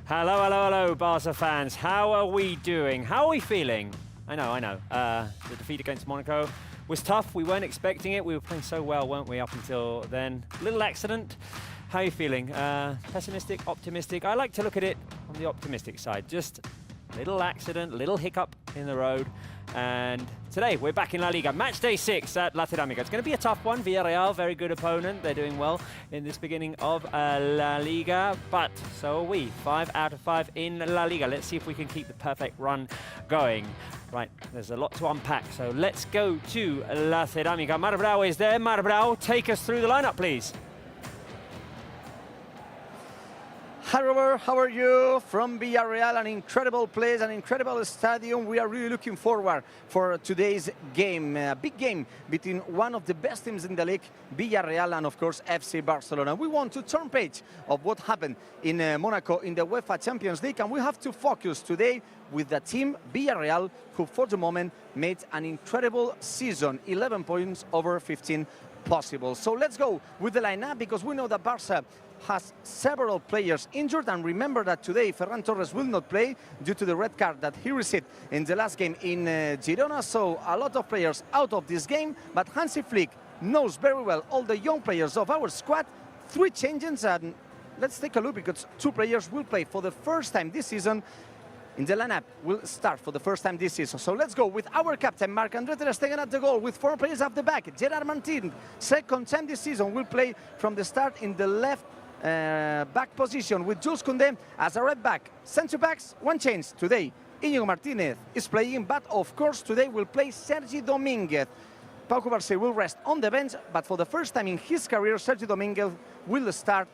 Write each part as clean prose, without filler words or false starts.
Hello, hello, hello, Barca fans. How are we doing? How are we feeling? I know. The defeat against Monaco was tough. We weren't expecting it. We were playing so well, weren't we, up until then? Little accident. How are you feeling? Pessimistic, optimistic? I like to look at it on the optimistic side. Just little accident, little hiccup in the road. And today we're back in La Liga. Match day 6 at La Ceramica. It's going to be a tough one. Villarreal, very good opponent. They're doing well in this beginning of La Liga. But so are we. 5 out of 5 in La Liga. Let's see if we can keep the perfect run going. Right, there's a lot to unpack. So let's go to La Ceramica. Mar Brau is there. Mar Brau, take us through the lineup, please. Hi Robert, how are you? From Villarreal, an incredible place, an incredible stadium. We are really looking forward for today's game. A big game between one of the best teams in the league, Villarreal, and of course FC Barcelona. We want to turn page of what happened in Monaco in the UEFA Champions League, and we have to focus today with the team Villarreal, who for the moment made an incredible season, 11 points over 15 possible. So let's go with the lineup, because we know that Barca has several players injured, and remember that today Ferran Torres will not play due to the red card that he received in the last game in Girona. So a lot of players out of this game, but Hansi Flick knows very well all the young players of our squad. 3 changes, and let's take a look, because 2 players will play for the first time this season. In the lineup will start for the first time this season. So let's go with our captain, Marc-André Ter Stegen at the goal, with 4 players at the back. Gerard Martin, second time this season, will play from the start in the left back position, with Jules Koundé as a right back. Centre backs, 1 change today. Íñigo Martínez is playing, but of course today will play Sergi Domínguez. Pau Cubarsí will rest on the bench, but for the first time in his career, Sergi Domínguez will start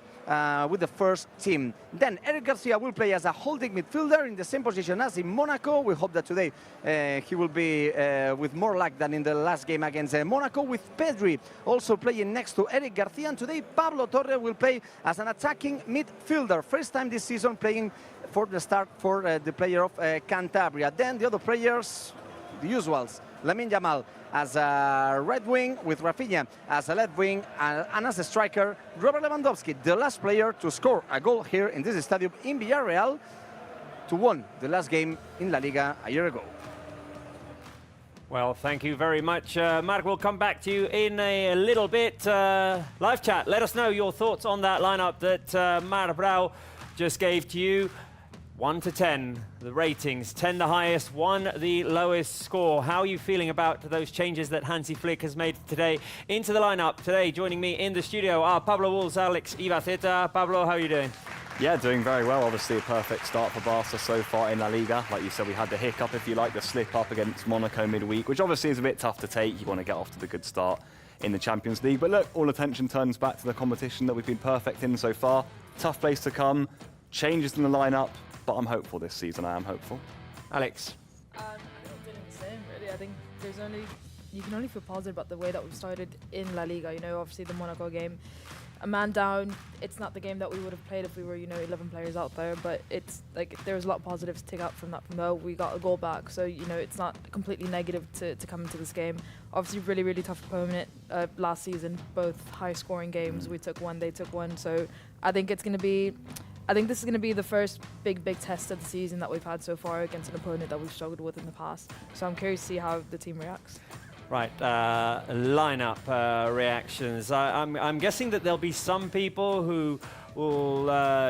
with the first team. Then Eric Garcia will play as a holding midfielder in the same position as in Monaco. We hope that today he will be with more luck than in the last game against Monaco, with Pedri also playing next to Eric Garcia. And today Pablo Torre will play as an attacking midfielder. First time this season playing for the start for the player of Cantabria. Then the other players, the usuals. Lamine Yamal as a right wing, with Rafinha as a left wing, and as a striker, Robert Lewandowski, the last player to score a goal here in this stadium in Villarreal, to win the last game in La Liga a year ago. Well, thank you very much. Marc, we'll come back to you in a little bit. Live chat, let us know your thoughts on that lineup that Mar Brau just gave to you. 1 to 10, the ratings. 10 the highest, 1 the lowest score. How are you feeling about those changes that Hansi Flick has made today into the lineup? Today, joining me in the studio are Pablo Wolves, Alex Ibaceta. Pablo, how are you doing? Yeah, doing very well. Obviously a perfect start for Barca so far in La Liga. Like you said, we had the hiccup, if you like, the slip up against Monaco midweek, which obviously is a bit tough to take. You want to get off to the good start in the Champions League. But look, all attention turns back to the competition that we've been perfect in so far. Tough place to come. Changes in the lineup. But I'm hopeful this season. I am hopeful. Alex? I think I'm feeling the same, really. I think you can only feel positive about the way that we've started in La Liga. You know, obviously the Monaco game, a man down. It's not the game that we would have played if we were, 11 players out there. But it's like there was a lot of positives to take out from that. From there, we got a goal back, so it's not completely negative to come into this game. Obviously, really, really tough opponent last season. Both high-scoring games. We took 1, they took 1. So I think this is going to be the first big test of the season that we've had so far against an opponent that we've struggled with in the past. So I'm curious to see how the team reacts. Right, lineup reactions. I'm guessing that there'll be some people who will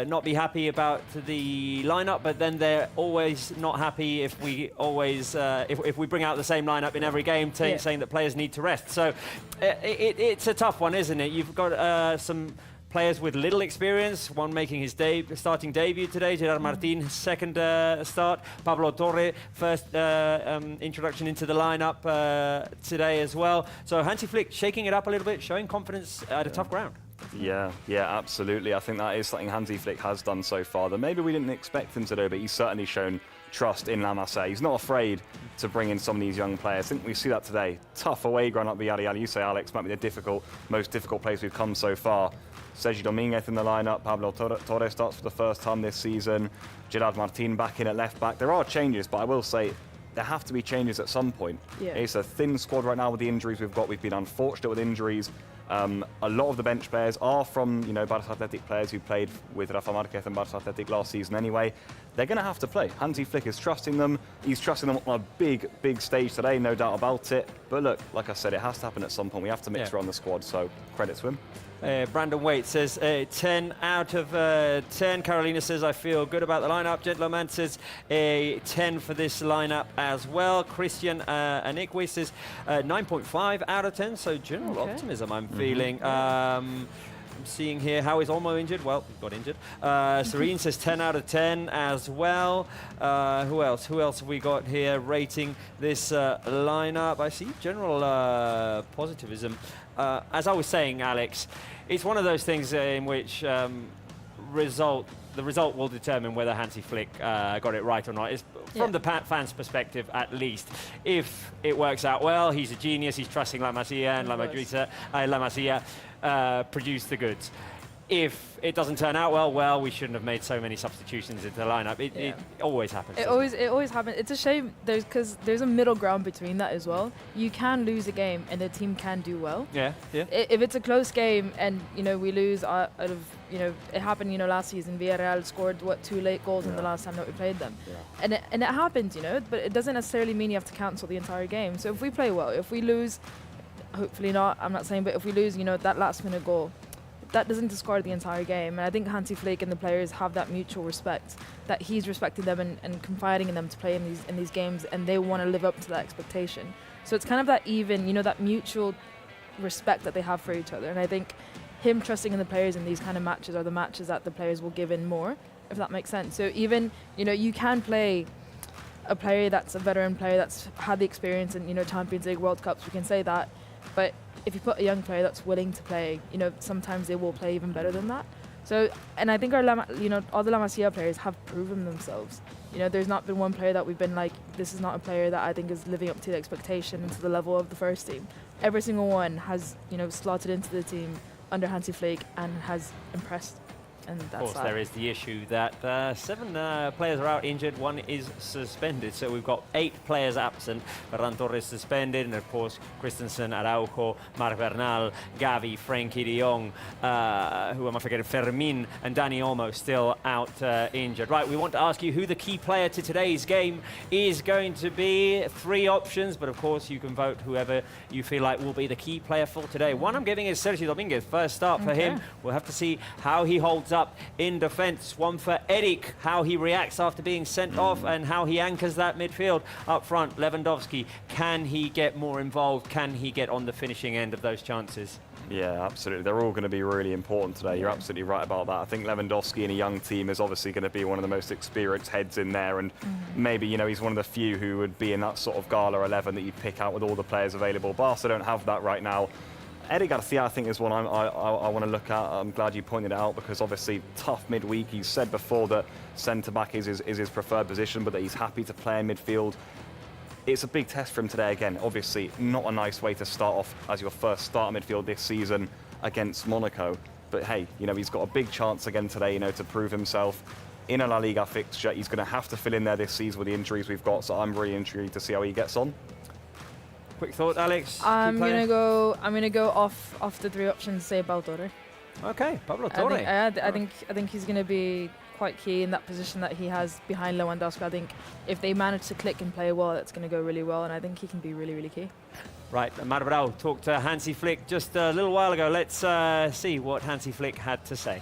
not be happy about the lineup, but then they're always not happy if we always if we bring out the same lineup in every game, saying that players need to rest. So it's a tough one, isn't it? You've got some players with little experience, one making his starting debut today, Gerard Martin, second start, Pablo Torre, first introduction into the lineup today as well. So Hansi Flick shaking it up a little bit, showing confidence at a tough ground. Yeah, absolutely. I think that is something Hansi Flick has done so far that maybe we didn't expect him to do, but he's certainly shown trust in La Masia. He's not afraid to bring in some of these young players. I think we see that today. Tough away ground up Villarreal. You say, Alex, might be the most difficult place we've come so far. Sergi Domínguez in the lineup, Pablo Torre starts for the first time this season, Gerard Martin back in at left back. There are changes, but I will say there have to be changes at some point. Yeah. It's a thin squad right now with the injuries we've got. We've been unfortunate with injuries. A lot of the bench players are from, Barça Athletic players who played with Rafa Marquez and Barça Athletic last season anyway. They're going to have to play. Hansi Flick is trusting them. He's trusting them on a big, big stage today, no doubt about it. But look, like I said, it has to happen at some point. We have to mix around the squad, so credit to him. Brandon Waite says 10 out of 10. Carolina says, I feel good about the lineup. Gentleman says a 10 for this lineup as well. Christian Anikwe says 9.5 out of 10. So general optimism I'm feeling. I'm seeing here, how is Olmo injured? Well, he got injured. Serene says 10 out of 10 as well. Who else? Who else have we got here rating this lineup? I see general positivism. As I was saying, Alex, it's one of those things in which the result will determine whether Hansi Flick got it right or not. It's from the fans' perspective, at least. If it works out well, he's a genius. He's trusting La Masia, and La Masia produced the goods. If it doesn't turn out well, we shouldn't have made so many substitutions into the lineup. It always happens. It always happens. It's a shame because there's a middle ground between that as well. You can lose a game and the team can do well. Yeah. If it's a close game and we lose out of it happened last season. Villarreal scored 2 late goals in the last time that we played them, and it happens but it doesn't necessarily mean you have to cancel the entire game. So if we play well, if we lose, hopefully not. I'm not saying, but if we lose, that last minute goal, that doesn't discard the entire game. And I think Hansi Flick and the players have that mutual respect, that he's respecting them and confiding in them to play in these games, and they want to live up to that expectation. So it's kind of that even, that mutual respect that they have for each other. And I think him trusting in the players in these kind of matches are the matches that the players will give in more, if that makes sense. So even, you can play a player that's a veteran player that's had the experience in, Champions League, World Cups, we can say that. But if you put a young player that's willing to play, sometimes they will play even better than that. So, and I think all the La Masia players have proven themselves. There's not been one player that we've been like, this is not a player that I think is living up to the expectation and to the level of the first team. Every single one has, slotted into the team under Hansi Flick and has impressed. And that's of course, there is the issue that 7 players are out injured, 1 is suspended. So we've got 8 players absent. Ferran Torres suspended, and of course, Christensen, Araujo, Marc Bernal, Gavi, Frenkie de Jong, who am I forgetting? Fermin and Dani Olmo still out injured. Right, we want to ask you who the key player to today's game is going to be. 3 options, but of course, you can vote whoever you feel like will be the key player for today. One I'm giving is Sergio Dominguez. First start for him. We'll have to see how he holds up in defence. One for Eric, how he reacts after being sent off and how he anchors that midfield up front. Lewandowski, can he get more involved? Can he get on the finishing end of those chances? Yeah, absolutely. They're all going to be really important today. You're absolutely right about that. I think Lewandowski in a young team is obviously going to be one of the most experienced heads in there, and maybe, he's one of the few who would be in that sort of gala 11 that you pick out with all the players available. Barca don't have that right now. Eric Garcia, I think, is one I want to look at. I'm glad you pointed it out, because obviously tough midweek. He's said before that centre-back is his preferred position, but that he's happy to play in midfield. It's a big test for him today again. Obviously, not a nice way to start off as your first start midfield this season against Monaco. But hey, he's got a big chance again today, to prove himself in a La Liga fixture. He's going to have to fill in there this season with the injuries we've got, so I'm really intrigued to see how he gets on. Quick thought, Alex. I'm gonna go off the 3 options. Say Baltore. Okay, Pablo Torre. I think he's gonna be quite key in that position that he has behind Lewandowski. I think if they manage to click and play well, that's gonna go really well, and I think he can be really, really key. Right, Marbrau talked to Hansi Flick just a little while ago. Let's see what Hansi Flick had to say.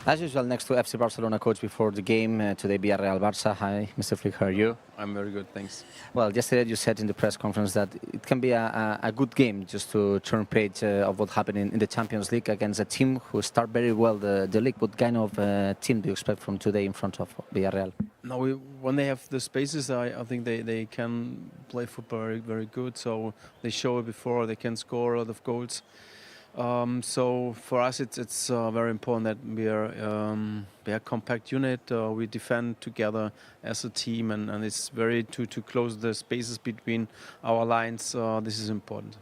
As usual, next to FC Barcelona coach before the game, today Villarreal Barça. Hi, Mr. Flick, how are you? I'm very good, thanks. Well, yesterday you said in the press conference that it can be a good game just to turn page of what happened in the Champions League against a team who start very well the league. What kind of team do you expect from today in front of Villarreal? No, when they have the spaces, I think they can play football very, very good. So they show it before, they can score a lot of goals. So for us, it's very important that we are a compact unit. We defend together as a team, and it's very to close the spaces between our lines. This is important.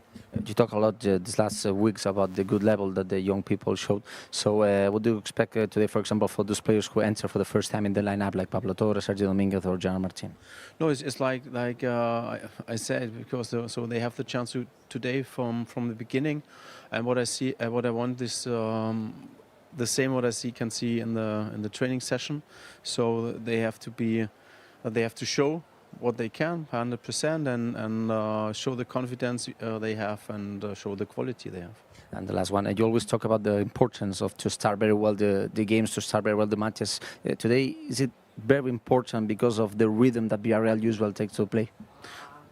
You talk a lot these last weeks about the good level that the young people showed. So what do you expect today, for example, for those players who enter for the first time in the lineup, like Pablo Torres, Sergio Dominguez, or Jan Martin? No, it's like I said, because so they have the chance to today from the beginning, and what I see, what I want is the same what I can see in the training session. So they have to show what they can 100% and show the confidence they have and show the quality they have. And the last one, you always talk about the importance of to start very well the games, to start very well the matches. Today, is it very important because of the rhythm that Villarreal usually takes to play?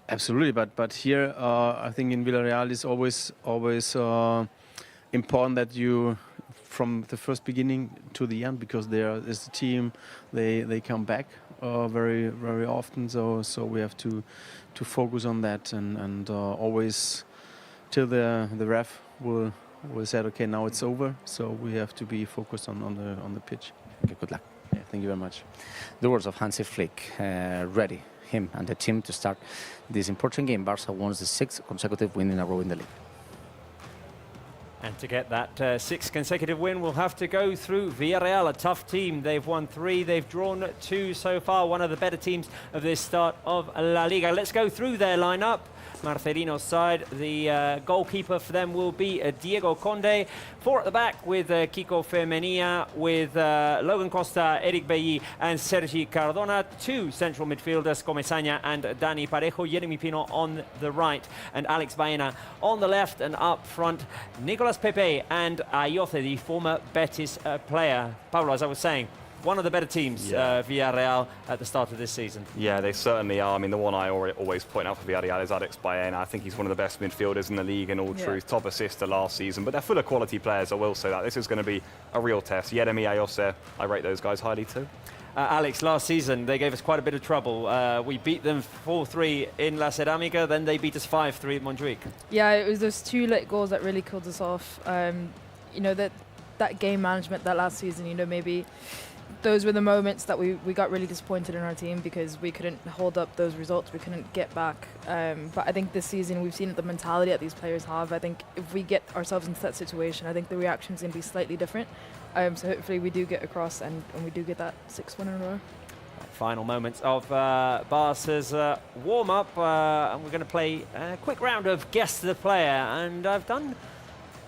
Absolutely, but here I think in Villarreal is always important that you from the first beginning to the end, because there is a team, they come back very often. So we have to focus on that and always till the ref will say, okay, now it's over. So we have to be focused on the pitch. Okay, good luck. Yeah, thank you very much. The words of Hansi Flick, ready him and the team to start this important game. Barça wants the 6th consecutive win in a row in the league. And to get that 6th consecutive win, we'll have to go through Villarreal, a tough team. They've won 3, they've drawn 2 so far, one of the better teams of this start of La Liga. Let's go through their lineup. Marcelino's side, the goalkeeper for them will be Diego Conde. 4 at the back with Kiko Femenia, with Logan Costa, Eric Bailly and Sergi Cardona. 2 central midfielders, Comesaña and Dani Parejo. Jeremy Pino on the right and Alex Baena on the left, and up front Nicolas Pepe and Ayoce, the former Betis player. Pablo, as I was saying, one of the better teams, Villarreal, at the start of this season. Yeah, they certainly are. I mean, the one I always point out for Villarreal is Alex Baena. I think he's one of the best midfielders in the league in all truth. Top assister last season. But they're full of quality players, I will say that. This is going to be a real test. Jeremy, Ayoce, I rate those guys highly too. Alex, last season, they gave us quite a bit of trouble. We beat them 4-3 in La Ceramica, then they beat us 5-3 at Montjuic. Yeah, it was those 2 late goals that really killed us off. You know, that game management that last season, you know, maybe those were the moments that we got really disappointed in our team because we couldn't hold up those results, we couldn't get back. But I think this season we've seen the mentality that these players have. I think if we get ourselves into that situation, I think the reaction's going to be slightly different. So hopefully we do get across and we do get that 6th win in a row. Final moments of Barca's warm-up, and we're going to play a quick round of Guess the Player. And I've done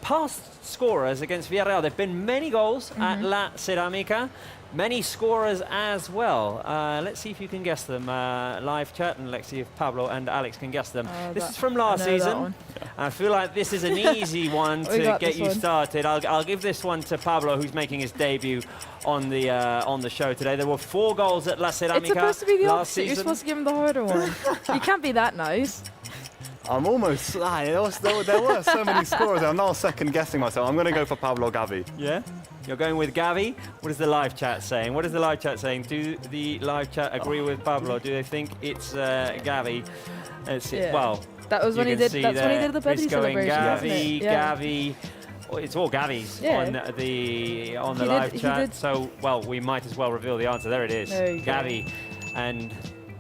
past scorers against Villarreal. There have been many goals at La Ceramica. Many scorers as well. Let's see if you can guess them. Live chat, and let's see if Pablo andAlex can guess them. This is from last season. I feel like this is an easy one to get you started. I'll give this one to Pablo, who's making his debut on the show today. There were 4 goals at La Ceramica. It's supposed to be the last opposite. season. You're supposed to give him the harder one. You can't be that nice. I'm almost... there were so many scorers. I'm now second guessing myself. I'm going to go for Pablo Gavi. Yeah? You're going with Gavi. What is the live chat saying? What is the live chat saying? Do the live chat agree with Pablo? Do they think it's Gavi? Well, that was when he did. That's when he did the Pedri celebration. Gavi, Gavi. Well, it's all Gavi's on the live chat. So, well, we might as well reveal the answer. There it is. Gavi. And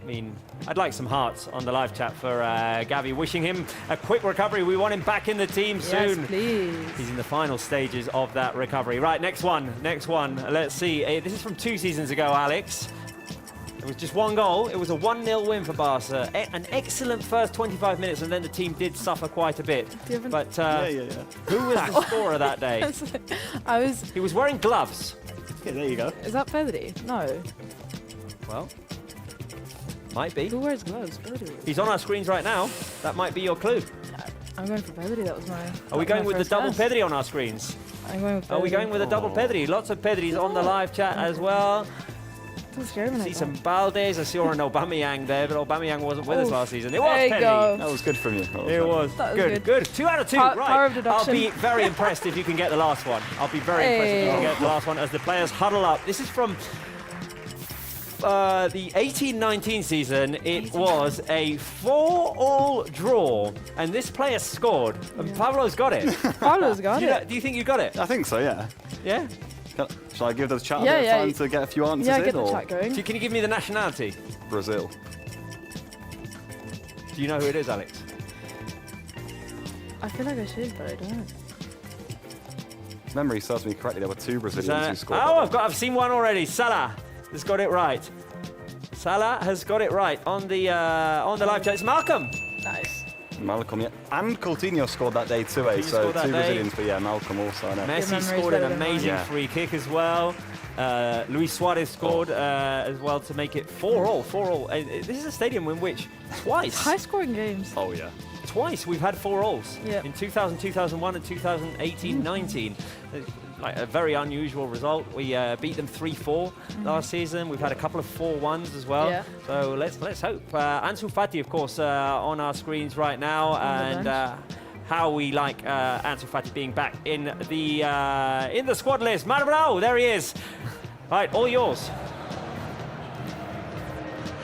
I mean, I'd like some hearts on the live chat for Gavi. Wishing him a quick recovery. We want him back in the team soon. Yes, please. He's in the final stages of that recovery. Right, next one. Let's see. This is from 2 seasons ago, Alex. It was just 1 goal. It was a 1-0 win for Barca. An excellent first 25 minutes, and then the team did suffer quite a bit. But who was the scorer that day? He was wearing gloves. Yeah, there you go. Is that Pedri? No. Well, might be. Who wears gloves? Pedri. He's on our screens right now. That might be your clue. I'm going for Pedri. That was my. Are we going with the double Pedri on our screens? I'm going with Pedri. Are we going with a double Pedri? Lots of Pedris on the live chat as well. I see some Baldes. I saw an Aubameyang there, but Aubameyang wasn't with us last season. It was Pedri. That was good from you. It was good. 2 out of 2. Right. I'll be very impressed if you can get the last one. I'll be very impressed if you can get the last one as the players huddle up. This is from the 18-19 season, it was a 4-all draw, and this player scored, and Pablo's got it. Pablo's got it. Do you think you got it? I think so, yeah. Yeah? Shall I give the chat Yeah, a bit yeah. of time to get a few answers Yeah, in? get the or chat going. Can you give me the nationality? Brazil. Do you know who it is, Alex? I feel like I should, but I don't. Memory serves me correctly, there were 2 Brazilians who scored. Oh, I've seen one already. Salah has got it right. Salah has got it right on the live chat. It's Malcolm. Nice. Malcolm, yeah. And Coutinho scored that day too, Coutinho so scored that 2 day. Brazilians, but yeah, Malcolm also, I know. Messi memory's scored an better than mine. amazing Yeah. free kick as well. Luis Suarez scored as well to make it 4-all. 4-all. This is a stadium in which High scoring games. Oh yeah. twice we've had 4-alls. Yeah. In 2000, 2001 and 2018-19. Like a very unusual result. We beat them 3-4 last season. We've had a couple of 4-1s as well. Yeah. So let's hope. Ansu Fati, of course, on our screens right now, On the and bench. how we like Ansu Fati being back in the squad list. Marbrao, there he is. Right, all yours.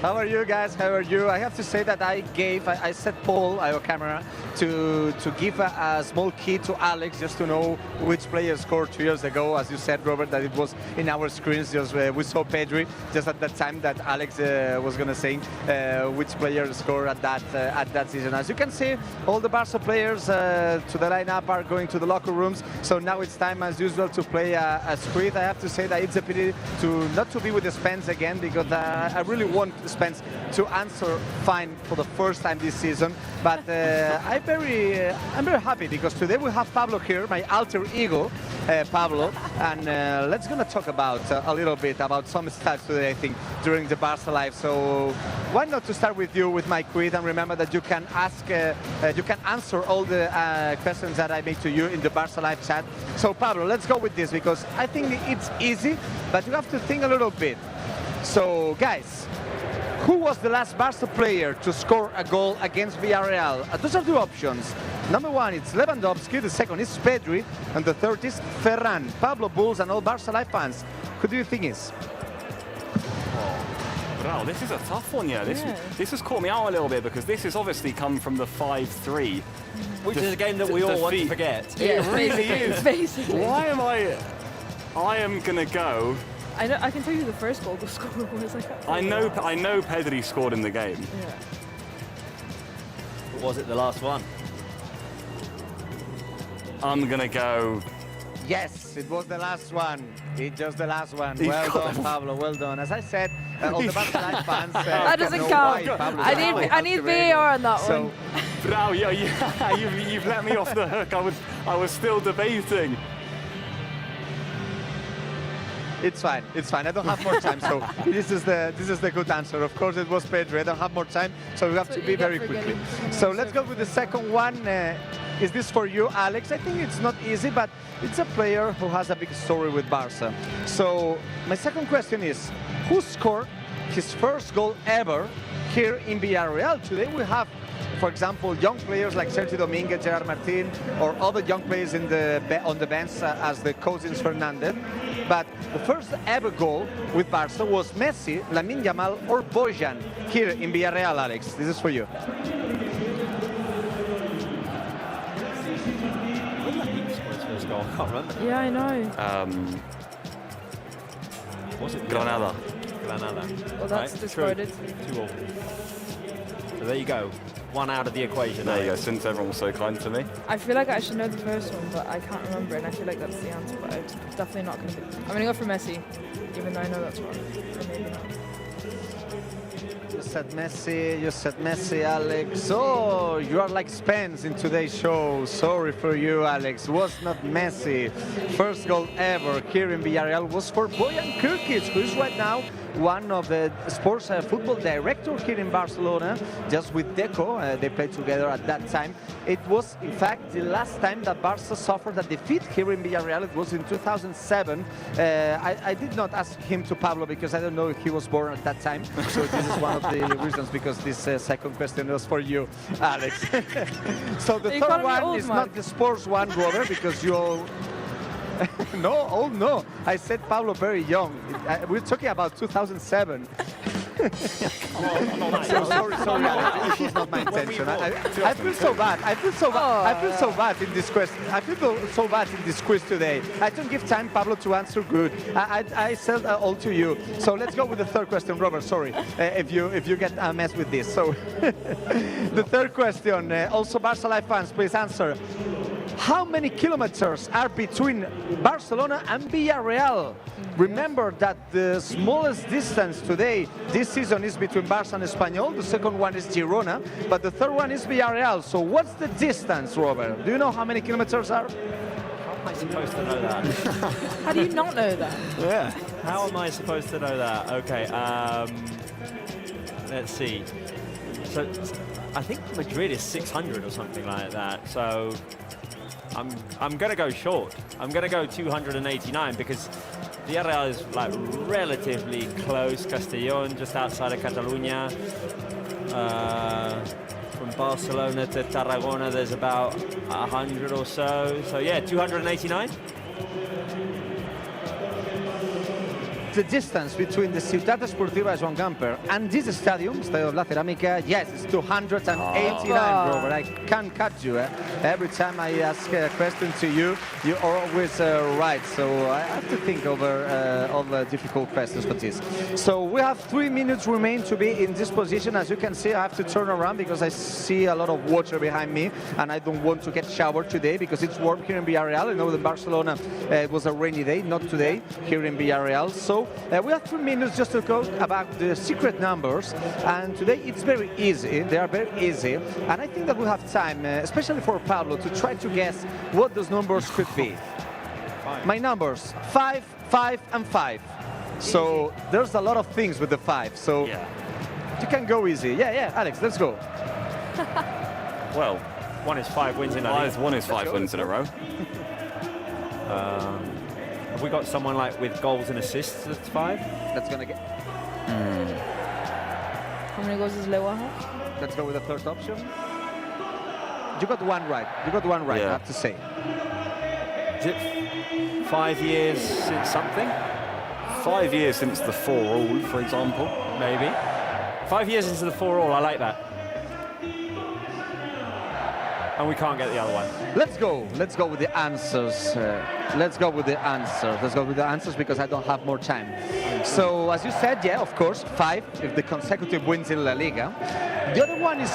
How are you guys? How are you? I have to say that I set Paul, our camera, to give a small key to Alex just to know which player scored 2 years ago. As you said, Robert, that it was in our screens. Just we saw Pedri just at that time that Alex was going to say which player scored at that season. As you can see, all the Barca players to the lineup are going to the locker rooms. So now it's time, as usual, to play a script. I have to say that it's a pity not to be with the Spence again, because I really want Spence to answer fine for the first time this season. But I'm very happy because today we have Pablo here, my alter ego, Pablo, and let's gonna talk about a little bit about some stats today, I think, during the Barca Live. So why not to start with you with my quiz, and remember that you can ask, you can answer all the questions that I make to you in the Barca Live chat. So Pablo, let's go with this because I think it's easy, but you have to think a little bit. So guys, who was the last Barca player to score a goal against Villarreal? Those are two options. Number one, it's Lewandowski. The second is Pedri. And the third is Ferran. Pablo, Bulls, and all Barca Live fans. Who do you think is? Wow, this is a tough one, yeah. This has caught me out a little bit because this has obviously come from the 5-3. Which is a game that we all want to forget. It really is. Basically. Why am I am gonna go. I can tell you the first goal the scorer was. I know Pedri scored in the game. Yeah. Or was it the last one? I'm gonna go. Yes, it was the last one. It's just the last one. He's Well got done, Pablo. Well done. As I said, all the Barca Live fans. That doesn't know count. why Pablo I doesn't need play VAR on that So, one. Bravo, you've let me off the hook. I was still debating. it's fine. It's fine. I don't have more time, so this is the good answer. Of course, it was Pedri. I don't have more time, so we have So to you be get very forgetting quickly. someone So else let's go with the second one. Is this for you, Alex? I think it's not easy, but it's a player who has a big story with Barca. So my second question is, who scored his first goal ever here in Villarreal? Today we have, for example, young players like Sergio Dominguez, Gerard Martin, or other young players on the bench as the Cousins Fernandez. But the first ever goal with Barca was Messi, Lamine Yamal, or Bojan here in Villarreal, Alex. This is for you. First goal. I can't remember. Yeah, I know. Was it Granada. Granada. Well, that's Right, discarded. 2-2. So there you go. One out of the equation. There you go. Alex. Since everyone was so kind to me. I feel like I should know the first one, but I can't remember, and I feel like that's the answer. But I'm definitely not going to be. I'm going to go for Messi, even though I know that's wrong. Or maybe not. You said Messi, Alex. Oh, you are like Spence in today's show. Sorry for you, Alex. Was not Messi. First goal ever here in Villarreal was for Bojan Kirkic, who is right now one of the sports football director here in Barcelona, just with Deco. They played together at that time. It was, in fact, the last time that Barca suffered a defeat here in Villarreal. It was in 2007. I did not ask him to Pablo because I don't know if he was born at that time. So this is one of the reasons, because this second question was for you, Alex. So the You third call me one old, is Mark. not the sports one, Robert, because you all... No, oh no. I said Pablo very young. We're talking about 2007. Sorry, Alex. It was not my intention. I feel so bad. I feel so bad. I feel so bad in this question. I feel so bad in this quiz today. I don't give time, Pablo, to answer good. I said all to you. So let's go with the third question, Robert. Sorry if you get a mess with this. So the third question. Also, Barça Live fans, please answer. How many kilometers are between Barcelona and Villarreal? Remember that the smallest distance today, this season, is between Barça and Espanyol. The second one is Girona, but the third one is Villarreal. So what's the distance, Robert? Do you know how many kilometers are? How am I supposed to know that? How do you not know that? Yeah. How am I supposed to know that? Okay. Let's see. So I think Madrid is 600 or something like that. So I'm going to go short. I'm going to go 289 because Villarreal is like relatively close. Castellón, just outside of Catalunya. From Barcelona to Tarragona, there's about 100 or so. So yeah, 289. The distance between the Ciutat Esportiva Joan Gamper and this stadium, Estadio de la Cerámica, yes, it's 289, Robert. I can't cut you. Every time I ask a question to you, you're always right. So I have to think over all the difficult questions for this. So we have 3 minutes remain to be in this position. As you can see, I have to turn around because I see a lot of water behind me, and I don't want to get showered today because it's warm here in Villarreal. I know in Barcelona it was a rainy day, not today, here in Villarreal. So we have 3 minutes just to go about the secret numbers, and today it's very easy. They are very easy, and I think that we have time, especially for Pablo, to try to guess what those numbers could be. My numbers: 5, 5, and 5. So there's a lot of things with the 5. So you can go easy. Yeah, Alex, let's go. Well, One is 5 wins in a league. one is 5 wins in a row. Have we got someone like with goals and assists that's 5? That's gonna get. How many goals does Lewa have? Let's go with the third option. You got one right. You got one right. Yeah. I have to say. Is it 5 years since something? 5 years since the 4-all, for example. Maybe. 5 years into the 4-all, I like that. And we can't get the other one. Let's go. Let's go with the answers. Let's go with the answers. Let's go with the answers because I don't have more time. So, as you said, yeah, of course, 5 if the consecutive wins in La Liga. The other one is,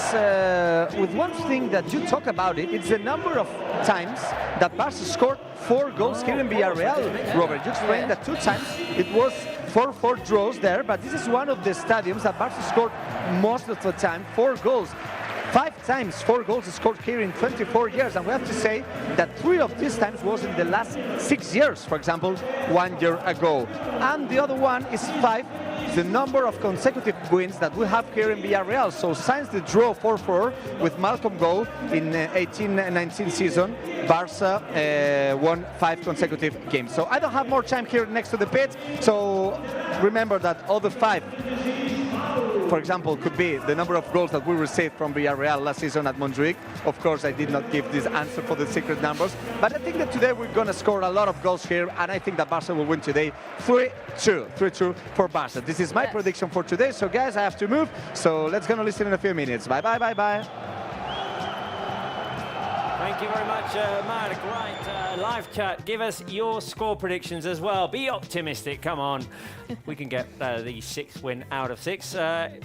with one thing that you talk about it's the number of times that Barça scored 4 goals here in Villarreal. Robert, you explained that 2 times it was 4-4 draws there, but this is one of the stadiums that Barça scored most of the time, 4 goals. 5 times 4 goals scored here in 24 years, and we have to say that 3 of these times was in the last 6 years, for example, 1 year ago. And the other one is 5, the number of consecutive wins that we have here in Villarreal. So since the draw 4-4 with Malcolm goal in 18-19 season, Barça won 5 consecutive games. So I don't have more time here next to the pitch, so remember that all the 5, for example, could be the number of goals that we received from Villarreal last season at Montjuic. Of course, I did not give this answer for the secret numbers, but I think that today we're going to score a lot of goals here, and I think that Barça will win today 3-2. 3-2 for Barça. This is my prediction for today. So, guys, I have to move. So let's go and listen in a few minutes. Bye, bye, bye, bye. Thank you very much, Mark. Right, live chat. Give us your score predictions as well. Be optimistic. Come on. We can get the 6th win out of 6. I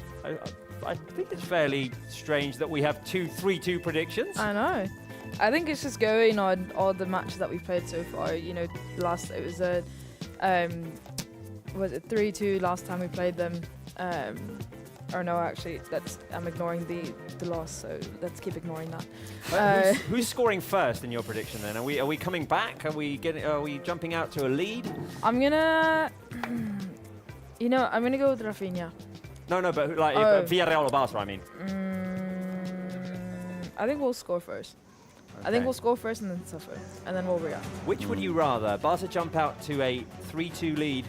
think it's fairly strange that we have 2 3-2 predictions. I know. I think it's just going on all the matches that we've played so far. You know, last it was a was it 3-2 last time we played them. Or no, actually, I'm ignoring the loss, so let's keep ignoring that. Who's scoring first in your prediction then? Are we coming back? Are we jumping out to a lead? I'm gonna, I'm gonna go with Rafinha. No, but like Villarreal or Barça, I mean. I think we'll score first. Okay. I think we'll score first and then suffer, and then we'll react. Which would you rather? Barca jump out to a 3-2 lead,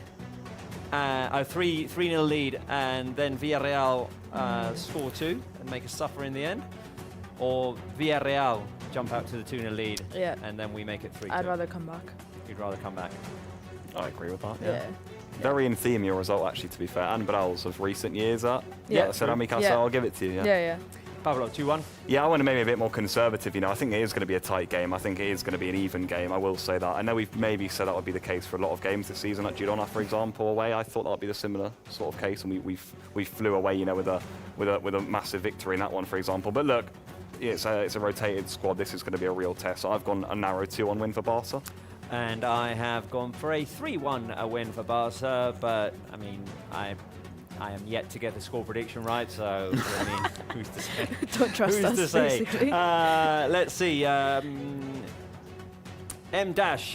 a 3-0 lead, and then Villarreal score 2 and make us suffer in the end? Or Villarreal jump out to the 2-0 lead, and then we make it 3-2? I'd rather come back. you'd rather come back. I agree with that. Yeah. Very in theme your result, actually, to be fair, and Brow's of recent years. Yeah. Ceramica, Yeah. so I'll give it to you. Yeah. Pablo, 2-1. Yeah, I want to maybe a bit more conservative. I think it is going to be a tight game. I think it is going to be an even game. I will say that. I know we've maybe said that would be the case for a lot of games this season. Like Girona, for example, away. I thought that would be the similar sort of case, and we flew away, with a massive victory in that one, for example. But look, it's a rotated squad. This is going to be a real test. So I've gone a narrow 2-1 win for Barca. And I have gone for a 3-1 win for Barca, but I mean, I am yet to get the score prediction right, so I mean, who's to say? Don't trust Who's us, to say? basically. Let's see. M Dash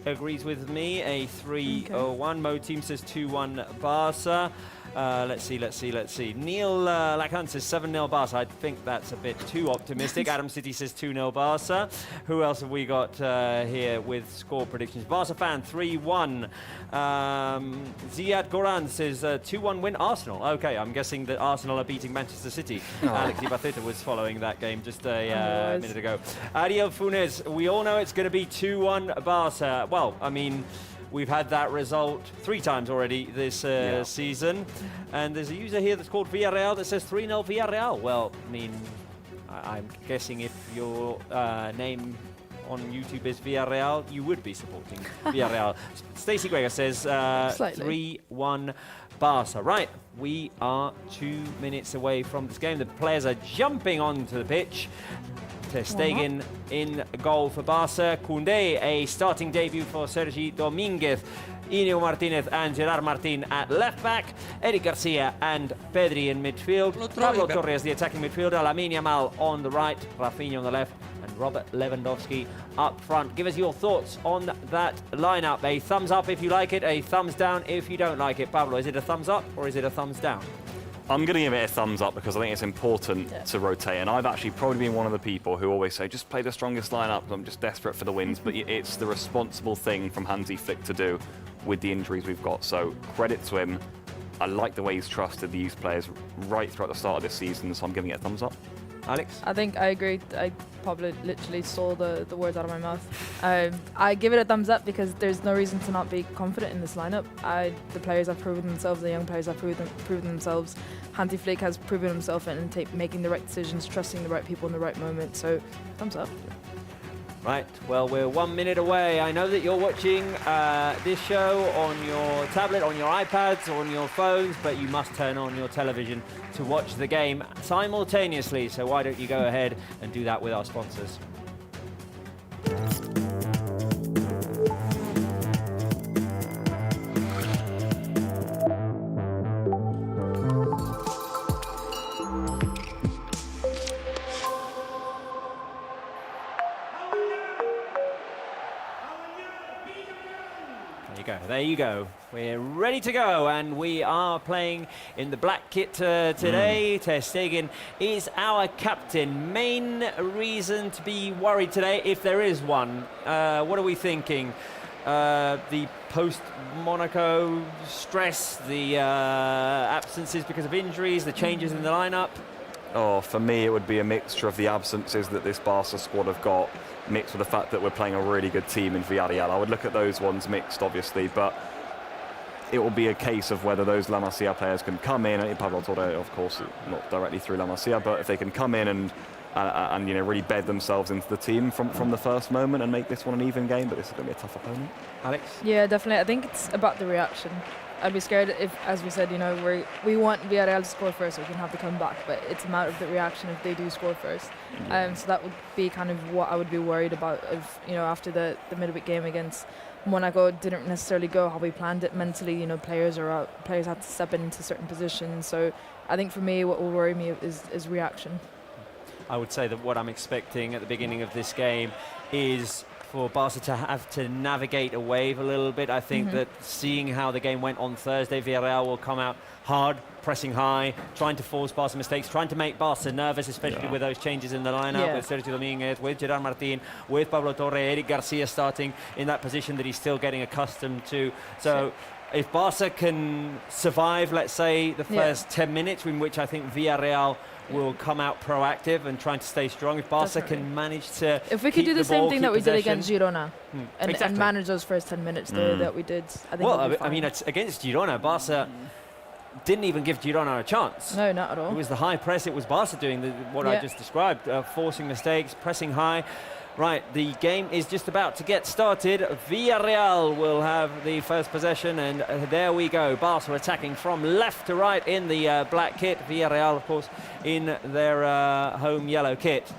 agrees with me. A 3-1. Mo Team says 2-1 Barca. Let's see. Neil Lacan says 7-0 Barca. I think that's a bit too optimistic. Adam City says 2-0 Barca. Who else have we got here with score predictions? Barca fan 3-1. Ziad Goran says 2-1 win Arsenal. Okay, I'm guessing that Arsenal are beating Manchester City. Alex Ibateta was following that game just a minute ago. Ariel Funes, we all know it's going to be 2-1 Barca. Well, I mean, we've had that result 3 times already this season. And there's a user here that's called Villarreal that says 3-0 Villarreal. Well, I mean, I'm guessing if your name on YouTube is Villarreal, you would be supporting Villarreal. Stacey Gregor says 3-1 Barca. Right, we are 2 minutes away from this game. The players are jumping onto the pitch. Ter Stegen in goal for Barca. Koundé, a starting debut for Sergi Dominguez. Inigo Martinez and Gerard Martin at left back. Eric Garcia and Pedri in midfield. Pablo Torres, the attacking midfielder. Lamine Yamal on the right. Rafinha on the left. And Robert Lewandowski up front. Give us your thoughts on that lineup. A thumbs up if you like it. A thumbs down if you don't like it. Pablo, is it a thumbs up or is it a thumbs down? I'm going to give it a thumbs up because I think it's important to rotate. And I've actually probably been one of the people who always say, just play the strongest lineup. I'm just desperate for the wins. But it's the responsible thing from Hansi Flick to do with the injuries we've got. So credit to him. I like the way he's trusted these players right throughout the start of this season. So I'm giving it a thumbs up. Alex? I think I agree. I probably literally stole the words out of my mouth. I give it a thumbs up because there's no reason to not be confident in this lineup. The players have proven themselves, the young players have proven themselves. Hansi Flick has proven himself in making the right decisions, trusting the right people in the right moment. So, thumbs up. Right, well, we're 1 minute away. I know that you're watching this show on your tablet, on your iPads, on your phones, but you must turn on your television to watch the game simultaneously. So why don't you go ahead and do that with our sponsors? There you go. We're ready to go, and we are playing in the black kit today. Ter Stegen is our captain. Main reason to be worried today, if there is one, what are we thinking? The post-Monaco stress, the absences because of injuries, the changes in the lineup? Oh, for me, it would be a mixture of the absences that this Barca squad have got, mixed with the fact that we're playing a really good team in Villarreal. I would look at those ones mixed, obviously, but it will be a case of whether those La Masia players can come in. Pablo Torre, of course, not directly through La Masia, but if they can come in and really bed themselves into the team from the first moment and make this one an even game. But this is going to be a tough opponent. Alex? Yeah, definitely. I think it's about the reaction. I'd be scared if, as we said, we want Villarreal to score first so we can have the comeback, but it's a matter of the reaction if they do score first. So that would be kind of what I would be worried about if, after the midweek game against Monaco didn't necessarily go how we planned it mentally. Players are out, players have to step into certain positions. So I think for me, what will worry me is reaction. I would say that what I'm expecting at the beginning of this game is for Barca to have to navigate a wave a little bit. I think that seeing how the game went on Thursday, Villarreal will come out hard, pressing high, trying to force Barca mistakes, trying to make Barca nervous, especially with those changes in the lineup, with Sergio Dominguez, with Gerard Martin, with Pablo Torre, Eric Garcia starting in that position that he's still getting accustomed to. So if Barca can survive, let's say, the first 10 minutes, in which I think Villarreal will come out proactive and trying to stay strong. If Barca Definitely. can manage to If we could do the same thing that we did against Girona and Exactly. manage those first 10 minutes that we did, I think Well, we'll be I mean, fine. it's against Girona, Barca didn't even give Girona a chance. No, not at all. It was the high press. It was Barca doing what I Yeah. just described, forcing mistakes, pressing high. Right, the game is just about to get started. Villarreal will have the first possession, and there we go. Barca attacking from left to right in the black kit. Villarreal, of course, in their home yellow kit.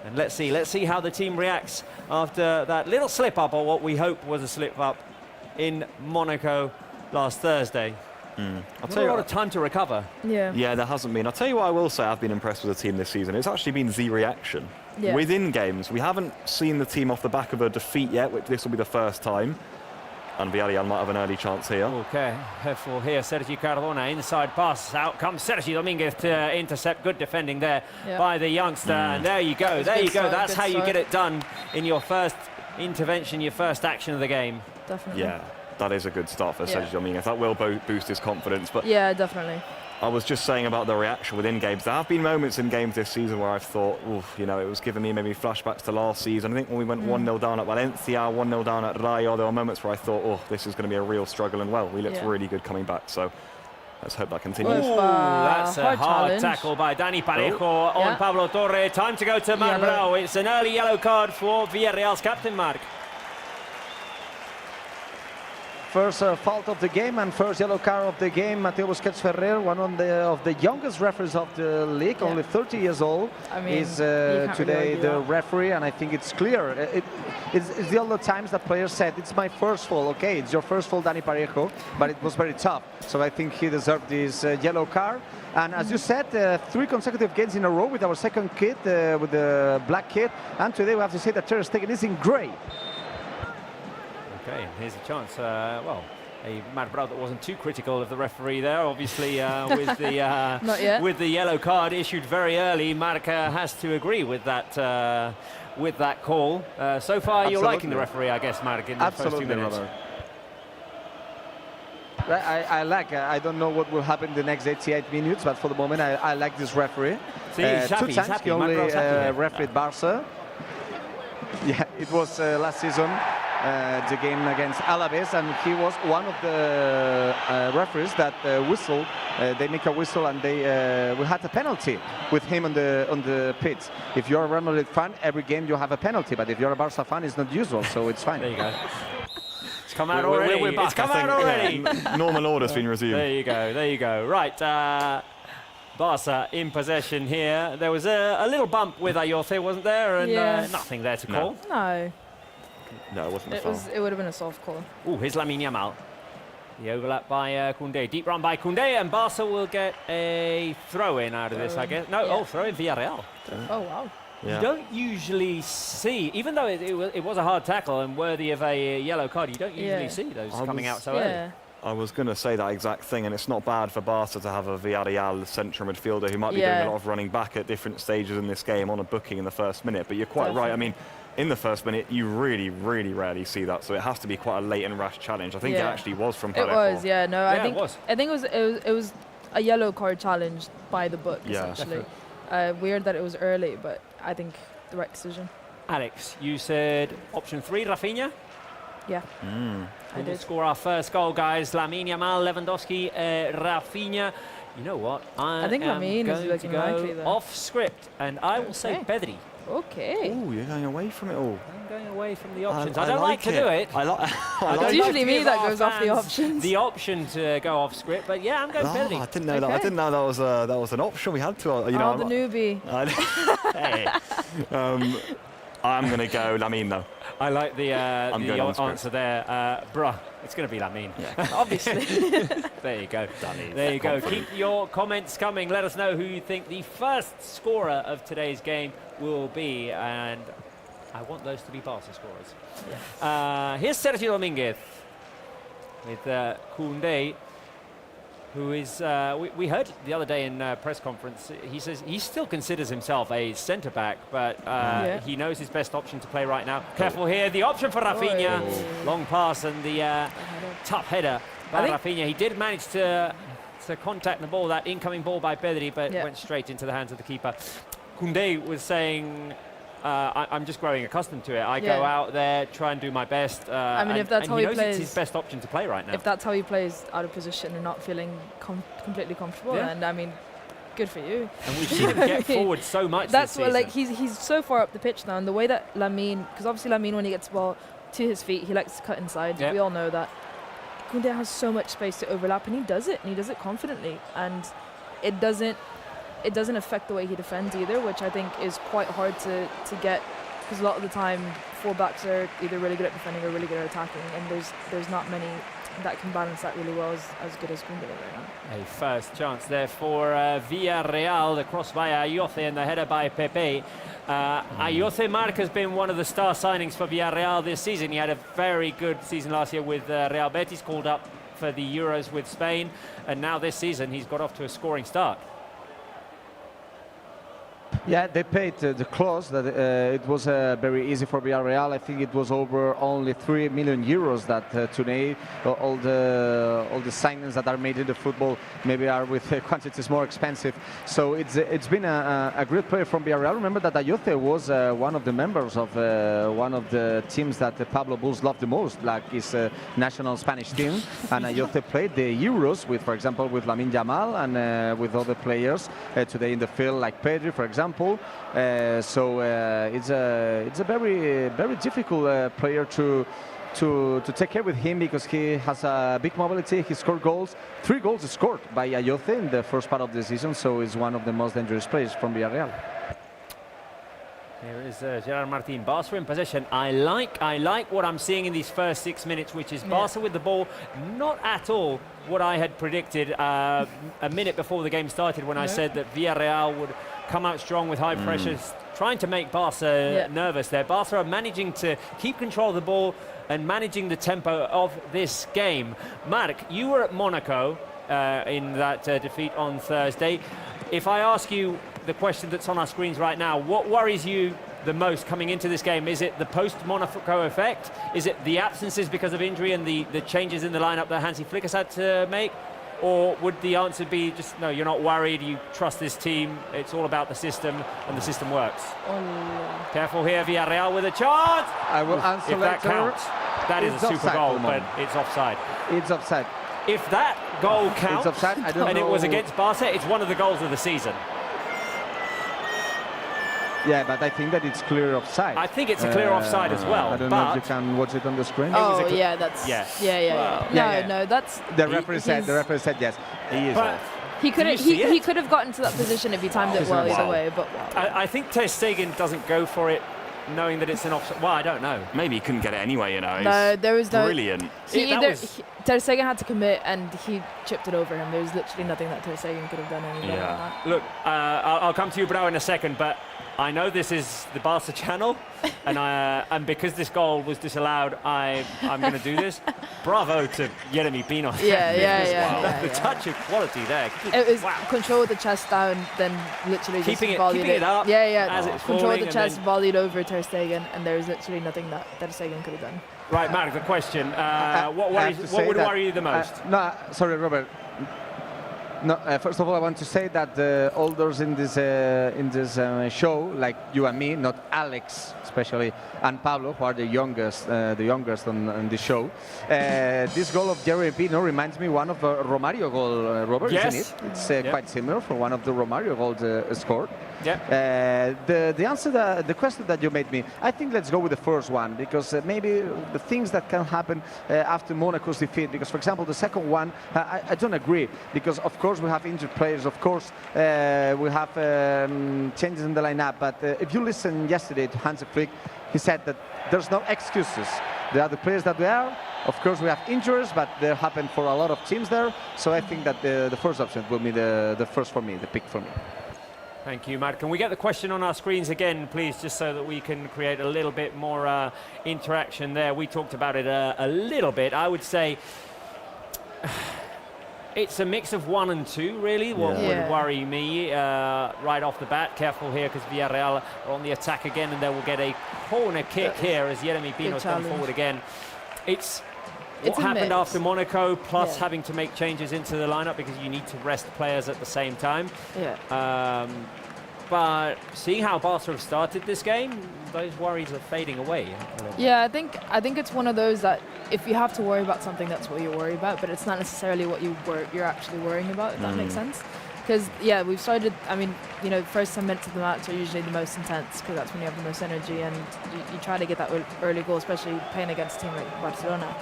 And let's see how the team reacts after that little slip up, or what we hope was a slip up, in Monaco last Thursday. I'll Not tell a you lot what, of time to recover. Yeah. yeah, there hasn't been. I'll tell you what I will say I've been impressed with the team this season. It's actually been the reaction. Yeah. Within games, we haven't seen the team off the back of a defeat yet, which this will be the first time. And Villarreal might have an early chance here. Okay, careful here, Sergi Cardona, inside pass, out comes Sergi Dominguez to intercept. Good defending there Yeah. by the youngster, and there you go, That's a good start, that's good how you start. get it done in your first intervention, your first action of the game. Definitely. Yeah, that is a good start for Yeah. Sergio Dominguez. That will boost his confidence. But Yeah, definitely. I was just saying about the reaction within games. There have been moments in games this season where I've thought, oof, you know, it was giving me maybe flashbacks to last season. I think when we went 1-0 down at Valencia, 1-0 down at Rayo, there were moments where I thought, oh, this is going to be a real struggle. And well, we looked Yeah. really good coming back. So let's hope that continues. Oof. That's a hard hard challenge. tackle by Dani Parejo on Yeah. Pablo Torre. Time to go to Marc Yellow. Brau. It's an early yellow card for Villarreal's captain, Marc. First fault of the game and first yellow card of the game. Mateo Busquets Ferrer, one of the youngest referees of the league, Yeah. only 30 years old, I mean, is you can't really today argue the that. referee, and I think it's clear. It's the other times that players said, it's my first fault. Okay, it's your first fault, Dani Parejo, but it was very tough. So I think he deserved this yellow card. And as you said, 3 consecutive games in a row with our second kit, with the black kit. And today we have to say that Ter Stegen is in grey. Okay, here's a chance. Well, a Marc Brau that wasn't too critical of the referee there. Obviously, with the Not yet. with the yellow card issued very early, Marc has to agree with that call. So far, you're liking the referee, I guess, Marc, in the first 2 Absolutely, minutes. Robert. I like. I don't know what will happen in the next 88 minutes, but for the moment, I like this referee. See, he's happy, 2 he's times happy. he only Marc Brau's happy there. refereed Barca. Yeah, it was last season, the game against Alaves, and he was one of the referees that whistled. They make a whistle, and we had a penalty with him on the pitch. If you're a Real Madrid fan, every game you have a penalty, but if you're a Barca fan, it's not usual, so it's fine. There you go. It's come out We're already. back, It's come I out think. already. Normal order's been resumed. There you go. There you go. Right. Barca in possession here. There was a little bump with Ayoce, wasn't there? And Yeah. nothing there to No. call. No, No, it wasn't a it foul. was. It would have been a soft call. Ooh, here's Lamine Yamal. The overlap by Koundé. Deep run by Koundé, and Barca will get a throw-in out of this, I guess. No, Yeah. throw-in Villarreal. Oh wow. Yeah. You don't usually see, even though it was a hard tackle and worthy of a yellow card, you don't usually Yeah. see those I coming was- out so early. Yeah. I was going to say that exact thing, and it's not bad for Barca to have a Villarreal central midfielder who might be doing Yeah. a lot of running back at different stages in this game on a booking in the first minute. But you're quite right. I mean, in the first minute, you really, really rarely see that. So it has to be quite a late and rash challenge. I think it Yeah. actually was from It Parejo. was. Yeah. No, Yeah, I it think. was. I think it was a yellow card challenge by the book. Yeah. Essentially. Weird that it was early, but I think the right decision. Alex, you said option 3, Rafinha? Yeah. Who I will did. score our first goal, guys? Lamine Yamal, Lewandowski, Rafinha. You know what? I think am Lamine is going looking to go likely, though. off script, and I will say Okay. Pedri. Okay. Oh, you're going away from it all. I'm going away from the options. I don't like to do it. I like. I don't It's usually like to me give that our goes off the fans options. The option to go off script, but yeah, I'm going Oh, Pedri. I didn't know that. I Okay. didn't know that was an option we had to. You know, Oh, the newbie. Hey, I'm going to go Lamine though. I like the going on script. answer there. Bruh, it's going to be Lamine. Obviously. There you go. There you go. Keep your comments coming. Let us know who you think the first scorer of today's game will be. And I want those to be Barca scorers. Here's Sergio Dominguez with Koundé, who is, we heard the other day in press conference, he says he still considers himself a centre-back, but he knows his best option to play right now. Careful here, the option for Rafinha. Oh. Long pass and the tough header by I think- Rafinha. He did manage to contact the ball, that incoming ball by Pedri, but Yeah. went straight into the hands of the keeper. Koundé was saying, I'm just growing accustomed to it. I go Yeah. out there, try and do my best. I mean, and, if that's and how he he knows it's plays- his best option to play right now. If that's how he plays out of position and not feeling completely comfortable, Yeah. and I mean, good for you. And we've seen him get forward so much That's this what, like, season. he's so far up the pitch now, and the way that Lamine, because obviously Lamine, when he gets the ball to his feet, he likes to cut inside. Yep. We all know that. Koundé has so much space to overlap, and he does it confidently, and it doesn't affect the way he defends either, which I think is quite hard to get, because a lot of the time full-backs are either really good at defending or really good at attacking, and there's not many that can balance that really well as good as Koundé right now. A first chance there for Villarreal, the cross by Ayoce and the header by Pepe. Ayoce Marc has been one of the star signings for Villarreal this season. He had a very good season last year with Real Betis, called up for the Euros with Spain, and now this season he's got off to a scoring start. Yeah, they paid the clause that it was very easy for Villarreal. I think it was over only 3 million euros that today all the signings that are made in the football maybe are with quantities more expensive. So it's been a great player from Villarreal. Remember that Ayoce was one of the members of one of the teams that Pablo Bulls loved the most, like his national Spanish team. And Ayoce played the Euros with, for example, with Lamine Yamal and with other players today in the field, like Pedri, for example. So it's a very difficult player to take care with him, because he has a big mobility. He scored goals, 3 goals scored by Ayoce in the first part of the season. So he's one of the most dangerous players from Villarreal. Here is Gerard Martin. Barca in possession. I like what I'm seeing in these first 6 minutes, which is Barca with the ball. Not at all what I had predicted a minute before the game started, when I said that Villarreal would come out strong with high pressures, trying to make Barca nervous there. Barca are managing to keep control of the ball and managing the tempo of this game. Marc, you were at Monaco in that defeat on Thursday. If I ask you the question that's on our screens right now, what worries you the most coming into this game? Is it the post-Monaco effect? Is it the absences because of injury and the changes in the lineup that Hansi Flick has had to make? Or would the answer be just, no, you're not worried, you trust this team, it's all about the system, and the system works? Oh. Careful here, Villarreal with a chance! I will answer If that later. counts, that is a It's super offside goal, for the but moment. it's offside. It's offside. If that goal counts, It's offside. I don't and know. it was against Barca, it's one of the goals of the season. Yeah, but I think that it's clear offside. I think it's a clear offside as well, I don't know if you but can watch it on the screen. was a Oh, cl- yeah, that's... Yeah. Yeah. Yeah. No, that's... The referee said yes. He is. But He could you have see he it? could have gotten to that position if he timed it well either Wow. way, but wow. I think Ter Stegen doesn't go for it knowing that it's an offside. Well, I don't know. Maybe he couldn't get it anyway, you know. No, He's there was no... brilliant. He That either was- Ter Stegen had to commit and he chipped it over him. There was literally nothing that Ter Stegen could have done any better than Yeah. that. Look, I'll come to you, Bro, in a second, but I know this is the Barca channel, and because this goal was disallowed, I'm going to do this. Bravo to Yeremy Pino. Yeah. The touch of quality there. It was Wow. control with the chest down, then literally Keeping just it- volleyed keeping it up Yeah. as it's Control falling the and chest, then- volleyed over Ter Stegen, and there was literally nothing that Ter Stegen could have done. Right, Mark, the question. What I have to what say would that, worry you the most? No, sorry, Robert. No, first of all, I want to say that the elders in this show, like you and me, not Alex especially, and Pablo, who are the youngest on the show. This goal of Jerry Pino reminds me one of a Romario goal, Robert, Yes. isn't it? It's quite similar for one of the Romario goals scored. Yeah. The answer, the question that you made me, I think let's go with the first one, because maybe the things that can happen after Monaco's defeat, because for example the second one, I don't agree, because of course we have injured players, of course we have changes in the lineup, but if you listen yesterday to Hansi Flick, he said that there's no excuses. There are the players that we are. Of course we have injuries, but they happen for a lot of teams there, so I think that the first option will be the first for me, the pick for me. Thank you, Matt. Can we get the question on our screens again, please, just so that we can create a little bit more interaction there? We talked about it a little bit. I would say it's a mix of 1 and 2, really, what would worry me right off the bat. Careful here, because Villarreal are on the attack again, and they will get a corner kick here as Yeremy Pino's come challenge. forward again. It's It's what a happened mix. after Monaco, plus Yeah. having to make changes into the lineup because you need to rest players at the same time. Yeah. But seeing how Barca have started this game, those worries are fading away. Yeah, I think it's one of those that if you have to worry about something, that's what you worry about, but it's not necessarily what you're actually worrying about, if that makes sense. Because, yeah, we've started, I mean, you know, first 10 minutes of the match are usually the most intense because that's when you have the most energy and you try to get that early goal, especially playing against a team like Barcelona.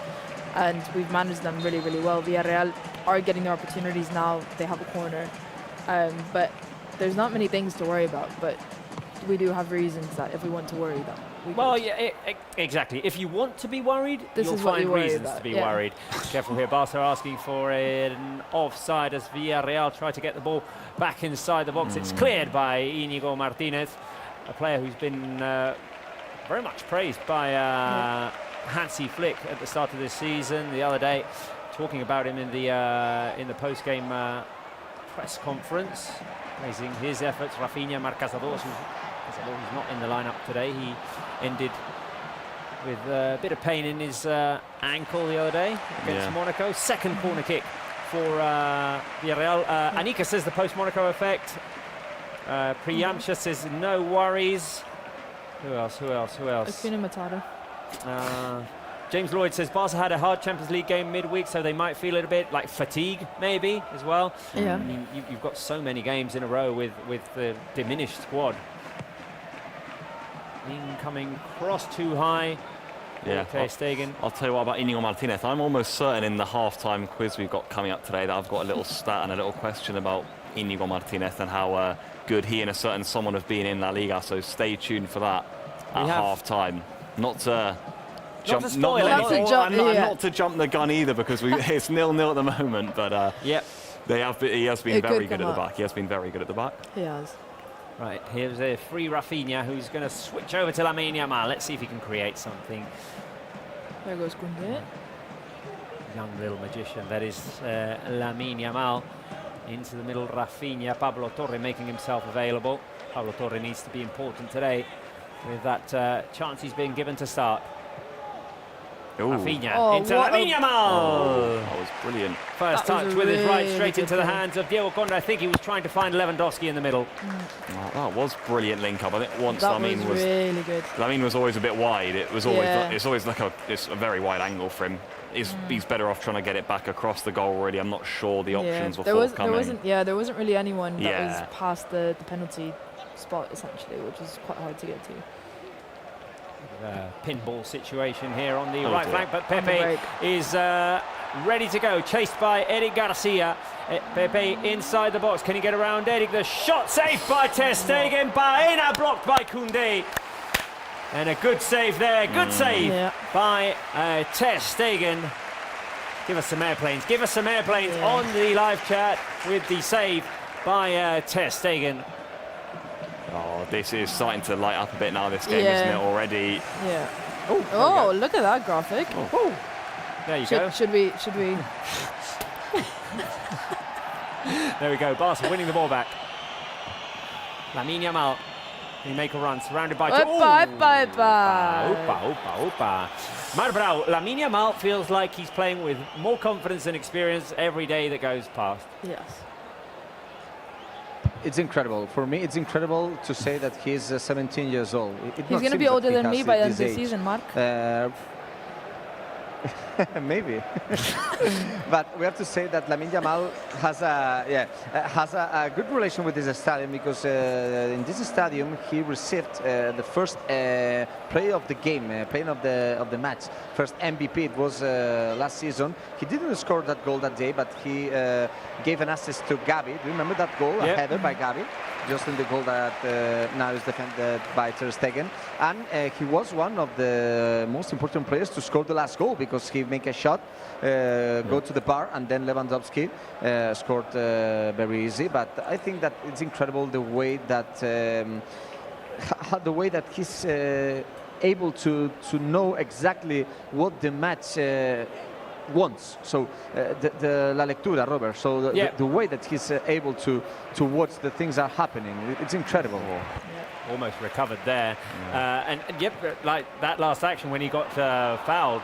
And we've managed them really, really well. Villarreal are getting their opportunities now. They have a corner. But there's not many things to worry about, but we do have reasons that if we want to worry that we Well, could. yeah, exactly. If you want to be worried, This you'll is what find you worry reasons about, to be yeah. worried. Careful here, Barca are asking for an offside as Villarreal try to get the ball back inside the box. It's cleared by Íñigo Martínez, a player who's been very much praised by Hansi Flick at the start of this season. The other day, talking about him in the post-game press conference, praising his efforts. Rafinha Marcasador, who's not in the lineup today. He ended with a bit of pain in his ankle the other day against Monaco. Second corner kick for Villarreal. Anika says the post-Monaco effect. Priyamsha says no worries. Who else? Espina Matata. James Lloyd says Barca had a hard Champions League game midweek, so they might feel a bit like fatigue maybe as well. Yeah. I mean, you've got so many games in a row with the diminished squad. Incoming cross too high. Yeah, Ter Stegen. I'll tell you what about Íñigo Martínez. I'm almost certain in the half-time quiz we've got coming up today that I've got a little stat and a little question about Íñigo Martínez and how good he and a certain someone have been in La Liga. So stay tuned for that at half-time. Not to jump, to spoil anything. not to jump the gun either because it's 0-0 at the moment. But Yep. he has been It very could good at come the up. back. He has been very good at the back. He has. Right, here's a free Rafinha who's going to switch over to Lamine Yamal. Let's see if he can create something. There goes Koundé. Young little magician, that is Lamine Yamal. Into the middle, Rafinha. Pablo Torre making himself available. Pablo Torre needs to be important today with that chance he's been given to start. Ooh, Rafinha into what Lamine Yamal. that was brilliant. First That was touch a with his right really straight good into the play. hands of Diego Conde. I think he was trying to find Lewandowski in the middle. That was brilliant link-up. I think once That Lamine was really good. Lamine was always a bit wide. It was always Yeah. it's always like it's a very wide angle for him. He's better off trying to get it back across the goal already. I'm not sure the options were there forthcoming. wasn't really anyone that Yeah. was past the penalty spot essentially, which is quite hard to get to. Pinball situation here on the Oh right dear. flank, but On the Pepe break. is ready to go, chased by Eric Garcia. Pepe inside the box, can he get around Eric? The shot saved by Ter Stegen, Baena blocked by Koundé. And a good save there, good save Yeah. by Ter Stegen. Give us some airplanes, Yeah. on the live chat with the save by Ter Stegen. Oh, this is starting to light up a bit now. This game, Yeah. isn't it already? Yeah. Oh, Oh, look at that graphic. there you go. Should we? There we go, Barca winning the ball back. Lamine Yamal, can he make a run? Surrounded by... Opa. Marbrau, Lamine Yamal feels like he's playing with more confidence and experience every day that goes past. Yes. It's incredible. For me, it's incredible to say that he's 17 years old. He's going to be older than me by the end of the season, Mark. Maybe. But we have to say that Lamine Yamal has a good relation with this stadium because in this stadium he received the first player of the game, player of the match, first MVP. It was last season. He didn't score that goal that day, but he gave an assist to Gavi. Do you remember that goal? Yeah. A header by Gavi. Just in the goal that now is defended by Ter Stegen. And he was one of the most important players to score the last goal because he make a shot, go to the bar, and then Lewandowski scored very easy. But I think that it's incredible the way that he's able to know exactly what the match wants. So the la lectura, Robert. So the way that he's able to watch the things are happening, it's incredible. Almost recovered there. And yep, like that last action when he got fouled,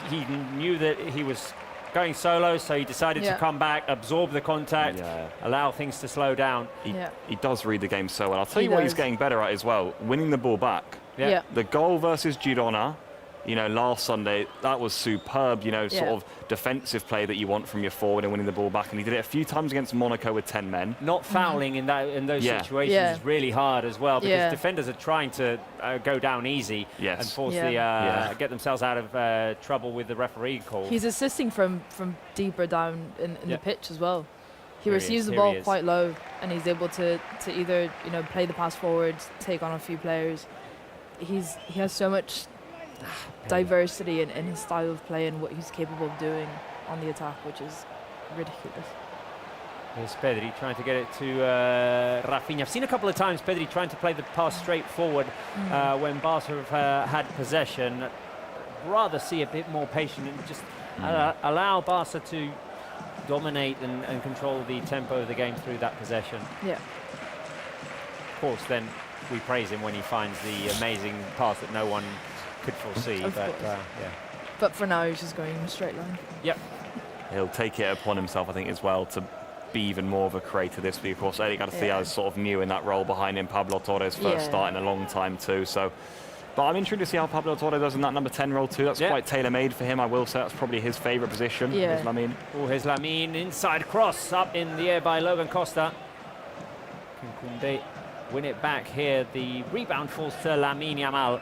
he knew that he was going solo, so he decided to come back, absorb the contact, allow things to slow down. He does read the game so well. I'll tell you He what he's does. getting better at as well, winning the ball back. The goal versus Girona, you know, last Sunday, that was superb, you know, sort of defensive play that you want from your forward and winning the ball back. And he did it a few times against Monaco with 10 men. Not fouling in those situations is really hard as well, because defenders are trying to go down easy and force get themselves out of trouble with the referee call. He's assisting from deeper down in the pitch as well. He receives the ball quite low, and he's able to either, you know, play the pass forward, take on a few players. He has so much diversity in his style of play and what he's capable of doing on the attack, which is ridiculous. Here's Pedri trying to get it to Rafinha. I've seen a couple of times Pedri trying to play the pass straight forward when Barca have had possession. I'd rather see a bit more patient and just allow Barca to dominate and control the tempo of the game through that possession. Yeah. Of course, then we praise him when he finds the amazing pass that no one could foresee. But for now, he's just going in a straight line. Yep. He'll take it upon himself, I think, as well, to be even more of a creator this week. Of course, Eric Garcia is sort of new in that role behind him. Pablo Torres first start in a long time too. So, but I'm intrigued to see how Pablo Torres does in that number 10 role too. That's quite tailor-made for him. I will say that's probably his favourite position. Yeah. Lamine. Oh, here's Lamine, inside cross up in the air by Logan Costa. Can Koundé win it back here? The rebound falls to Lamine Yamal.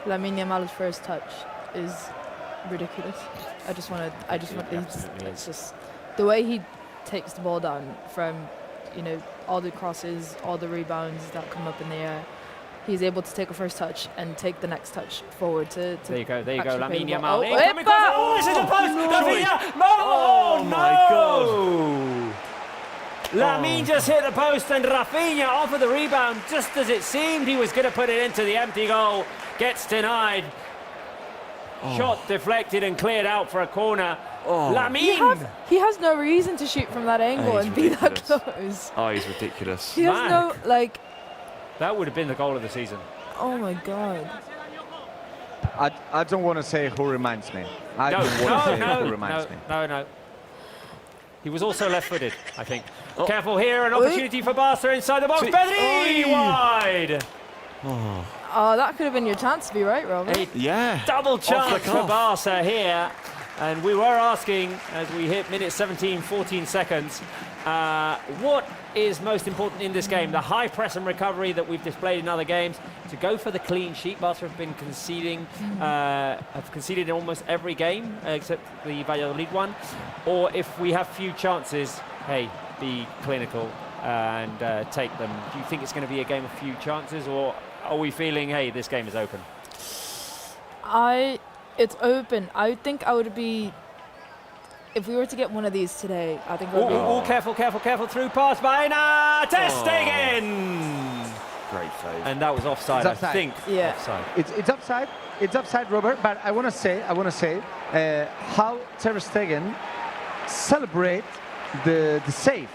Lamine Yamal's first touch is ridiculous. It's just the way he takes the ball down from, you know, all the crosses, all the rebounds that come up in the air. He's able to take a first touch and take the next touch forward to there you go, actually Lamine play the ball. Yamal. Oh, this is the post! Rafinha! Oh my God! Lamine just hit the post, and Rafinha off of the rebound, just as it seemed he was going to put it into the empty goal. Gets denied. Shot deflected and cleared out for a corner. Lamine! He has no reason to shoot from that angle and be that close. Oh, he's ridiculous. He has no, like... That would have been the goal of the season. Oh my God. I don't want to say who reminds me. I don't want to say who reminds me. No. He was also left-footed, I think. Careful here, an opportunity for Barca inside the box. Pedri wide. Oh, that could have been your chance to be right, Robert. Double chance for Barca here. And we were asking, as we hit minute 17, 14 seconds, what is most important in this game? The high press and recovery that we've displayed in other games. To go for the clean sheet, Barca have been conceding, have conceded in almost every game, except the Valladolid one. Or if we have few chances, hey, be clinical and take them. Do you think it's going to be a game of few chances, or are we feeling, hey, this game is open? It's open. I think I would be... If we were to get one of these today, I think... Careful, through pass by Ter Stegen! Great save. And that was offside, I think. Yeah. Offside. It's offside. It's offside, Robert. But I want to say how Ter Stegen celebrate the save.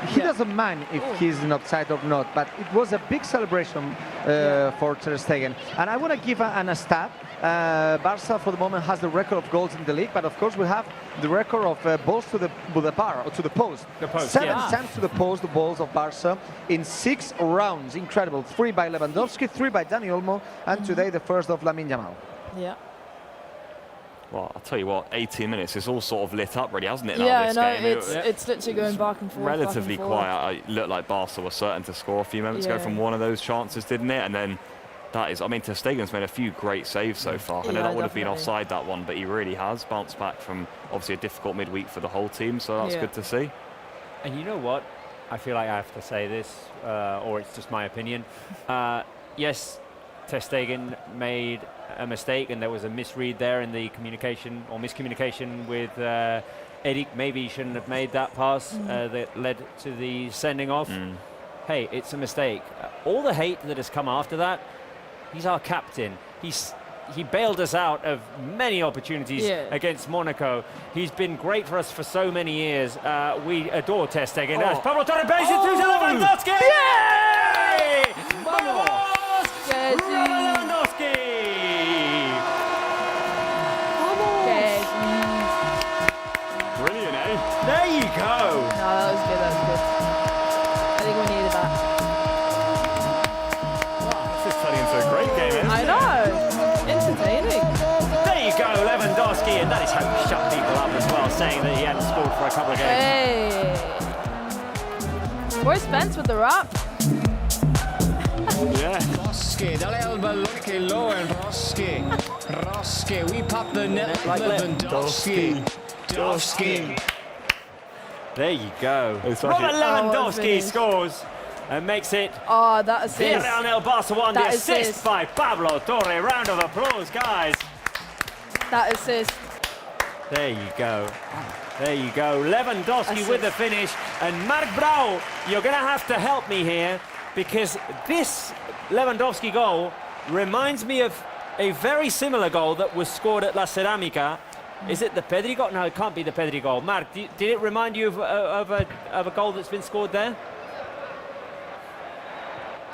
He doesn't mind if he's in offside or not, but it was a big celebration for Ter Stegen. And I want to give a stat. Barca for the moment has the record of goals in the league, but of course we have the record of balls to the bar or to the post. 7 times to the post, the balls of Barca in 6 rounds. Incredible. 3 by Lewandowski, 3 by Dani Olmo, and today the first of Lamine Yamal. Yeah. Well, I'll tell you what, 18 minutes, it's all sort of lit up really, hasn't it? Yeah, Game? It's literally going back and forth. Relatively quiet. It looked like Barca was certain to score a few moments ago from one of those chances, didn't it? And then that is, I mean, Ter Stegen's made a few great saves so far. I know that would have been offside, that one, but he really has bounced back from obviously a difficult midweek for the whole team, so that's good to see. And you know what? I feel like I have to say this, or it's just my opinion. Yes, Ter Stegen made a mistake, and there was a misread there in the communication or miscommunication with Eric. Maybe he shouldn't have made that pass that led to the sending off. Hey, it's a mistake. All the hate that has come after that, he's our captain. He bailed us out of many opportunities against Monaco. He's been great for us for so many years. We adore Ter Stegen. As Pablo Torres plays it through to Lewandowski! Yay! Lewandowski! this hope shut people up as well, saying that he hadn't scored for a couple of games. Hey. Where's Spence with the wrap? Yeah. Roski, dale al pallone che low and Roski. Roski, we pop the net like Lewandowski. Dowski. There you go. It's Robert actually- Lewandowski scores and makes it Oh, that assist. Villarreal nil, Barca 1. The That assist assist. by Pablo Torre. Round of applause, guys. That assist. There you go. There you go. Lewandowski with the finish. And Marc Brau, you're going to have to help me here, because this Lewandowski goal reminds me of a very similar goal that was scored at La Ceramica. Is it the Pedri goal? No, it can't be the Pedri goal. Marc, did it remind you of a goal that's been scored there?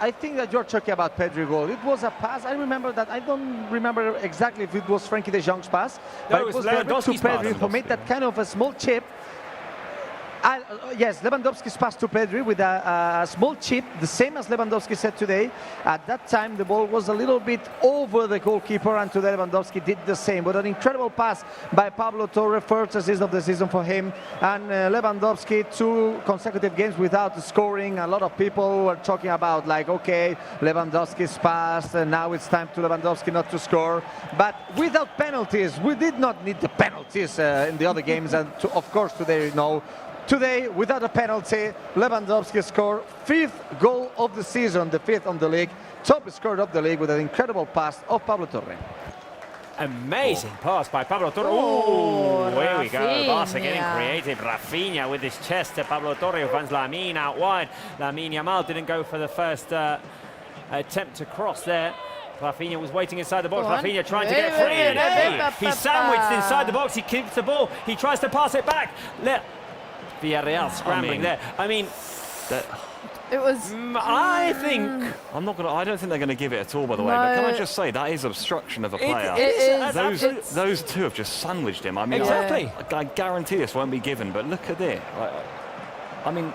I think that you're talking about Pedri goal. It was a pass. I remember that. I don't remember exactly if it was Frankie de Jong's pass, No, but it it was was Lewandowski's to Pedri, pass. who made that kind of a small chip. Yes, Lewandowski's pass to Pedri with a small chip, the same as Lewandowski said today. At that time, the ball was a little bit over the goalkeeper, and today Lewandowski did the same. But an incredible pass by Pablo Torre, first assist of the season for him. And Lewandowski, 2 consecutive games without scoring. A lot of people were talking about, like, okay, Lewandowski's passed, and now it's time to Lewandowski not to score. But without penalties, we did not need the penalties in the other games. And of course, today, Today, without a penalty, Lewandowski scored 5th goal of the season, the 5th on the league, top scorer of the league with an incredible pass of Pablo Torre. Amazing pass by Pablo Torre. Oh, Here we go. Barca getting Rafinha. creative. Rafinha with his chest to Pablo Torre, who finds Lamine out wide. Lamine Yamal didn't go for the first attempt to cross there. Rafinha was waiting inside the box. Go on. Rafinha trying to Hey, get free. hey, And hey, hey, he's sandwiched inside the box. He keeps the ball. He tries to pass it back. Villarreal scrambling there. I mean, It was. I think I don't think they're going to give it at all, by the way. But can I just say, that is obstruction of a player. it is. Those two have just sandwiched him. I mean, Exactly. I guarantee this won't be given. But look at it. I mean,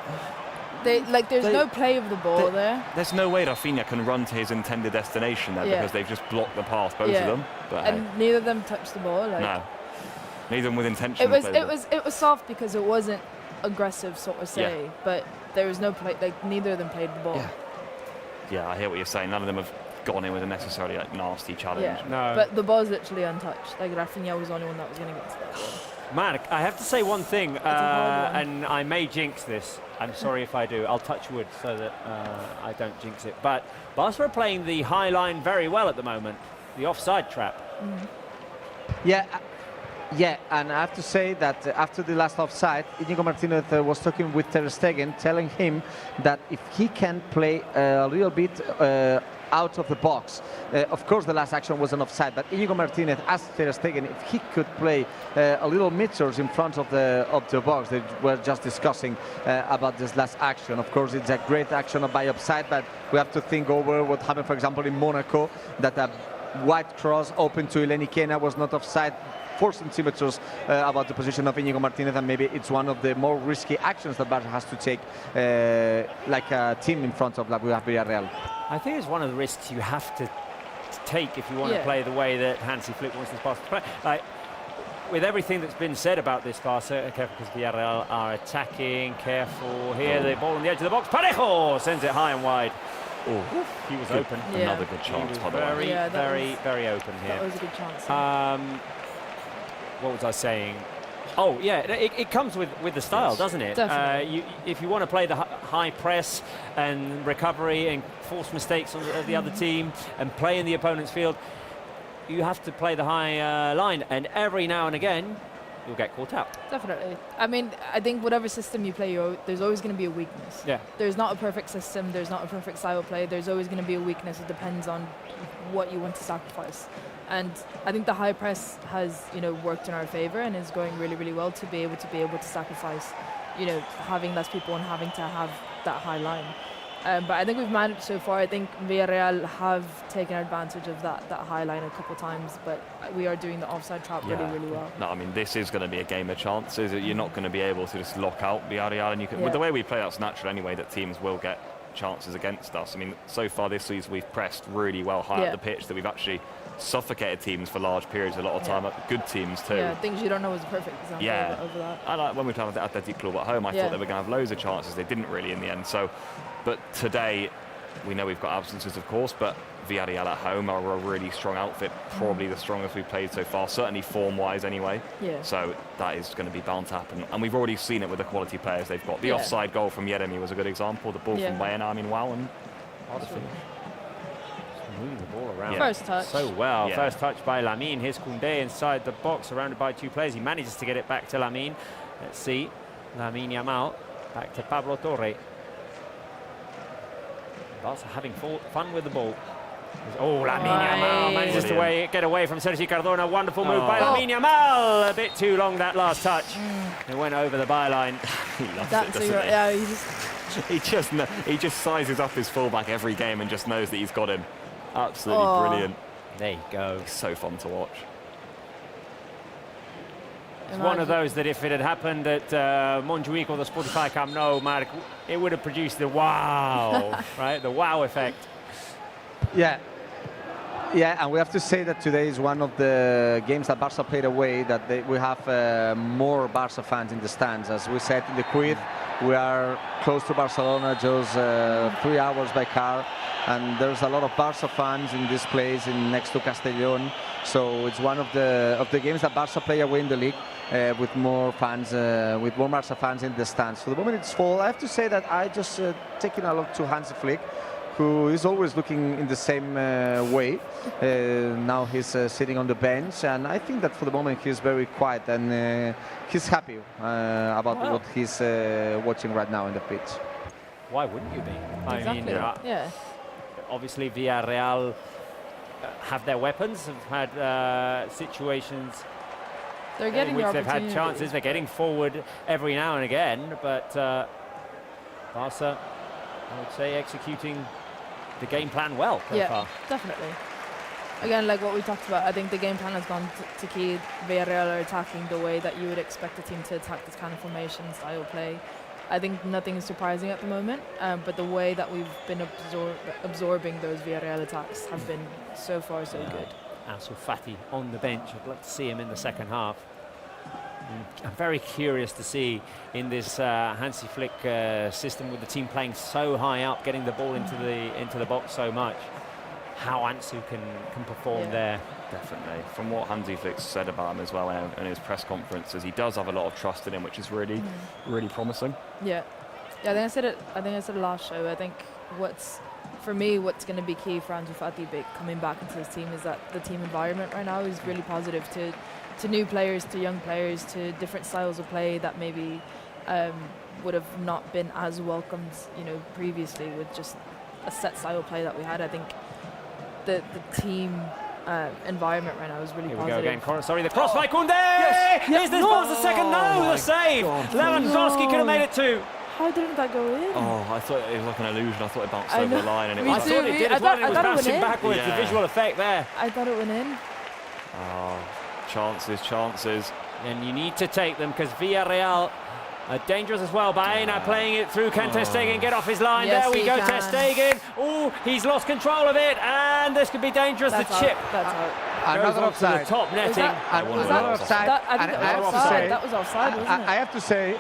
There's no play of the ball there. there's no way Rafinha can run to his intended destination there, because they've just blocked the path, both of them. But And neither of them touched the ball. Like, no, neither of them with intention. It was. to play the It was soft because it wasn't aggressive, sort of say. But there was no play. Like neither of them played the ball. Yeah. Yeah, I hear what you're saying. None of them have gone in with a necessarily nasty challenge. Yeah. No. But the ball's literally untouched. Like Rafinha was the only one that was going to get to that ball. Marc, I have to say one thing, a hard one. and I may jinx this. I'm sorry if I do. I'll touch wood so that I don't jinx it. But Barca are playing the high line very well at the moment, the offside trap. Yeah, and I have to say that after the last offside, Íñigo Martínez was talking with Ter Stegen, telling him that if he can play a little bit out of the box, of course the last action was an offside, but Íñigo Martínez asked Ter Stegen if he could play a little meters in front of the box. They were just discussing about this last action. Of course, it's a great action by offside, but we have to think over what happened, for example, in Monaco, that a wide cross open to Eleni Kena was not offside. 4 centimeters about the position of Íñigo Martínez, and maybe it's one of the more risky actions that Barça has to take, like a team in front of Villarreal. I think it's one of the risks you have to take if you want to play the way that Hansi Flick wants this Barca to play. Like, with everything that's been said about this Barca, careful because Villarreal are attacking, careful here, the ball on the edge of the box. Parejo sends it high and wide. Oh, He was open. Yeah. another good He chance, was by the way. very, very open here. That was a good chance. What was I saying? Oh, yeah, it comes with the style, doesn't it? Definitely. If you want to play the high press and recovery and force mistakes of the other team and play in the opponent's field, you have to play the high line. And every now and again, you'll get caught out. Definitely. I mean, I think whatever system you play, there's always going to be a weakness. Yeah. There's not a perfect system. There's not a perfect style of play. There's always going to be a weakness. It depends on what you want to sacrifice. And I think the high press has, worked in our favor and is going really, really well to be able to sacrifice, having less people and having to have that high line. But I think we've managed so far. I think Villarreal have taken advantage of that high line a couple of times, but we are doing the offside trap really, really well. No, I mean, this is going to be a game of chances. You're not going to be able to just lock out Villarreal, and you can, with the way we play, that's natural anyway, that teams will get chances against us. I mean, so far this season we've pressed really well high up the pitch, that we've actually suffocated teams for large periods a lot of time, good teams too. Yeah, things you don't know is a perfect example over that. I like when we played with the Athletic Club at home, I thought they were going to have loads of chances. They didn't really in the end. So, but today, we know we've got absences, of course, but Villarreal at home are a really strong outfit, probably the strongest we've played so far, certainly form-wise anyway. Yeah. So that is going to be bound to happen. And we've already seen it with the quality players they've got. The offside goal from Yeremi was a good example. The ball from Bayern, I mean, wow. And moving the ball around First touch. so well. First touch by Lamine. Here's Koundé inside the box, surrounded by two players. He manages to get it back to Lamine. Let's see. Lamine Yamal back to Pablo Torre. Barca having fun with the ball. Oh, Lamine Yamal manages to get away from Sergi Cardona. Wonderful move by Lamine Yamal. A bit too long, that last touch. It went over the byline. He loves it, doesn't he? Yeah, he just sizes up his fullback every game and just knows that he's got him. Absolutely brilliant. There you go. So fun to watch. It's one of those that if it had happened at Montjuic or the Spotify Camp Nou, Mark, it would have produced the wow, right? The wow effect. Yeah, and we have to say that today is one of the games that Barca played away, that we have more Barca fans in the stands. As we said in the quiz, we are close to Barcelona, just 3 hours by car, and there's a lot of Barca fans in this place next to Castellón. So it's one of the games that Barca play away in the league with more fans, with more Barca fans in the stands. For the moment it's full. I have to say that I just taking a look to Hansi Flick, who is always looking in the same way. Now he's sitting on the bench, and I think that for the moment he's very quiet and he's happy about what he's watching right now in the pitch. Why wouldn't you be? Exactly. I mean, obviously Villarreal have their weapons, have had situations they're getting in which they've opportunities. had chances. They're getting forward every now and again, but Barca, I would say, executing the game plan well so far. Definitely. Again, like what we talked about, I think the game plan has gone to key. Villarreal are attacking the way that you would expect a team to attack this kind of formation style play. I think nothing is surprising at the moment, but the way that we've been absorbing those Villarreal attacks have been so far so good. Ansu Fati on the bench. I'd like to see him in the second half. I'm very curious to see in this Hansi Flick system, with the team playing so high up, getting the ball into the box so much, how Ansu can perform there. Definitely. From what Hansi Flick said about him as well in his press conferences, he does have a lot of trust in him, which is really, really promising. Yeah, I think I said it last show. I think what's going to be key for Ansu Fati coming back into his team is that the team environment right now is really positive to new players, to young players, to different styles of play that maybe would have not been as welcomed, previously with just a set style of play that we had. I think the team environment right now is really positive. Here we go again. Sorry, the cross by Koundé! Yes! Is this Barca's second? No, the save! Lewandowski could have made it too. How didn't that go in? Oh, I thought it was like an illusion. I thought it bounced over the line, and it was. I thought it did as well. It was bouncing backwards. Yeah. The visual effect there. I thought it went in. Oh, chances. And you need to take them, because Villarreal are dangerous as well. Baena playing it through. Can Ter Stegen get off his line? Yes, there we go, can. Ter Stegen. Oh, he's lost control of it, and this could be dangerous. That's the chip. That's out. Another goes onto the offside. top netting. Another offside. That was offside, wasn't it? I have to say.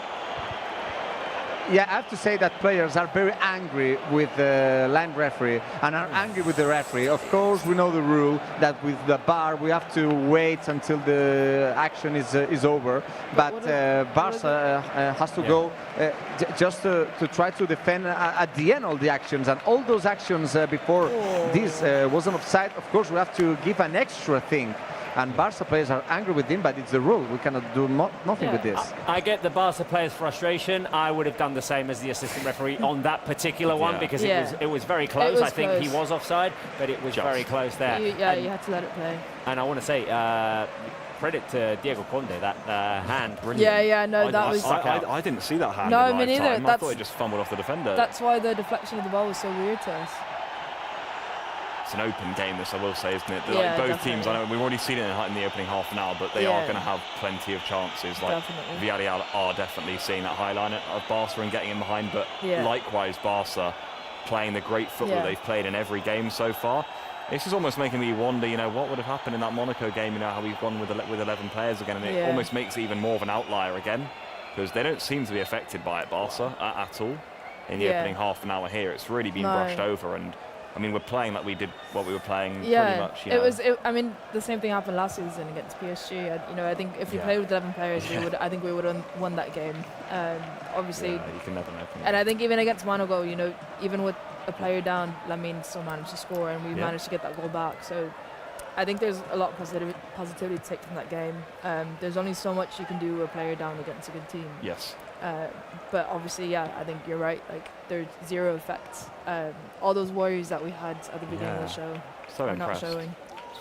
Yeah, I have to say that players are very angry with the line referee and are angry with the referee. Of course, we know the rule that with the VAR we have to wait until the action is over. But Barca has to go just to try to defend at the end all the actions, and all those actions before this wasn't offside. Of course, we have to give an extra thing. And Barca players are angry with him, but it's the rule. We cannot do nothing with this. I get the Barca players' frustration. I would have done the same as the assistant referee on that particular one, because it was very close. I think he was offside, but it was very close there. You had to let it play. And I want to say credit to Diego Conde, that hand. Brilliant. I didn't see that hand. No, me neither. I thought it just fumbled off the defender. That's why the deflection of the ball was so weird to us. It's an open game, this, I will say, isn't it? Yeah, both teams, I know we've already seen it in the opening half an hour, but they are going to have plenty of chances. Villarreal are definitely seeing that high line of Barca and getting in behind, but likewise, Barca playing the great football they've played in every game so far. This is almost making me wonder, you know, what would have happened in that Monaco game, you know, how we've gone with 11 players again, and it almost makes it even more of an outlier again, because they don't seem to be affected by it, Barca, at all. In the opening half an hour here, it's really been brushed over, and I mean, we're playing like we did what we were playing pretty much. You know. I mean, the same thing happened last season against PSG. You know, I think if we played with 11 players, I think we would have won that game. Obviously, you can never know. And I think even against Monaco, you know, even with a player down, Lamine still managed to score, and we managed to get that goal back. So I think there's a lot of positivity to take from that game. There's only so much you can do with a player down against a good team. Yes. But obviously, I think you're right. Like, there's zero effect. All those worries that we had at the beginning of the show are not showing.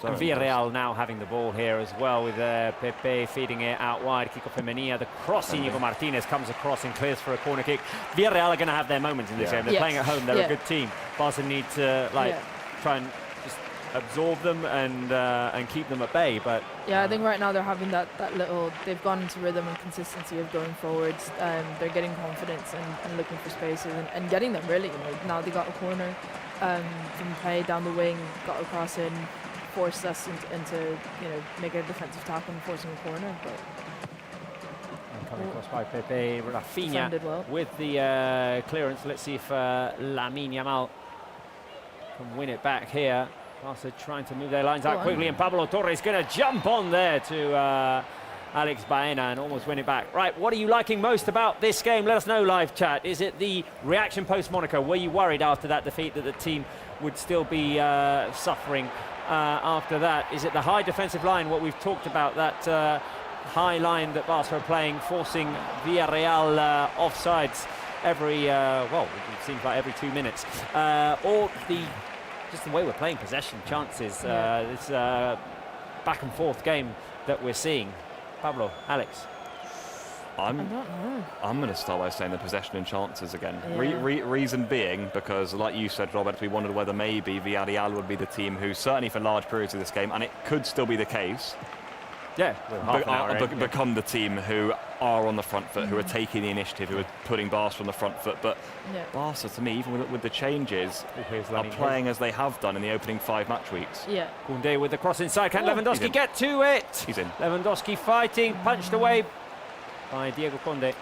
And Villarreal now having the ball here as well, with Pepe feeding it out wide. Kiko Femenia, the cross. Inigo Martinez comes across and clears for a corner kick. Villarreal are going to have their moments in this game. They're playing at home. They're a good team. Barca need to try and just absorb them and keep them at bay. But I think right now they're having that little. They've gone into rhythm and consistency of going forwards. They're getting confidence and looking for spaces and getting them really. You know, now they got a corner from play down the wing, got a cross in. Forced us into make a defensive tackle and forcing a corner, but coming across by Pepe. Rafinha with the clearance. Let's see if Lamine Yamal can win it back here. Barca trying to move their lines out quickly, and Pablo Torres going to jump on there to Alex Baena and almost win it back. Right, what are you liking most about this game? Let us know, live chat. Is it the reaction post Monaco? Were you worried after that defeat that the team would still be suffering after that? Is it the high defensive line, what we've talked about, that high line that Barca are playing, forcing Villarreal offsides every, well, it seems like every 2 minutes, or just the way we're playing possession, chances, this back and forth game that we're seeing? Pablo, Alex. I'm going to start by saying the possession and chances again. Reason being, because like you said, Robert, we wondered whether maybe Villarreal would be the team who, certainly for large periods of this game, and it could still be the case, become the team who are on the front foot, who are taking the initiative, who are putting Barca on the front foot. But Barca, to me, even with the changes, are playing as they have done in the opening 5 match weeks. Koundé with the cross inside. Can Lewandowski get to it? He's in. Lewandowski fighting, punched away by Diego Koundé.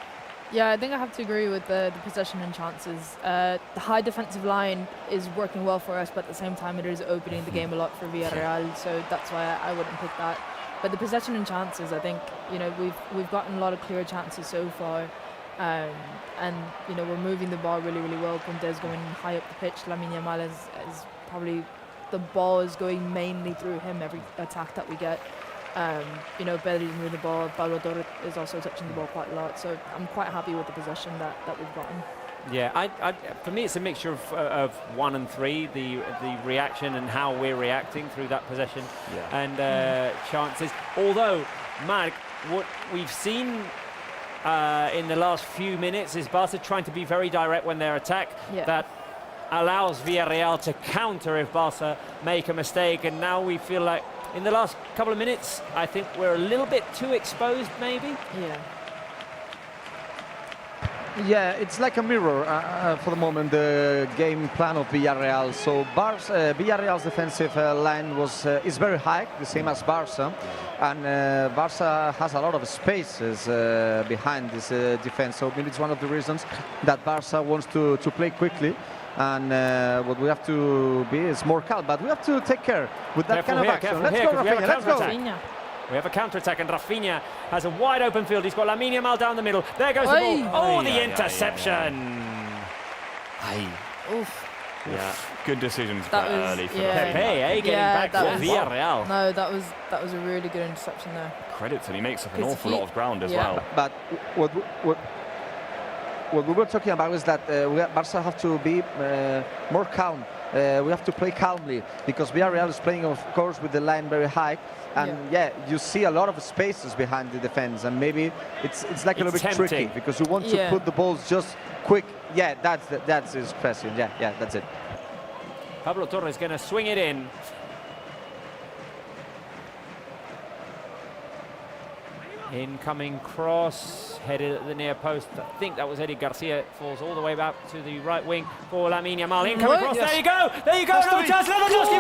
Yeah, I think I have to agree with the possession and chances. The high defensive line is working well for us, but at the same time it is opening the game a lot for Villarreal, so that's why I wouldn't pick that. But the possession and chances, I think, you know, we've gotten a lot of clear chances so far, and you know, we're moving the ball really, really well. Koundé's going high up the pitch. Lamine Yamal is probably, the ball is going mainly through him every attack that we get. You know, Bellerin with the ball. Pablo Torres is also touching the ball quite a lot, so I'm quite happy with the possession that we've gotten. Yeah, for me it's a mixture of 1 and 3, the reaction and how we're reacting through that possession and chances. Although, Mark, what we've seen in the last few minutes is Barca trying to be very direct when they attack. That allows Villarreal to counter if Barca make a mistake, and now we feel like in the last couple of minutes, I think we're a little bit too exposed, maybe. Yeah, it's like a mirror for the moment, the game plan of Villarreal. So Villarreal's defensive line is very high, the same as Barca, and Barca has a lot of spaces behind this defense. So maybe it's one of the reasons that Barca wants to play quickly. And what we have to be is more calm, but we have to take care with that kind of action. Let's go, Rafinha, let's go. We have a counter-attack, and Rafinha has a wide open field. He's got Lamine Yamal down the middle. There goes the ball. Oh, the interception. Yeah, good decisions early for Pepe, getting back for Villarreal. No, that was a really good interception there. Credit to him, he makes up an awful lot of ground as well. But what we were talking about is that Barca have to be more calm. We have to play calmly, because Villarreal is playing, of course, with the line very high, and you see a lot of spaces behind the defense, and maybe it's like a little bit tricky, because you want to put the balls just quick. Yeah, that's his pressing. Yeah, that's it. Pablo Torres going to swing it in. Incoming cross, headed at the near post. I think that was Eddie Garcia. It falls all the way back to the right wing for Lamine Yamal. Incoming cross, there you go! There you go, another chance, Lewandowski!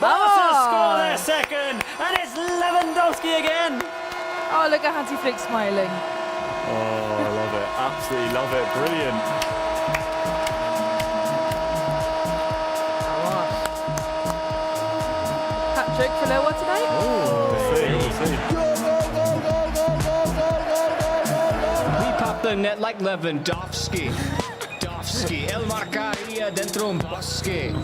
Barca score their second, and it's Lewandowski again! Oh, look at Hansi Flick smiling. Oh, I love it. Absolutely love it. Brilliant. Hat-trick for Lewa tonight? We pop the net like Lewandowski. Dovski, El Marcaria dentro un bosque.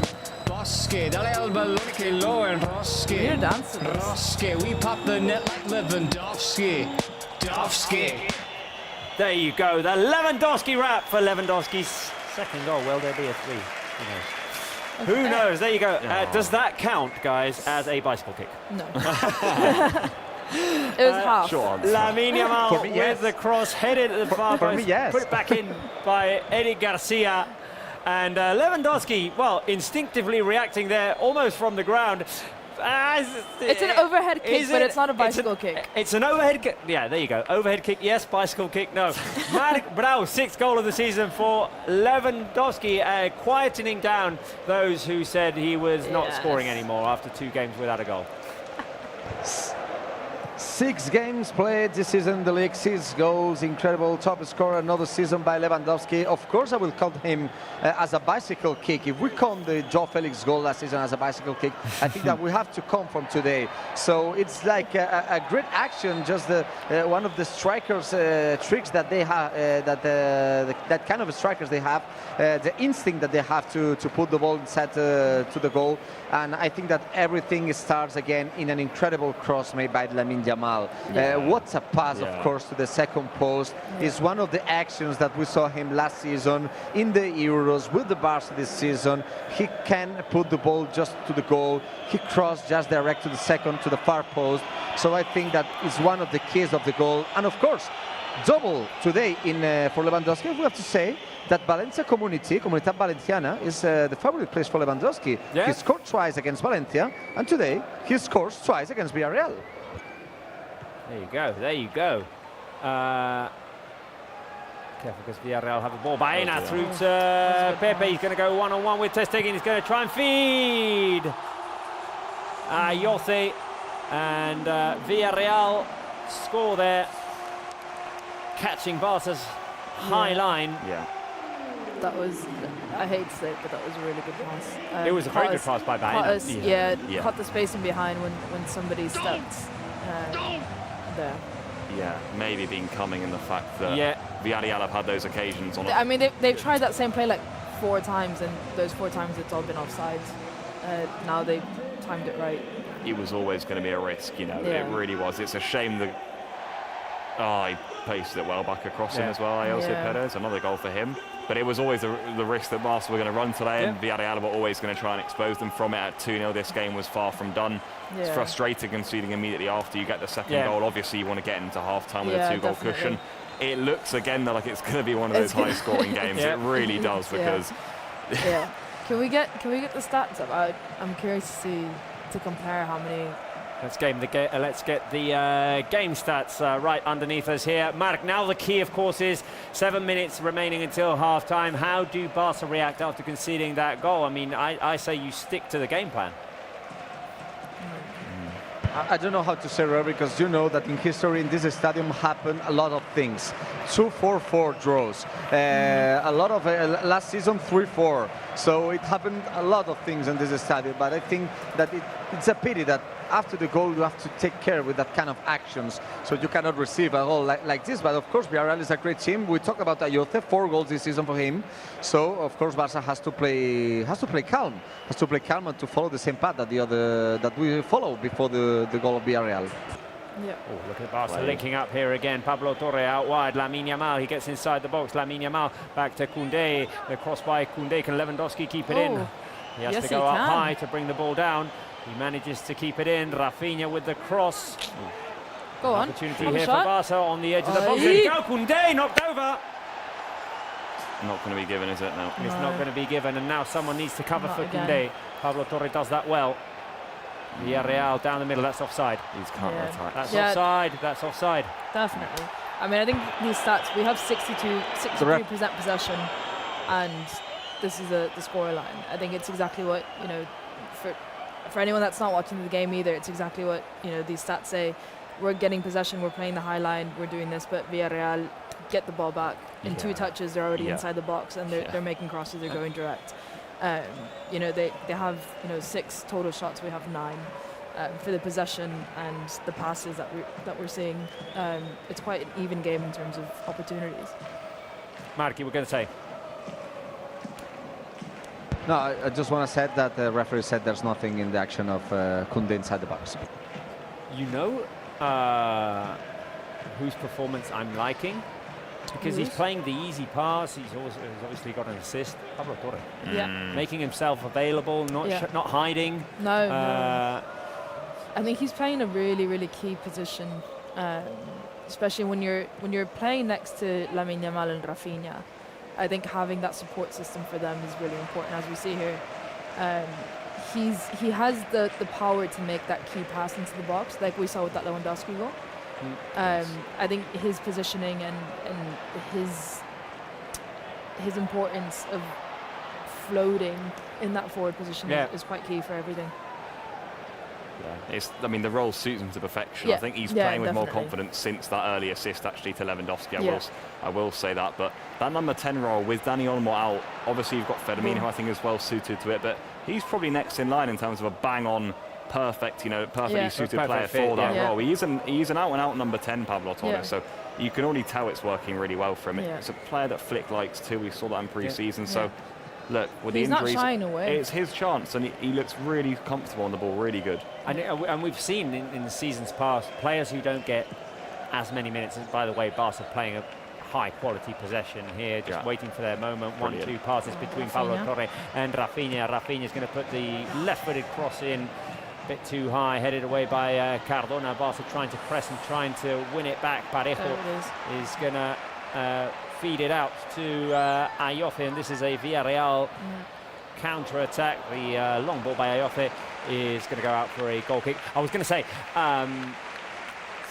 Bosque, dale al ballone che lo enrosque. You're dancing. Rosque, we pop the net like Lewandowski. Dovski. There you go, the Lewandowski rap for Lewandowski's second goal. Will there be a three? Who knows? Who knows? There you go. Does that count, guys, as a bicycle kick? No. It was half. Sure. Lamine Yamal For me, yes. with the cross headed at the far For post. me, yes. Put it back in by Eddie Garcia. And Lewandowski, well, instinctively reacting there almost from the ground. It's an overhead kick, but it's not a bicycle kick. It's an overhead kick. Yeah, there you go. Overhead kick, yes. Bicycle kick, no. Marc Brau, sixth goal of the season for Lewandowski, quietening down those who said he was not scoring anymore after 2 games without a goal. 6 games played this season in the league, 6 goals, incredible top scorer another season by Lewandowski. Of course, I will count him as a bicycle kick. If we count the Joe Felix goal last season as a bicycle kick, I think that we have to come from today. So it's like a great action, just one of the strikers' tricks that they have, that kind of strikers they have, the instinct that they have to put the ball inside to the goal. And I think that everything starts again in an incredible cross made by Lamine Yamal. What a pass, of course, to the second post. Is one of the actions that we saw him last season in the Euros with the Barça this season. He can put the ball just to the goal. He crossed just direct to the second, to the far post. So I think that is one of the keys of the goal. And of course, double today for Lewandowski. We have to say that Valencia Comunitat Valenciana, is the favorite place for Lewandowski. Yeah. He scored twice against Valencia, and today he scores twice against Villarreal. There you go, there you go. Careful because Villarreal have the ball. Baena through to Pepe. He's going to go one-on-one with Ter Stegen. He's going to try and feed Ayoce. And Villarreal score there. Catching Barca's high line. Yeah. That was, I hate to say it, but that was a really good pass. It was a very good pass by Baena. Cut the space in behind when somebody stepped there. Yeah, maybe being coming in the fact that Villarreal have had those occasions on. I mean, they've tried that same play like 4 times, and those 4 times it's all been offside. Now they timed it right. It was always going to be a risk, you know. It really was. It's a shame that. Oh, he pasted it well back across him as well. Ayoce Perez, another goal for him. But it was always the risk that Barca were going to run today, and Villarreal were always going to try and expose them from it at 2-0. This game was far from done. It's frustrating conceding immediately after you get the second goal. Obviously, you want to get into half-time with a 2-goal cushion. It looks again like it's going to be one of those high-scoring games. It really does, because. Can we get the stats up? I'm curious to compare how many. Let's get the game stats right underneath us here. Marc, now the key, of course, is 7 minutes remaining until half-time. How do Barca react after conceding that goal? I mean, I say you stick to the game plan. I don't know how to say it, because you know that in history in this stadium happened a lot of things. 2-4-4 draws. A lot of last season 3-4. So it happened a lot of things in this stadium. But I think that it's a pity that after the goal you have to take care with that kind of actions. So you cannot receive a goal like this. But of course, Villarreal is a great team. We talk about Ayoce, 4 goals this season for him. So of course, Barca has to play calm, and to follow the same path that we followed before the goal of Villarreal. Yeah. Oh, look at Barca linking up here again. Pablo Torre out wide. Lamine Yamal, he gets inside the box. Lamine Yamal back to Koundé. The cross by Koundé. Can Lewandowski keep it in? He has to go up high to bring the ball down. He manages to keep it in. Rafinha with the cross. Go on. Opportunity here for Barca on the edge of the box. There you go. Koundé knocked over. Not going to be given, is it? No. It's not going to be given, and now someone needs to cover for Koundé. Pablo Torre does that well. Villarreal down the middle, that's offside. He's counter-attack. That's Yeah. offside, that's offside. Definitely. I mean, I think these stats, we have 63% possession, and this is the scoreline. I think it's exactly what, you know, for anyone that's not watching the game either, it's exactly what, you know, these stats say. We're getting possession, we're playing the high line, we're doing this, but Villarreal get the ball back. In 2 touches, they're already inside the box, and they're making crosses, they're going direct. You know, they have, you know, 6 total shots, we have 9. For the possession and the passes that we're seeing, it's quite an even game in terms of opportunities. Marky, we're going to say. No, I just want to say that the referee said there's nothing in the action of Koundé inside the box. You know whose performance I'm liking? Because he's playing the easy pass. He's obviously got an assist. Pablo Torre. Yeah. Making himself available, not hiding. No. I think he's playing a really, really key position, especially when you're playing next to Lamine Yamal and Rafinha. I think having that support system for them is really important. As we see here, he has the power to make that key pass into the box, like we saw with that Lewandowski goal. I think his positioning and his importance of floating in that forward position is quite key for everything. Yeah, I mean, the role suits him to perfection. I think he's playing with more confidence since that early assist actually to Lewandowski. I will say that. But that number 10 role with Dani Olmo out, obviously you've got Firmino, who I think is well suited to it. But he's probably next in line in terms of a bang-on, perfect, perfectly suited player for that role. He's an out-and-out number 10, Pablo Torre. So you can already tell it's working really well for him. It's a player that Flick likes too. We saw that in pre-season. So. Look, with the injuries, not shying away. It's his chance, and he looks really comfortable on the ball, really good. And we've seen in the seasons past players who don't get as many minutes. By the way, Barca playing a high-quality possession here, just waiting for their moment. Brilliant. 1-2 passes between Pablo Torre and Rafinha. Rafinha's going to put the left-footed cross in. A bit too high, headed away by Cardona. Barca trying to press and trying to win it back. Parejo is going to feed it out to Ayofe, and this is a Villarreal counter-attack. The long ball by Ayofe is going to go out for a goal kick. I was going to say,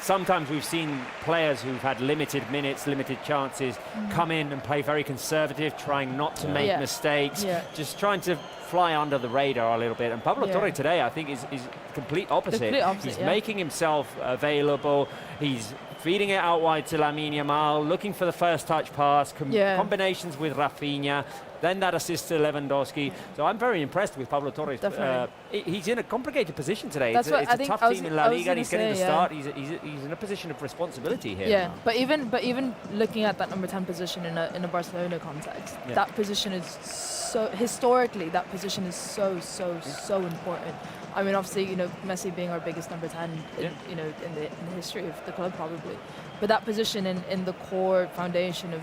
sometimes we've seen players who've had limited minutes, limited chances, come in and play very conservative, trying not to make mistakes, just trying to fly under the radar a little bit. And Pablo Torre today, I think, is complete opposite. He's making himself available. He's feeding it out wide to Lamine Yamal, looking for the first touch pass, combinations with Rafinha, then that assist to Lewandowski. So I'm very impressed with Pablo Torres. He's in a complicated position today. It's a tough team in La Liga, and he's getting the start. He's in a position of responsibility here. Yeah, but even looking at that number 10 position in a Barcelona context, that position is so historically so important. I mean, obviously, Messi being our biggest number 10, in the history of the club probably, but that position in the core foundation of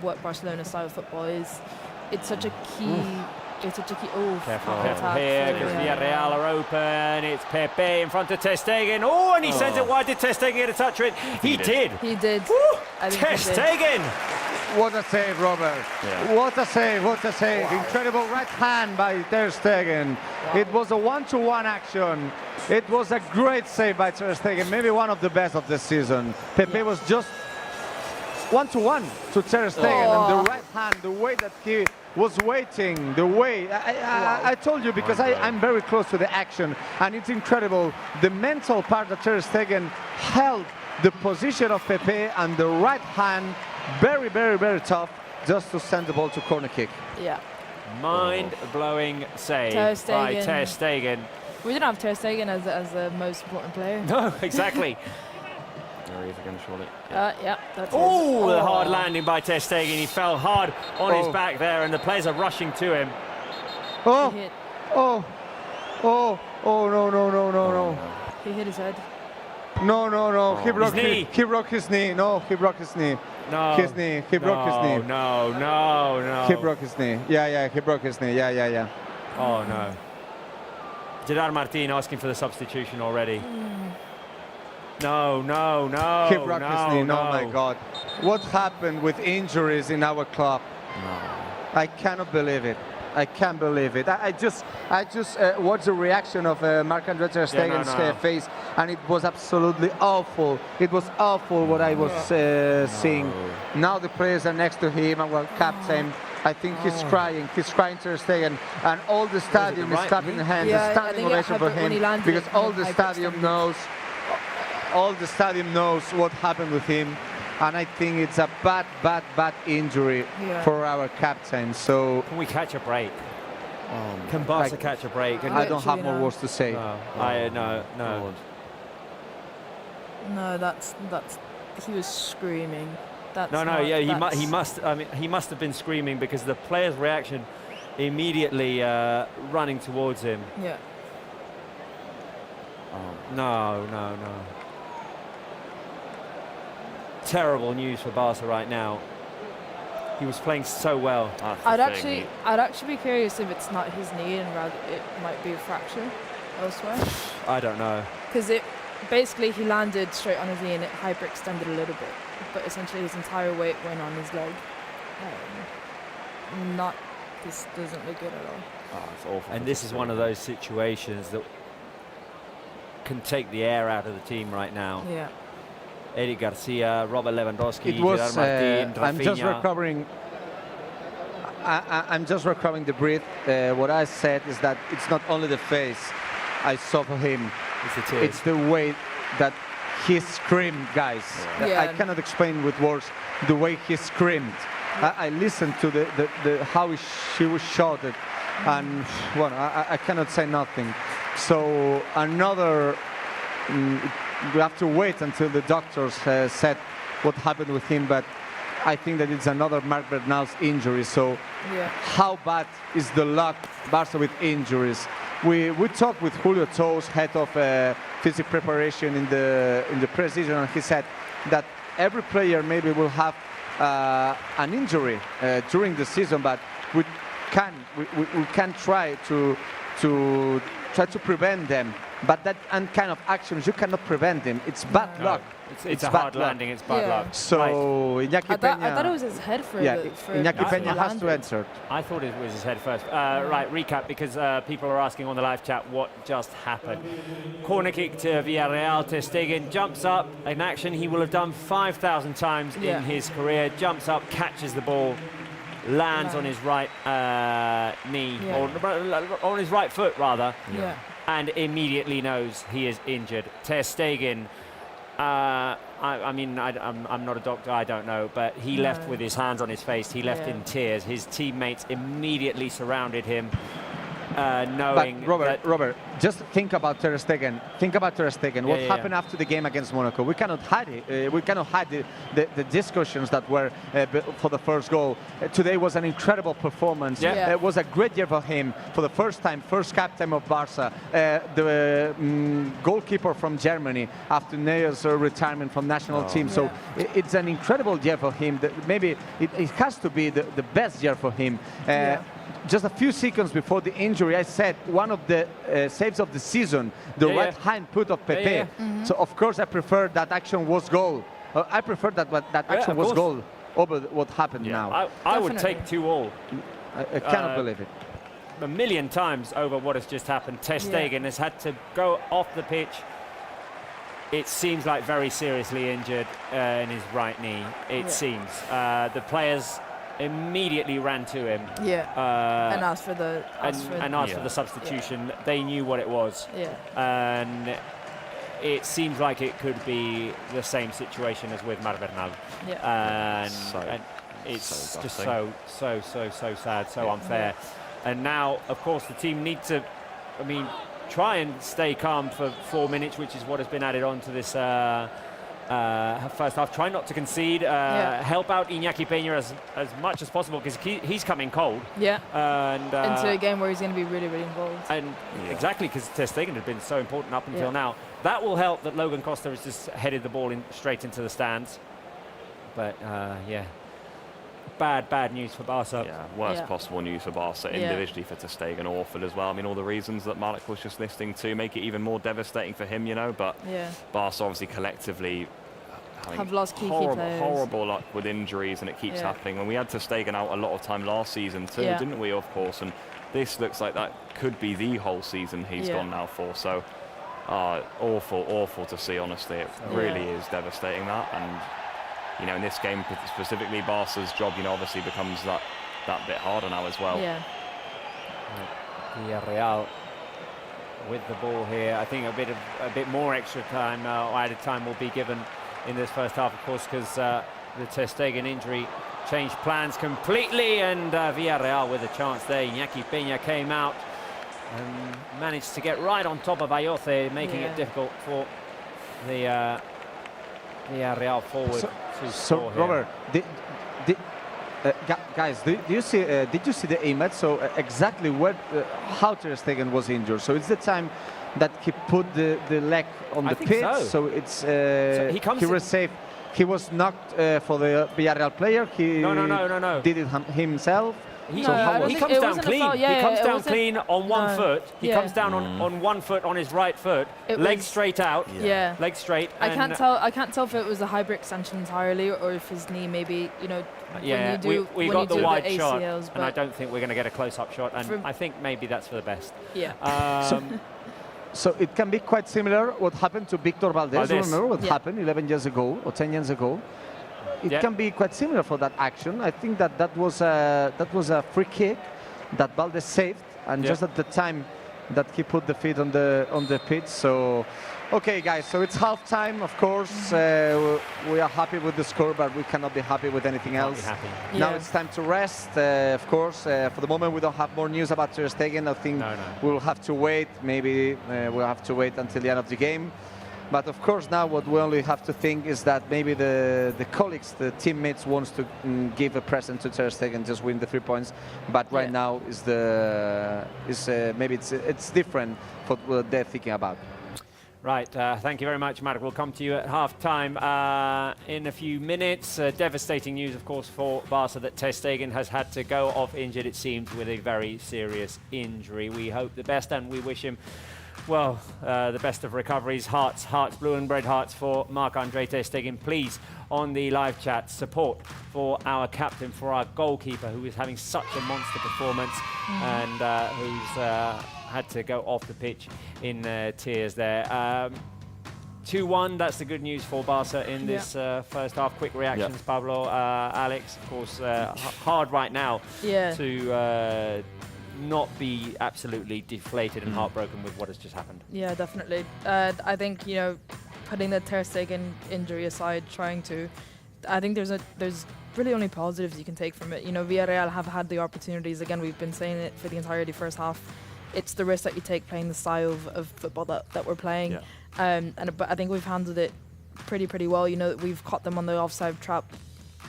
what Barcelona style of football is, it's such a key. It's such a key. Careful here, because Villarreal are open. It's Pepe in front of Ter Stegen. Oh, and he sends it wide. Did Ter Stegen get a touch it? He did. He did. Ter Stegen. What a save, Robert. Yeah. What a save, what a save. Wow. Incredible right hand by Ter Stegen. Wow. It was a one-to-one action. It was a great save by Ter Stegen, maybe one of the best of this season. Pepe was just one-to-one to Ter Stegen, and the right hand, the way that he was waiting, the way, I told you, because I'm very close to the action, and it's incredible. The mental part that Ter Stegen held the position of Pepe and the right hand, very, very, very tough, just to send the ball to corner kick. Yeah. Mind-blowing save by Ter Stegen. We didn't have Ter Stegen as the most important player. No, exactly. There he is again, surely. That's the hard landing by Ter Stegen. He fell hard on his back there, and the players are rushing to him. No. He hit his head. No. He broke his knee. He broke his knee. No, he broke his knee. No. His knee. He broke his knee. No. He broke his knee. Yeah. He broke his knee. Yeah. Oh, no. Gerard Martin asking for the substitution already. No. He broke his knee. Oh, my God. What happened with injuries in our club? No. I cannot believe it. I can't believe it. I just watched the reaction of Marc-Andre Ter Stegen's face, and it was absolutely awful. It was awful what I was seeing. Now the players are next to him, and well, captain. I think he's crying. He's crying, Ter Stegen, and all the stadium is clapping hands, Yeah, standing ovation for him, because all the stadium knows. All the stadium knows what happened with him, and I think it's a bad injury for our captain. So can we catch a break? Can Barca catch a break? I don't have more words to say. No. No, that's. He was screaming. That's he must. I mean, he must have been screaming because the player's reaction, immediately running towards him. Yeah. No. Terrible news for Barca right now. He was playing so well. I'd actually be curious if it's not his knee and rather it might be a fracture elsewhere. I don't know. Because basically he landed straight on his knee and it hyperextended a little bit, but essentially his entire weight went on his leg. This doesn't look good at all. It's awful. And this is one of those situations that can take the air out of the team right now. Yeah. Eric Garcia, Robert Lewandowski, It was. Gerard Martin, I'm just Rafinha. recovering. I'm just recovering the breath. What I said is that it's not only the face I saw for him. It's the way that he screamed, guys. Yeah. I cannot explain with words the way he screamed. I listened to the how she was shouted, and well, I cannot say nothing. So another. We have to wait until the doctors said what happened with him, but I think that it's another Marc Bernal's injury. So how bad is the luck Barca with injuries? We talked with Julio Tous, head of physical preparation in the pre-season, and he said that every player maybe will have an injury during the season, but we can try to prevent them. But that kind of actions, you cannot prevent them. It's bad luck. It's a hard landing. It's bad luck. So Iñaki Peña. I thought it was his head for Iñaki Peña has to answer. I thought it was his head first. Right, recap, because people are asking on the live chat what just happened. Corner kick to Villarreal. Ter Stegen jumps up. An action he will have done 5,000 times in his career. Jumps up, catches the ball, lands on his right knee, or on his right foot rather. Yeah. And immediately knows he is injured. Ter Stegen, I mean, I'm not a doctor, I don't know, but he left with his hands on his face. He left in tears. His teammates immediately surrounded him, knowing. But Robert, just think about Ter Stegen. Think about Ter Stegen. What happened after the game against Monaco? We cannot hide it. We cannot hide the discussions that were for the first goal. Today was an incredible performance. It was a great year for him. For the first time, first captain of Barca. The goalkeeper from Germany after Neuer's retirement from national team. So it's an incredible year for him. Maybe it has to be the best year for him. Just a few seconds before the injury, I said one of the saves of the season, the right hand put of Pepe. So of course I prefer that action was goal. I prefer that action was goal over what happened now. I would take 2-2. I cannot believe it. A million times over what has just happened. Ter Stegen has had to go off the pitch. It seems like very seriously injured in his right knee. It seems. The players immediately ran to him. And asked for the for the substitution. They knew what it was. And it seems like it could be the same situation as with Marc Bernal. And it's just so sad, so unfair. And now, of course, the team need to, try and stay calm for 4 minutes, which is what has been added on to this first half. Try not to concede. Help out Iñaki Peña as much as possible, because he's coming cold. And into a game where he's going to be really, really involved. And exactly, because Ter Stegen had been so important up until now. That will help that Logan Costa has just headed the ball straight into the stands. But bad news for Barca. Worst possible news for Barca. Individually for Ter Stegen, awful as well. All the reasons that Malik was just listing to make it even more devastating for him, But Barca obviously collectively have lost key players. Horrible luck with injuries, and it keeps happening. And we had Ter Stegen out a lot of time last season too, didn't we? Of course. And this looks like that could be the whole season he's gone now for. So awful to see. Honestly, it really is devastating that. And you know, in this game specifically, Barca's job, you know, obviously becomes that bit harder now as well. Yeah. Villarreal with the ball here. I think a bit more extra time or added time will be given in this first half, of course, because the Ter Stegen injury changed plans completely, and Villarreal with a chance there. Iñaki Peña came out and managed to get right on top of Ayoce, making it difficult for the Villarreal forward to score here. Robert, guys, did you see the aim? So exactly how Ter Stegen was injured. So it's the time that he put the leg on the pitch. So it's so he was safe. He was knocked for the Villarreal player. He no. did it himself. He comes down clean. He comes down clean on one foot. He comes down on 1 foot on his right foot. Legs straight out. Legs straight. I can't tell if it was a hybrid extension entirely or if his knee maybe, you know. Yeah, we got the wide shot, and I don't think we're going to get a close-up shot. And I think maybe that's for the best. Yeah. So it can be quite similar what happened to Victor Valdés. Remember what happened 11 years ago or 10 years ago? It can be quite similar for that action. I think that was a free kick that Valdés saved, and just at the time that he put the feet on the pitch. So, okay, guys. So it's half time. Of course, we are happy with the score, but we cannot be happy with anything else. Now it's time to rest. Of course, for the moment we don't have more news about Ter Stegen. I think we'll have to wait. Maybe we'll have to wait until the end of the game. But of course, now what we only have to think is that maybe the colleagues, the teammates, wants to give a present to Ter Stegen, just win the 3 points. But right now maybe it's different for what they're thinking about. Right, thank you very much, Marek. We'll come to you at half-time in a few minutes. Devastating news, of course, for Barca that Ter Stegen has had to go off injured, it seems, with a very serious injury. We hope the best, and we wish him, well, the best of recoveries. Hearts, blue and red hearts for Marc-Andre Ter Stegen. Please, on the live chat, support for our captain, for our goalkeeper, who is having such a monster performance and who's had to go off the pitch in tears there. 2-1, that's the good news for Barca in this first half. Quick reactions, Pablo, Alex, of course, hard right now to not be absolutely deflated and heartbroken with what has just happened. Yeah, definitely. I think, you know, putting the Ter Stegen injury aside, I think there's really only positives you can take from it. You know, Villarreal have had the opportunities. Again, we've been saying it for the entirety first half. It's the risk that you take playing the style of football that we're playing. But I think we've handled it pretty well. You know, we've caught them on the offside trap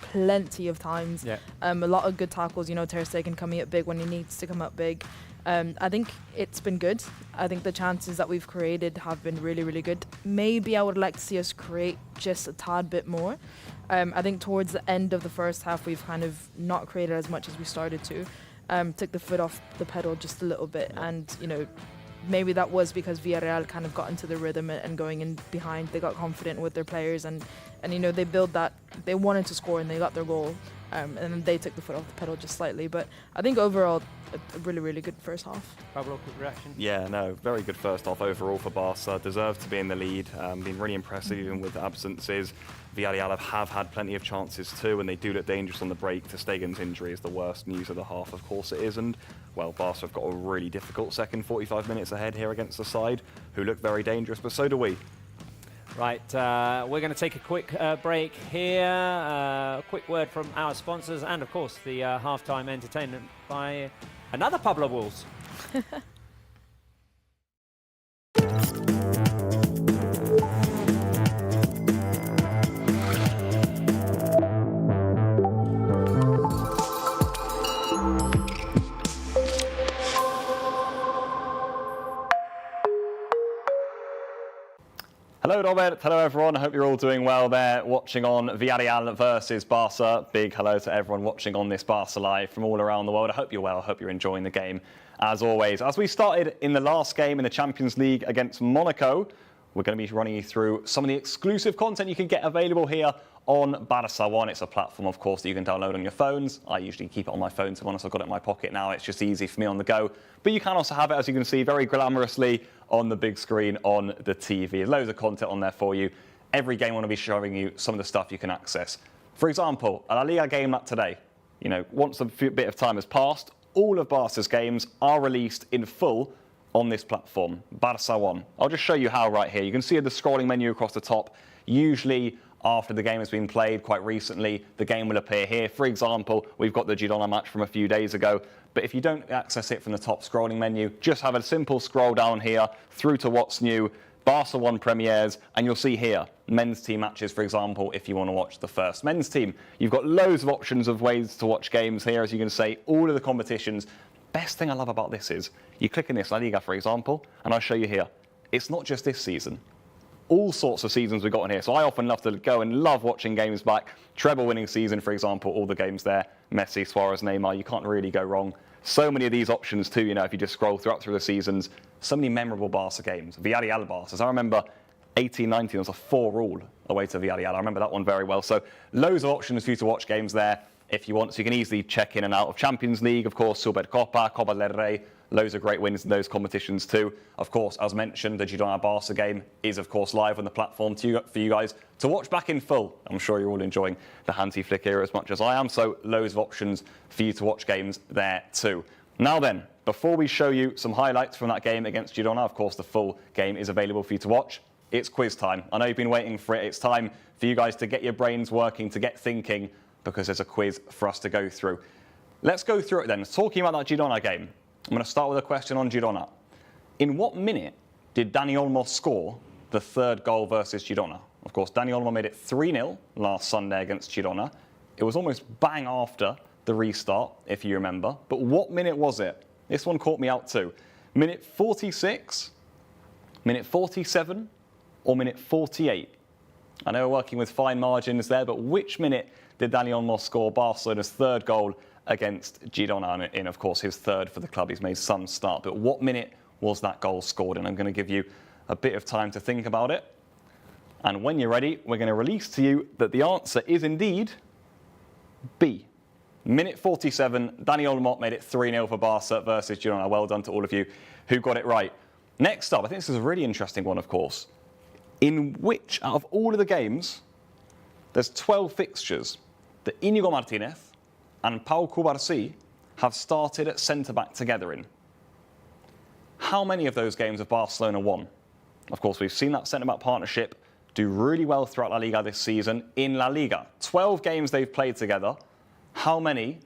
plenty of times. A lot of good tackles. You know, Ter Stegen coming up big when he needs to come up big. I think it's been good. I think the chances that we've created have been really good. Maybe I would like to see us create just a tad bit more. I think towards the end of the first half, we've kind of not created as much as we started to. Took the foot off the pedal just a little bit, and you know, maybe that was because Villarreal kind of got into the rhythm and going in behind. They got confident with their players, and you know, they built that. They wanted to score and they got their goal, and then they took the foot off the pedal just slightly. But I think overall, a really good first half. Pablo, quick reaction? Yeah, no, very good first half overall for Barca. Deserved to be in the lead. Been really impressive even with the absences. Villarreal have had plenty of chances too, and they do look dangerous on the break. Ter Stegen's injury is the worst news of the half, of course it is. And, well, Barca have got a really difficult second 45 minutes ahead here against the side, who look very dangerous, but so do we. Right, we're going to take a quick break here. A quick word from our sponsors, and, of course, the half-time entertainment by another Pablo Wolves. Hello, Robert. Hello, everyone. I hope you're all doing well there, watching on Villarreal versus Barca. Big hello to everyone watching on this Barca Live from all around the world. I hope you're well. I hope you're enjoying the game, as always. As we started in the last game in the Champions League against Monaco, we're going to be running you through some of the exclusive content you can get available here on Barça One. It's a platform, of course, that you can download on your phones. I usually keep it on my phone, to be honest. I've got it in my pocket now. It's just easy for me on the go. But you can also have it, as you can see, very glamorously on the big screen on the TV. There's loads of content on there for you. Every game I want to be showing you some of the stuff you can access. For example, a La Liga game like today, you know, once a bit of time has passed, all of Barca's games are released in full on this platform, Barça One. I'll just show you how right here. You can see the scrolling menu across the top. Usually after the game has been played quite recently, the game will appear here. For example, we've got the Girona match from a few days ago. But if you don't access it from the top scrolling menu, just have a simple scroll down here through to what's new, Barça One premieres, and you'll see here men's team matches, for example, if you want to watch the first men's team. You've got loads of options of ways to watch games here, as you can say, all of the competitions. Best thing I love about this is you click in this La Liga, for example, and I'll show you here. It's not just this season. All sorts of seasons we've got in here. So I often love to go and love watching games back. Treble winning season, for example, all the games there. Messi, Suarez, Neymar, you can't really go wrong. So many of these options too, you know, if you just scroll through the seasons. So many memorable Barca games. Villarreal Barca. I remember 18-19, there was a 4-4 away to Villarreal. I remember that one very well. So loads of options for you to watch games there if you want. So you can easily check in and out of Champions League, of course, Supercopa, Copa del Rey. Loads of great wins in those competitions too. Of course, as mentioned, the Girona Barça game is, of course, live on the platform for you guys to watch back in full. I'm sure you're all enjoying the Hansi Flick era as much as I am, so loads of options for you to watch games there too. Now then, before we show you some highlights from that game against Girona, of course, the full game is available for you to watch. It's quiz time. I know you've been waiting for it. It's time for you guys to get your brains working, to get thinking, because there's a quiz for us to go through. Let's go through it then. Talking about that Girona game, I'm going to start with a question on Girona. In what minute did Dani Olmo score the third goal versus Girona? Of course, Dani Olmo made it 3-0 last Sunday against Girona. It was almost bang after the restart, if you remember. But what minute was it? This one caught me out too. Minute 46, minute 47, or minute 48? I know we're working with fine margins there, but which minute did Dani Olmo score Barcelona's third goal against Girona, in, of course, his third for the club? He's made some start. But what minute was that goal scored? And I'm going to give you a bit of time to think about it. And when you're ready, we're going to release to you that the answer is indeed B. Minute 47, Dani Olmo made it 3-0 for Barca versus Girona. Well done to all of you who got it right. Next up, I think this is a really interesting one, of course. In which, out of all of the games, there's 12 fixtures that Íñigo Martínez and Pau Cubarsí have started at centre-back together in. How many of those games have Barcelona won? Of course, we've seen that centre-back partnership do really well throughout La Liga this season. In La Liga, 12 games they've played together. How many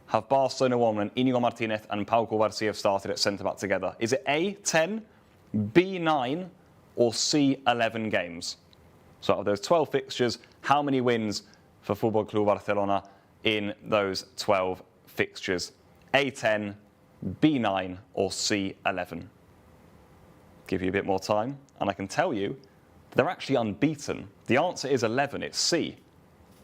have Barcelona won when Íñigo Martínez and Pau Cubarsí have started at centre-back together? Is it A, 10, B, 9, or C, 11 games? So out of those 12 fixtures, how many wins for Football Club Barcelona in those 12 fixtures? A10, B9, or C11? Give you a bit more time, and I can tell you they're actually unbeaten. The answer is 11, it's C.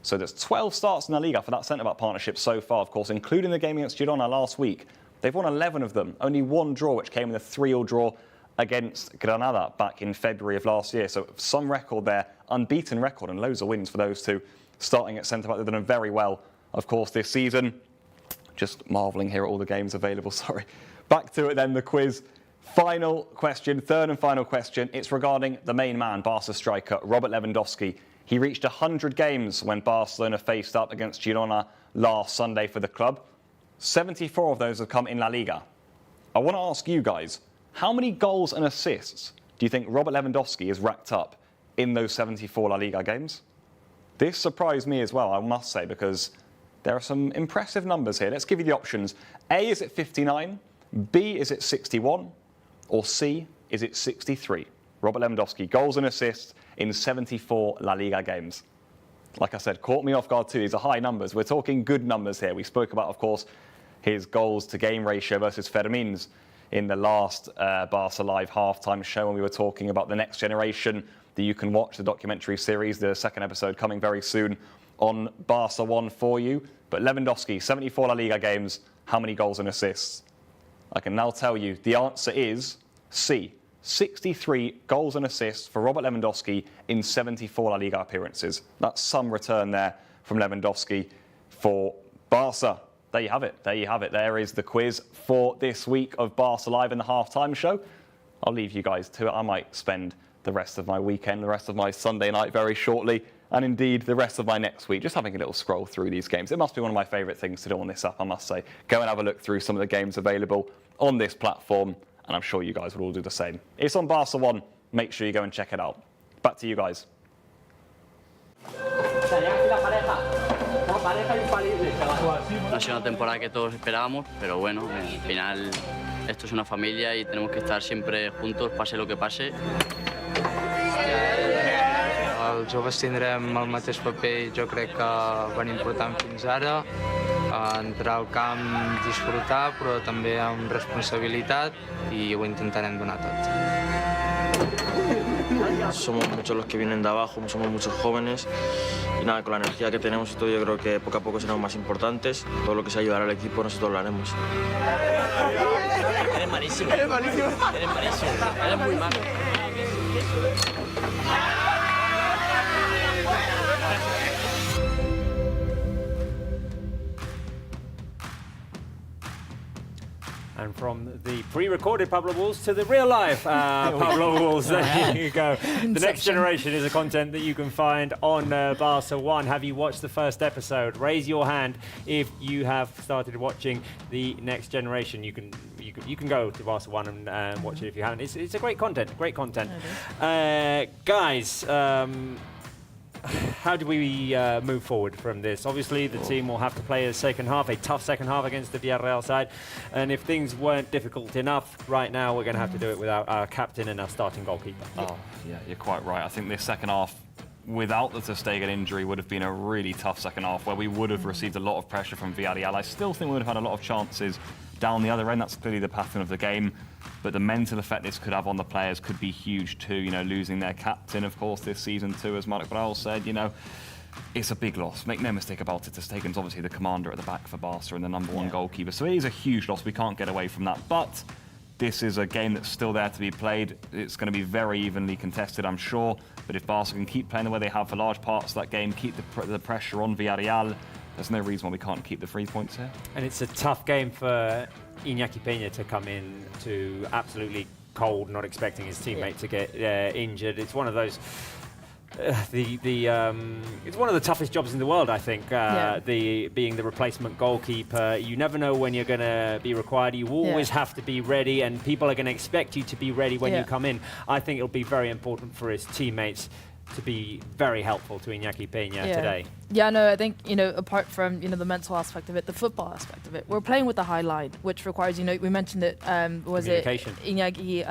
So there's 12 starts in La Liga for that centre-back partnership so far, of course, including the game against Girona last week. They've won 11 of them, only one draw, which came in a 3-3 draw against Granada back in February of last year. So some record there, unbeaten record, and loads of wins for those two starting at centre-back. They've done very well, of course, this season. Just marvelling here at all the games available, sorry. Back to it then, the quiz. Final question, third and final question. It's regarding the main man, Barca striker, Robert Lewandowski. He reached 100 games when Barcelona faced up against Girona last Sunday for the club. 74 of those have come in La Liga. I want to ask you guys, how many goals and assists do you think Robert Lewandowski has racked up in those 74 La Liga games? This surprised me as well, I must say, because there are some impressive numbers here. Let's give you the options. A, is it 59? B, is it 61? Or C, is it 63? Robert Lewandowski, goals and assists in 74 La Liga games. Like I said, caught me off guard too. These are high numbers. We're talking good numbers here. We spoke about, of course, his goals to game ratio versus Fermin's in the last Barca Live halftime show when we were talking about the next generation that you can watch, the documentary series, the second episode coming very soon on Barca One for you. But Lewandowski, 74 La Liga games, how many goals and assists? I can now tell you the answer is C, 63 goals and assists for Robert Lewandowski in 74 La Liga appearances. That's some return there from Lewandowski for Barca. There you have it. There you have it. There is the quiz for this week of Barca Live in the halftime show. I'll leave you guys to it. I might spend the rest of my weekend, the rest of my Sunday night very shortly, and indeed the rest of my next week, just having a little scroll through these games. It must be one of my favourite things to do on this app, I must say. Go and have a look through some of the games available on this platform, and I'm sure you guys will all do the same. It's on Barca 1. Make sure you go and check it out. Back to you guys. No ha sido una temporada que todos esperábamos, pero bueno, al final esto es una familia y tenemos que estar siempre juntos, pase lo que pase. Els joves tindrem el mateix paper i jo crec que venim portant fins ara, entrar al camp, disfrutar, però també amb responsabilitat i ho intentarem donar tot. Somos muchos los que vienen de abajo, somos muchos jóvenes y nada, con la energía que tenemos y todo yo creo que poco a poco seremos más importantes. Todo lo que sea ayudar al equipo nosotros lo haremos. Eres malísimo. Eres malísimo. Eres malísimo. Eres muy malo. And from the pre-recorded Pablo Walls to the real-life Pablo Walls. There you go. The Next Generation is a content that you can find on Barca 1. Have you watched the first episode? Raise your hand if you have started watching the Next Generation. You can go to Barca 1 and watch it if you haven't. It's a great content. Great content. Guys. How do we move forward from this? Obviously, the team will have to play a second half, a tough second half against the Villarreal side. And if things weren't difficult enough, right now we're going to have to do it without our captain and our starting goalkeeper. Oh, yeah, you're quite right. I think this second half, without the Ter Stegen injury, would have been a really tough second half where we would have received a lot of pressure from Villarreal. I still think we would have had a lot of chances down the other end. That's clearly the pattern of the game. But the mental effect this could have on the players could be huge too. You know, losing their captain, of course, this season too, as Mark Bral said. You know, it's a big loss. Make no mistake about it. Ter Stegen's obviously the commander at the back for Barca and the number one goalkeeper. So it is a huge loss. We can't get away from that. But this is a game that's still there to be played. It's going to be very evenly contested, I'm sure. But if Barca can keep playing the way they have for large parts of that game, keep the pressure on Villarreal, there's no reason why we can't keep the 3 points here. And it's a tough game for Iñaki Peña to come in to absolutely cold, not expecting his teammate to get injured. It's one of those. It's one of the toughest jobs in the world, I think. Being the replacement goalkeeper, you never know when you're going to be required. You always have to be ready, and people are going to expect you to be ready when you come in. I think it'll be very important for his teammates to be very helpful to Iñaki Peña today. Yeah, no, I think, apart from, the mental aspect of it, the football aspect of it, we're playing with the high line, which requires, we mentioned it, was it Iñaki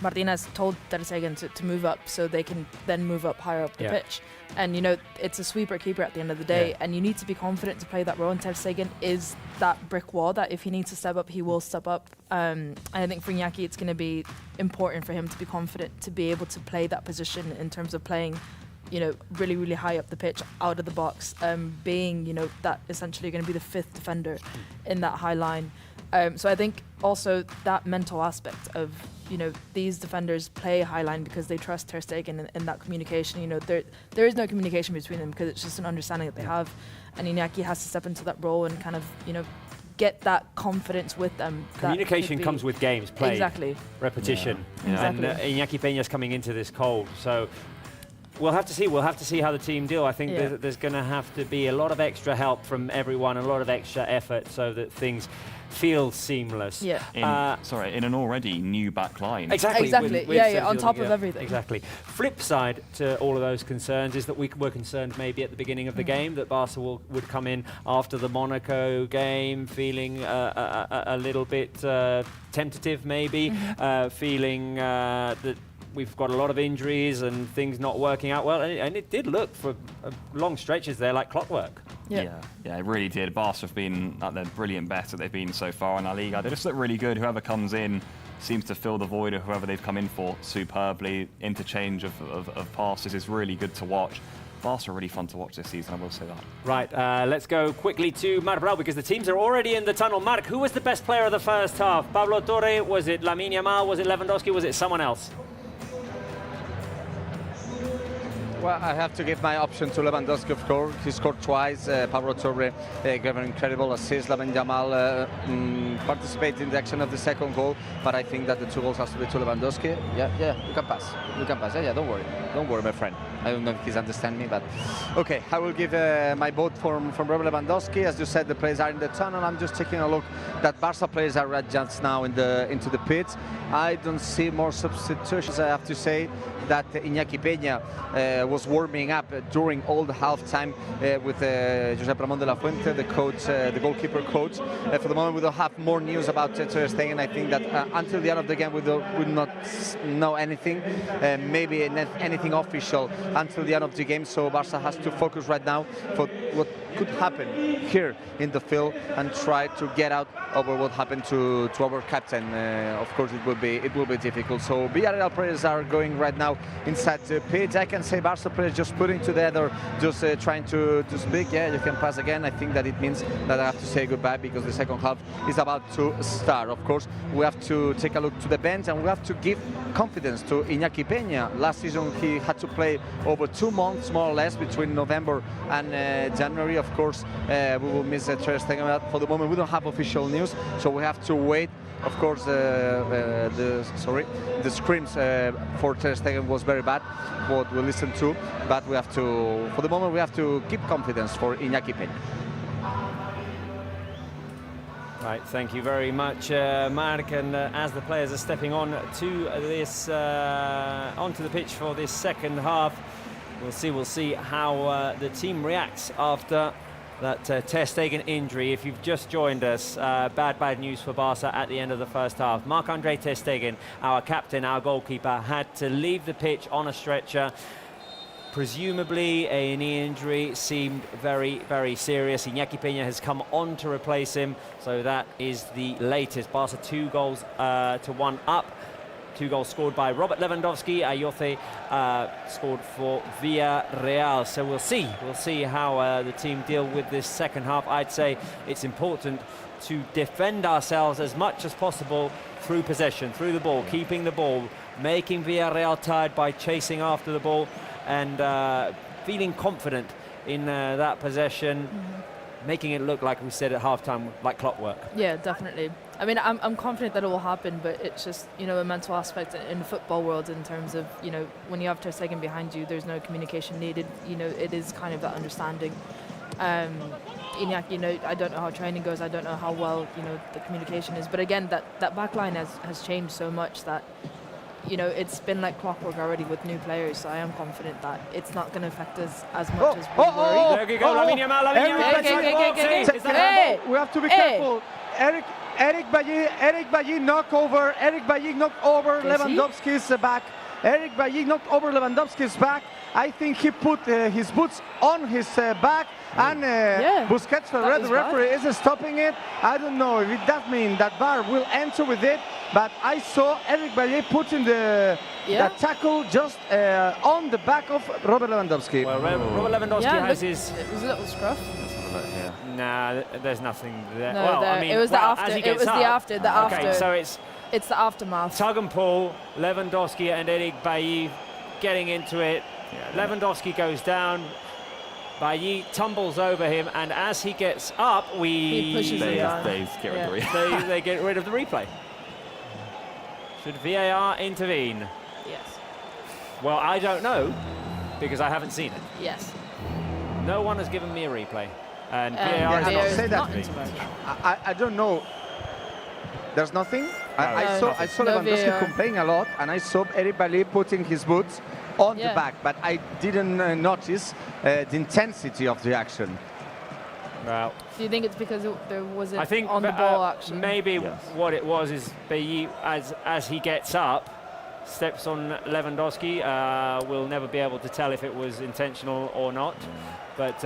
Martinez told Ter Stegen to move up so they can then move up higher up the pitch. And, it's a sweeper keeper at the end of the day, and you need to be confident to play that role. And Ter Stegen is that brick wall that if he needs to step up, he will step up. And I think for Iñaki, it's going to be important for him to be confident to be able to play that position in terms of playing, really, really high up the pitch, out of the box, being, that essentially going to be the fifth defender in that high line. So I think also that mental aspect of, these defenders play high line because they trust Ter Stegen in that communication. There is no communication between them because it's just an understanding that they have. And Iñaki has to step into that role and kind of, get that confidence with them. Communication comes with games played. Exactly. Repetition. Yeah. And Iñaki Peña's coming into this cold. So we'll have to see. We'll have to see how the team deal. I think there's going to have to be a lot of extra help from everyone, a lot of extra effort so that things feel seamless. In an already new back line. Exactly. With on top of everything. Exactly. Flip side to all of those concerns is that we were concerned maybe at the beginning of the game that Barca would come in after the Monaco game feeling a little bit tentative maybe, feeling that we've got a lot of injuries and things not working out well, and it did look for long stretches there like clockwork. Yeah, it really did. Barca have been at their brilliant best that they've been so far in La Liga. They just look really good. Whoever comes in seems to fill the void of whoever they've come in for superbly. Interchange of passes is really good to watch. Barca are really fun to watch this season, I will say that. Right, let's go quickly to Marc Brau because the teams are already in the tunnel. Marc, who was the best player of the first half? Pablo Torre, was it Lamine Yamal, was it Lewandowski, was it someone else? Well, I have to give my option to Lewandowski, of course. He scored twice. Pablo Torre gave an incredible assist. Lamine Yamal participated in the action of the second goal, but I think that the 2 goals has to be to Lewandowski. Yeah, you can pass. You can pass. Yeah, don't worry, my friend. I don't know if he's understanding me, but okay. I will give my vote from Robert Lewandowski. As you said, the players are in the tunnel. I'm just taking a look that Barca players are just now into the pits. I don't see more substitutions. I have to say that Iñaki Peña was warming up during all the halftime with Josep Ramón de la Fuente, the coach, the goalkeeper coach. For the moment, we don't have more news about Ter Stegen. I think that until the end of the game, we will not know anything, maybe anything official until the end of the game. So Barca has to focus right now for what could happen here in the field and try to get out over what happened to our captain. Of course, it will be difficult. So Villarreal players are going right now inside the pitch. I can say Barca players just putting together, just trying to speak. Yeah, you can pass again. I think that it means that I have to say goodbye because the second half is about to start. Of course, we have to take a look to the bench and we have to give confidence to Iñaki Peña. Last season he had to play over 2 months more or less between November and January. Of course, we will miss Ter Stegen. For the moment, we don't have official news, so we have to wait. Of course, the screams for Ter Stegen was very bad, what we listened to, but we have to, for the moment, we have to keep confidence for Iñaki Peña. Right, thank you very much, Marc. And as the players are stepping on to this onto the pitch for this second half, we'll see how the team reacts after that Ter Stegen injury. If you've just joined us, bad news for Barca at the end of the first half. Marc-Andre Ter Stegen, our captain, our goalkeeper, had to leave the pitch on a stretcher. Presumably a knee injury, seemed very, very serious. Iñaki Peña has come on to replace him, so that is the latest. Barca 2 goals to 1 up. 2 goals scored by Robert Lewandowski. Ayoce scored for Villarreal. So we'll see how the team deal with this second half. I'd say it's important to defend ourselves as much as possible through possession, through the ball, keeping the ball, making Villarreal tired by chasing after the ball, and feeling confident in that possession, making it look, like we said at halftime, like clockwork. Yeah, definitely. I mean, I'm confident that it will happen, but it's just, you know, a mental aspect in the football world in terms of, you know, when you have Ter Stegen behind you, there's no communication needed. You know, it is kind of that understanding. Iñaki, you know, I don't know how training goes. I don't know how well, you know, the communication is. But again, that back line has changed so much that, you know, it's been like clockwork already with new players. So I am confident that it's not going to affect us as much as we worry. There you go, Lamine Yamal. We have to be careful. Eric Bailly knocked over Lewandowski's back. Eric Bailly knocked over Lewandowski's back. I think he put his boots on his back, and Busquets, the red referee, is stopping it. I don't know if it does mean that VAR will enter with it, but I saw Eric Bailly putting the tackle just on the back of Robert Lewandowski. Well, Robert Lewandowski has his... It was a little scruff. Nah, there's nothing there. No, well, I mean, it was the after. It was the after. Okay, so it's the aftermath. Tug and pull, Lewandowski and Eric Bailly getting into it. Lewandowski goes down. Bailly tumbles over him, and as he gets up, he pushes him down. They get rid of the replay. Should VAR intervene? Yes. Well, I don't know, because I haven't seen it. Yes. No one has given me a replay. And VAR has not intervened. I don't know. There's nothing. I saw Lewandowski complaining a lot, and I saw Eric Bailly putting his boots on the back, but I didn't notice the intensity of the action. Well, do you think it's because there wasn't on the ball action? Maybe what it was is Bailly, as he gets up, steps on Lewandowski. We'll never be able to tell if it was intentional or not. But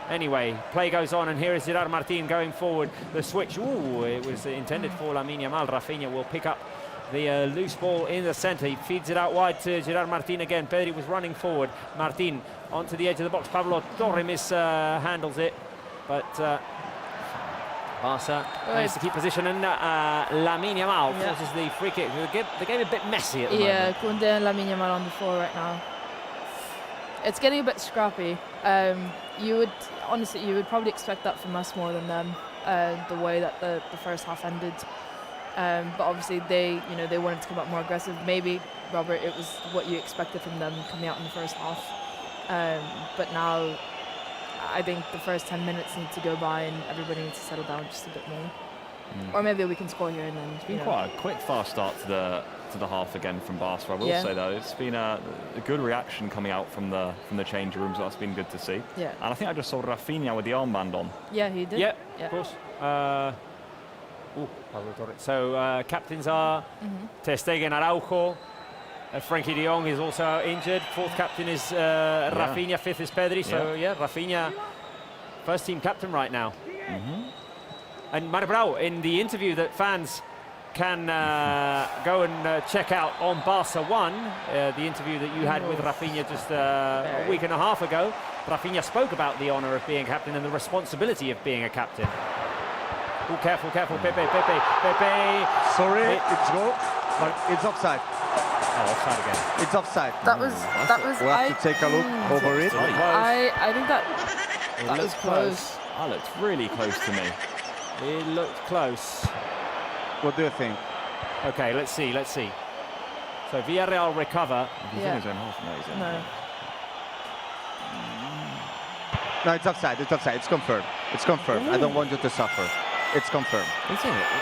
anyway, play goes on, and here is Gerard Martin going forward. The switch, it was intended for Lamine Yamal. Rafinha will pick up the loose ball in the centre. He feeds it out wide to Gerard Martin again. Pedri was running forward. Martin onto the edge of the box. Pablo Torre handles it, but Barça managed to keep position, and Lamine Yamal forces the free kick. The game a bit messy at the moment. Yeah, Koundé and Lamine Yamal on the floor right now. It's getting a bit scrappy. You would probably expect that from us more than them. The way that the first half ended, but obviously they wanted to come out more aggressive. Maybe, Robert, it was what you expected from them coming out in the first half. But now, I think the first 10 minutes need to go by and everybody needs to settle down just a bit more. Or maybe we can score here and then. It's been quite a quick, fast start to the half again from Barca. I will say though, it's been a good reaction coming out from the change rooms. That's been good to see. Yeah. And I think I just saw Rafinha with the armband on. Yeah, he did. Yeah, of course. So captains are Ter Stegen, Araujo. Frankie de Jong is also injured. Fourth captain is Rafinha. Fifth is Pedri. So yeah, Rafinha, first team captain right now. And Marbrau, in the interview that fans can go and check out on Barça 1, the interview that you had with Rafinha just a week and a half ago, Rafinha spoke about the honour of being captain and the responsibility of being a captain. Oh, careful, Pepe. Sorry, it's goal, but it's offside. Oh, offside again. It's offside. That was. We'll have to take a look over it. I think that was close. That looked really close to me. It looked close. What do you think? Okay, let's see. So Villarreal recover. No. No, it's offside. It's confirmed. I don't want you to suffer. It's confirmed.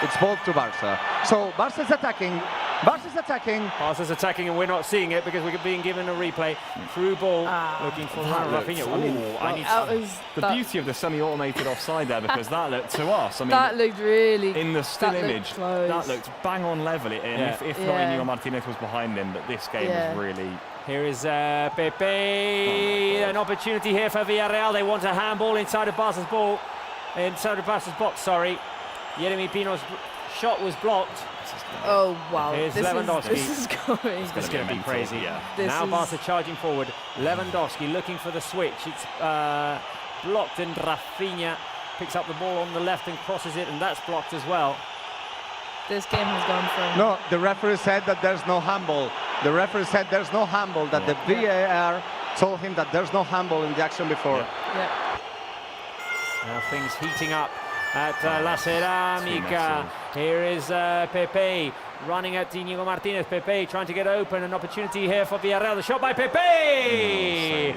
It's ball to Barca. So Barca's attacking. Barca's attacking, and we're not seeing it because we're being given a replay. Through ball, looking for Rafinha. The beauty of the semi-automated offside there, because that looked to us. I mean, that looked really. In the still image, close. that looked bang on level. If not, Inigo Martinez was behind him, but this game was really. Here is Pepe. An opportunity here for Villarreal. They want a handball inside of Barca's box. Sorry, Yeremy Pino's shot was blocked. Oh wow! Here's Lewandowski. This is going. This is going to be crazy. Now Barca charging forward. Lewandowski looking for the switch. It's blocked, and Rafinha picks up the ball on the left and crosses it, and that's blocked as well. This game has gone from. No, the referee said that there's no handball. That the VAR told him that there's no handball in the action before. Yeah. Now things heating up at La Ceramica. Here is Pepe running at Inigo Martinez. Pepe trying to get open. An opportunity here for Villarreal. The shot by Pepe!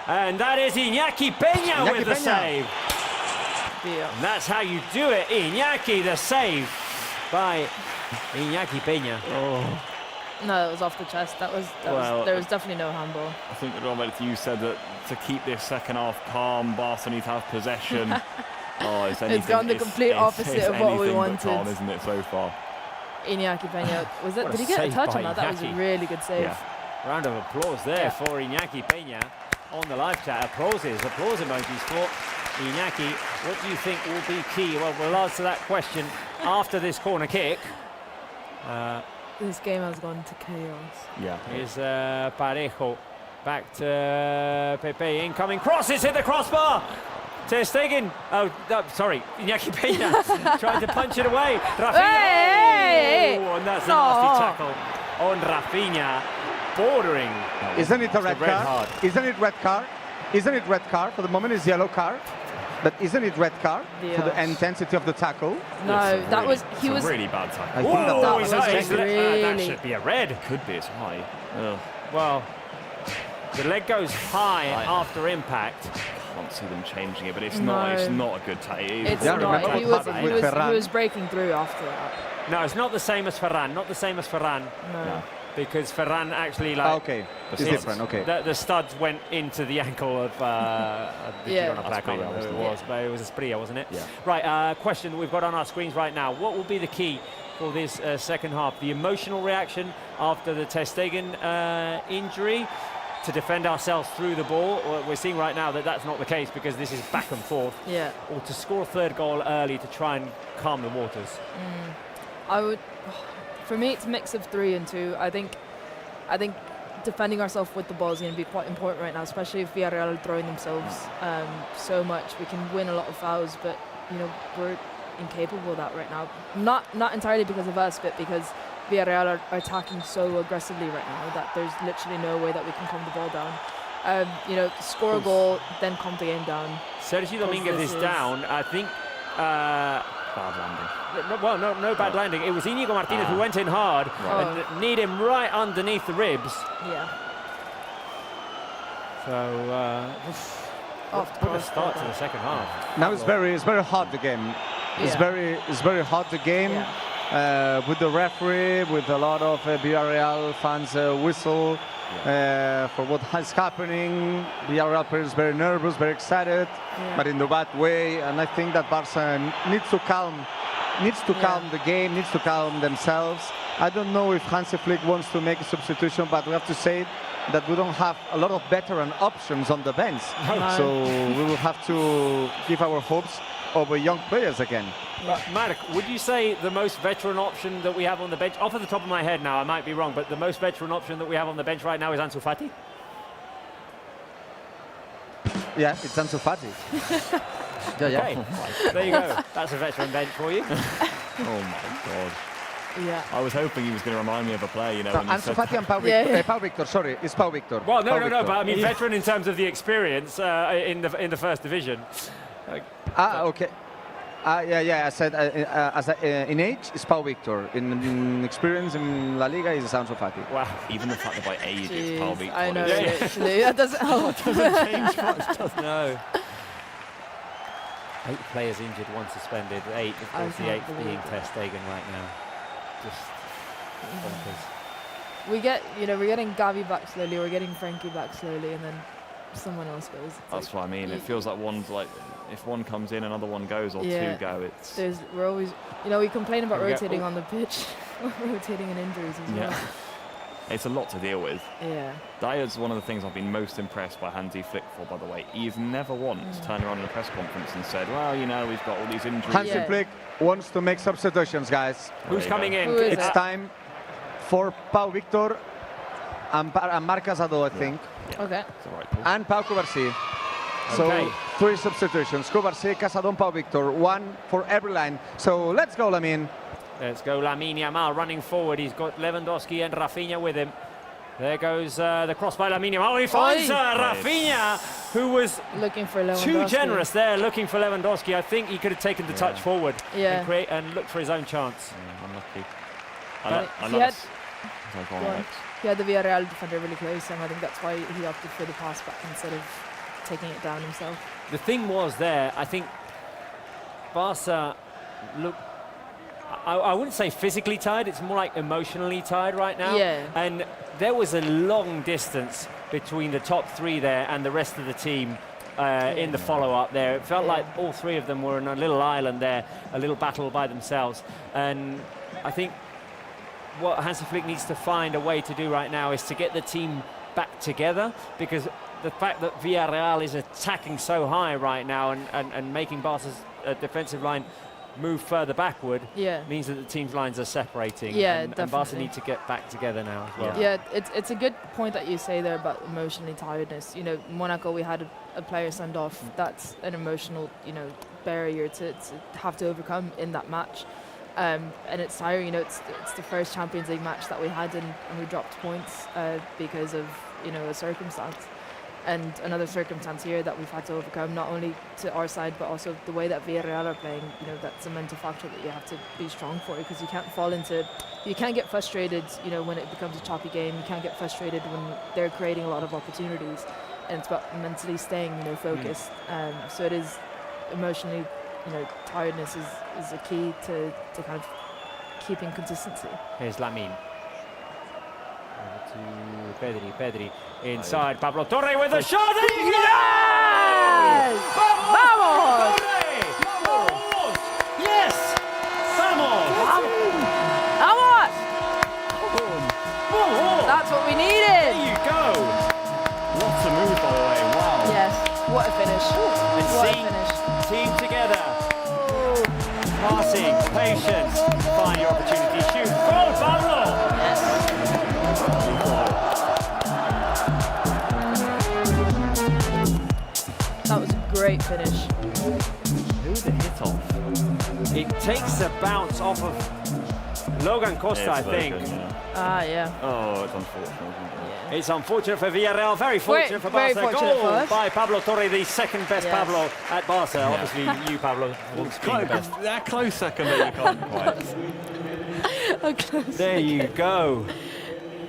And that is Iñaki Peña with the save. And that's how you do it. Iñaki, the save by Iñaki Peña. No, it was off the chest. There was definitely no handball. I think, Robert, you said that to keep this second half calm, Barca need to have possession. It's gone the complete opposite of what we wanted. Calm, isn't it, so far? Iñaki Peña, did he get a touch on that? That was a really good save. Round of applause there for Iñaki Peña on the live chat. Applause emojis for Iñaki. What do you think will be key? Well, we'll answer that question after this corner kick. This game has gone to chaos. Here's Parejo. Back to Pepe. Incoming crosses, hit the crossbar. Ter Stegen. Sorry. Iñaki Peña trying to punch it away. Rafinha. And that's a nasty tackle on Rafinha. Bordering. Isn't it a red card? Isn't it red card? For the moment, it's yellow card. But isn't it red card for the intensity of the tackle? No, that was a really bad tackle. I think that should be a red. Could be, it's high. Well, the leg goes high after impact. I can't see them changing it, but it's not a good tackle. It's not. He was breaking through after that. No, it's not the same as Ferran. No. Because Ferran actually it's different. The studs went into the ankle of the Girona player. I can't remember who it was, but it was Asprilla, wasn't it? Yeah. Right. Question that we've got on our screens right now. What will be the key for this second half? The emotional reaction after the Ter Stegen injury to defend ourselves through the ball. We're seeing right now that that's not the case because this is back and forth. Or to score a third goal early to try and calm the waters. For me, it's a mix of 3 and 2. I think defending ourselves with the ball is going to be quite important right now, especially if Villarreal are throwing themselves so much. We can win a lot of fouls, but we're incapable of that right now. Not entirely because of us, but because Villarreal are attacking so aggressively right now that there's literally no way that we can calm the ball down. Score a goal, then calm the game down. Sergio Dominguez is down. I think. Bad landing. Well, no bad landing. It was Inigo Martinez who went in hard and kneed him right underneath the ribs. Yeah. So, what a start to the second half. Now it's very hot, the game. It's very hot, the game. Yeah. With the referee, with a lot of Villarreal fans whistle for what is happening. Villarreal players very nervous, very excited, but in the bad way. And I think that Barça needs to calm the game, needs to calm themselves. I don't know if Hansi Flick wants to make a substitution, but we have to say that we don't have a lot of veteran options on the bench. So we will have to give our hopes over young players again. Mark, would you say the most veteran option that we have on the bench, off of the top of my head now, I might be wrong, but the most veteran option that we have on the bench right now is Ansu Fati? Yeah, it's Ansu Fati. Okay, there you go. That's a veteran bench for you. Oh my God. Yeah. I was hoping he was going to remind me of a player, when you Ansu said Fati and Pau Victor, sorry, it's Pau Victor. Well, no, Pau but I Victor. mean veteran in terms of the experience in the first division. Okay. I said in age, it's Pau Victor. In experience in La Liga, it's Ansu Fati. Wow. even the fact that by age it's Paul Victor. I know, literally. That doesn't help. Doesn't change much, does no. 8 players injured, 1 suspended. 8, of course, the 8th being Ter Stegen right now. Just bonkers. We're getting Gavi back slowly, we're getting Frankie back slowly, and then someone else goes. That's what I mean. It feels like one's like, if one comes in, another one goes, or 2 go. We're always, we complain about rotating on the pitch, rotating in injuries as well. It's a lot to deal with. Yeah. That is one of the things I've been most impressed by Hansi Flick for, by the way. He's never once turned around in a press conference and said, well, we've got all these injuries. Hansi Flick wants to make substitutions, guys. Who's coming in? It's time for Pau Victor and Marc Casado, I think. Okay. And Pau Cubarsí. So 3 substitutions. Cubarsí, Casado, Pau Victor. 1 for every line. So let's go, Lamine. Let's go, Lamine Yamal running forward. He's got Lewandowski and Rafinha with him. There goes the cross by Lamine Yamal. He finds Rafinha, who was looking for Lewandowski. Too generous there, looking for Lewandowski. I think he could have taken the touch forward and looked for his own chance. Unlucky. He had the Villarreal defender really close, and I think that's why he opted for the pass back instead of taking it down himself. The thing was there, I think Barca looked, I wouldn't say physically tired, it's more like emotionally tired right now. Yeah. And there was a long distance between the top 3 there and the rest of the team in the follow-up there. It felt like all 3 of them were in a little island there, a little battle by themselves. And I think what Hansi Flick needs to find a way to do right now is to get the team back together, because the fact that Villarreal is attacking so high right now and making Barca's defensive line move further backward means that the team's lines are separating. And Barca need to get back together now as well. Yeah, it's a good point that you say there about emotionally tiredness. Monaco, we had a player send off. That's an emotional, barrier to have to overcome in that match. And it's tiring, it's the first Champions League match that we had and we dropped points because of, a circumstance. And another circumstance here that we've had to overcome, not only to our side, but also the way that Villarreal are playing. That's a mental factor that you have to be strong for, because you can't get frustrated, when it becomes a choppy game. You can't get frustrated when they're creating a lot of opportunities. And it's about mentally staying, focused. So it is emotionally, tiredness is a key to kind of keeping consistency. Here's Lamine. To Pedri inside. Pablo Torre with a shot. Yes! Vamos! Vamos! Yes! Vamos! Vamos! That's what we needed. There you go. What a move, by the way. Wow. Yes. What a finish. What a finish. Team together. Passing, patience. Find your opportunity. Shoot. Goal. Great finish. Who the hit off? It takes a bounce off of Logan Costa, I think. Yeah. Oh, it's unfortunate, isn't it? It's unfortunate for Villarreal, very fortunate for Barca. Very fortunate for Goal us. by Pablo Torre, the second best Yes. Pablo at Barca. Obviously, you, Pablo, once being the best. That close second that you can't quite. There you go.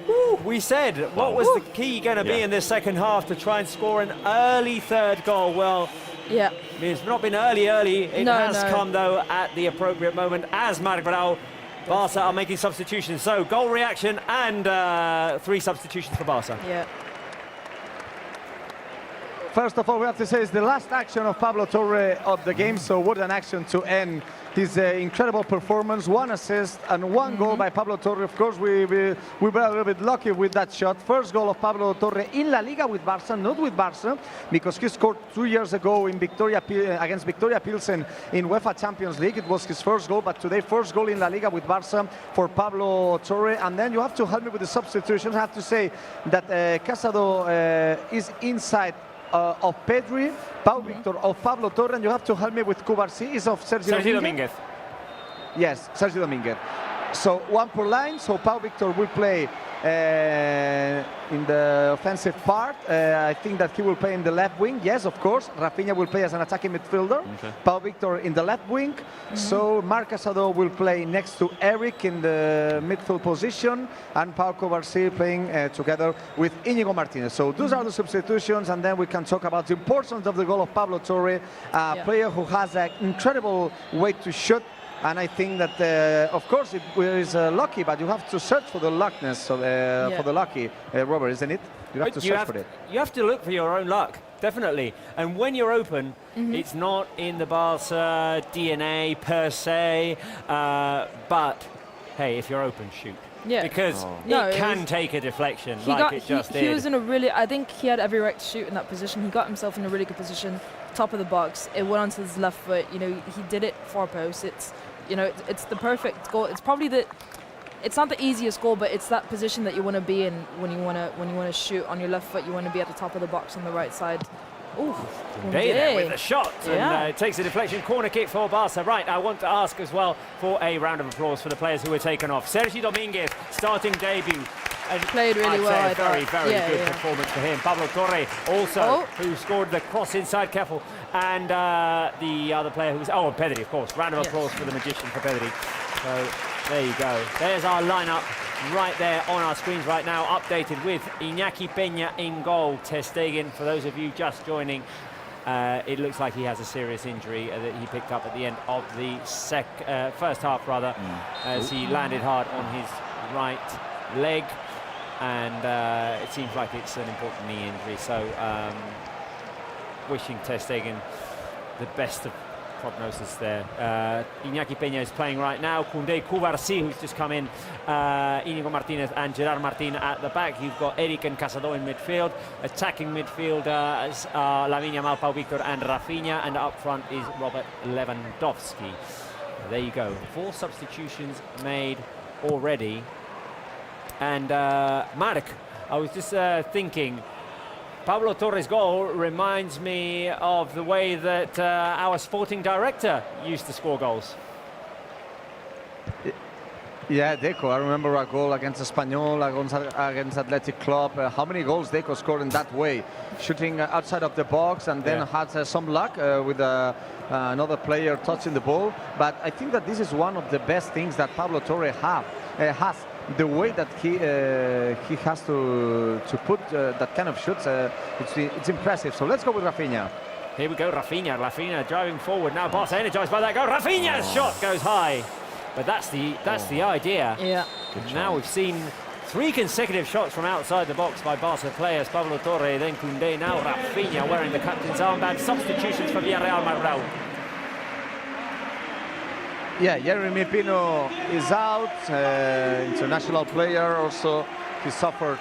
Woo, we said, what was the key going to be in this second half to try and score an early third goal? Well, Yeah. it's not been early. It has come, though, at the appropriate moment as Marc Brau. Barca are making substitutions. So, goal reaction and 3 substitutions for Barca. Yeah. First of all, we have to say it's the last action of Pablo Torre of the game, so what an action to end his incredible performance. 1 assist and 1 goal by Pablo Torre. Of course, we were a little bit lucky with that shot. First goal of Pablo Torre in La Liga with Barça, not with Barça, because he scored 2 years ago in against Victoria Pilsen in UEFA Champions League. It was his first goal, but today first goal in La Liga with Barça for Pablo Torre. And then you have to help me with the substitutions. I have to say that Casado is inside of Pedri, Pau Victor of Pablo Torre, and you have to help me with Cubarsí is of Sergio Domínguez. Yes, Sergio Domínguez. So 1 per line, so Pau Victor will play in the offensive part. I think that he will play in the left wing, yes, of course. Rafinha will play as an attacking midfielder. Okay. Pau Victor in the left wing. So Marc Casado will play next to Eric in the midfield position, and Pau Cubarsí playing together with Íñigo Martínez. So those are the substitutions, and then we can talk about the importance of the goal of Pablo Torre, a player who has an incredible way to shoot. And I think that, of course, it is lucky, but you have to search for the luckiness for the lucky, Robert, isn't it? You have to search for it. You have to look for your own luck, definitely. And when you're open, it's not in the Barca DNA per se, but hey, if you're open, shoot. Yeah. Because it can take a deflection like it just did. He was in a really, I think he had every right to shoot in that position. He got himself in a really good position, top of the box. It went onto his left foot. You know, he did it 4 posts. It's the perfect goal. It's probably it's not the easiest goal, but it's that position that you want to be in when you want to shoot on your left foot. You want to be at the top of the box on the right side. Ooh, there with the shot, and it takes a deflection corner kick for Barca. Right, I want to ask as well for a round of applause for the players who were taken off. Sergio Domínguez, starting debut. And played really well. A very good performance for him. Pablo Torre also, who scored the cross inside, careful. And the other player who was, Pedri, of course. Round of applause for the magician, for Pedri. So there you go. There's our lineup right there on our screens right now, updated with Iñaki Peña in goal. Ter Stegen, for those of you just joining, it looks like he has a serious injury that he picked up at the end of the first half, as he landed hard on his right leg. And it seems like it's an important knee injury, so wishing Ter Stegen the best of prognosis there. Iñaki Peña is playing right now. Koundé, Cubarsí, who's just come in, Íñigo Martínez and Gerard Martín at the back. You've got Eric and Casado in midfield. Attacking midfielders Lamine Yamal, Pau Victor and Rafinha, and up front is Robert Lewandowski. There you go. 4 substitutions made already. And Marc, I was just thinking, Pablo Torre's goal reminds me of the way that our sporting director used to score goals. Yeah, Deco. I remember a goal against Espanyol, against Athletic Club. How many goals Deco scored in that way? Shooting outside of the box, and then had some luck with another player touching the ball. But I think that this is one of the best things that Pablo Torre has. The way that he has to put that kind of shots, it's impressive. So let's go with Rafinha. Here we go, Rafinha driving forward. Now Barca energized by that goal. Rafinha's shot goes high. But that's the idea. Yeah. Now we've seen 3 consecutive shots from outside the box by Barca players. Pablo Torre, then Koundé, now Rafinha wearing the captain's armband. Substitutions for Villarreal, Marbrau. Yeah, Yeremy Pino is out, international player. Also, he suffered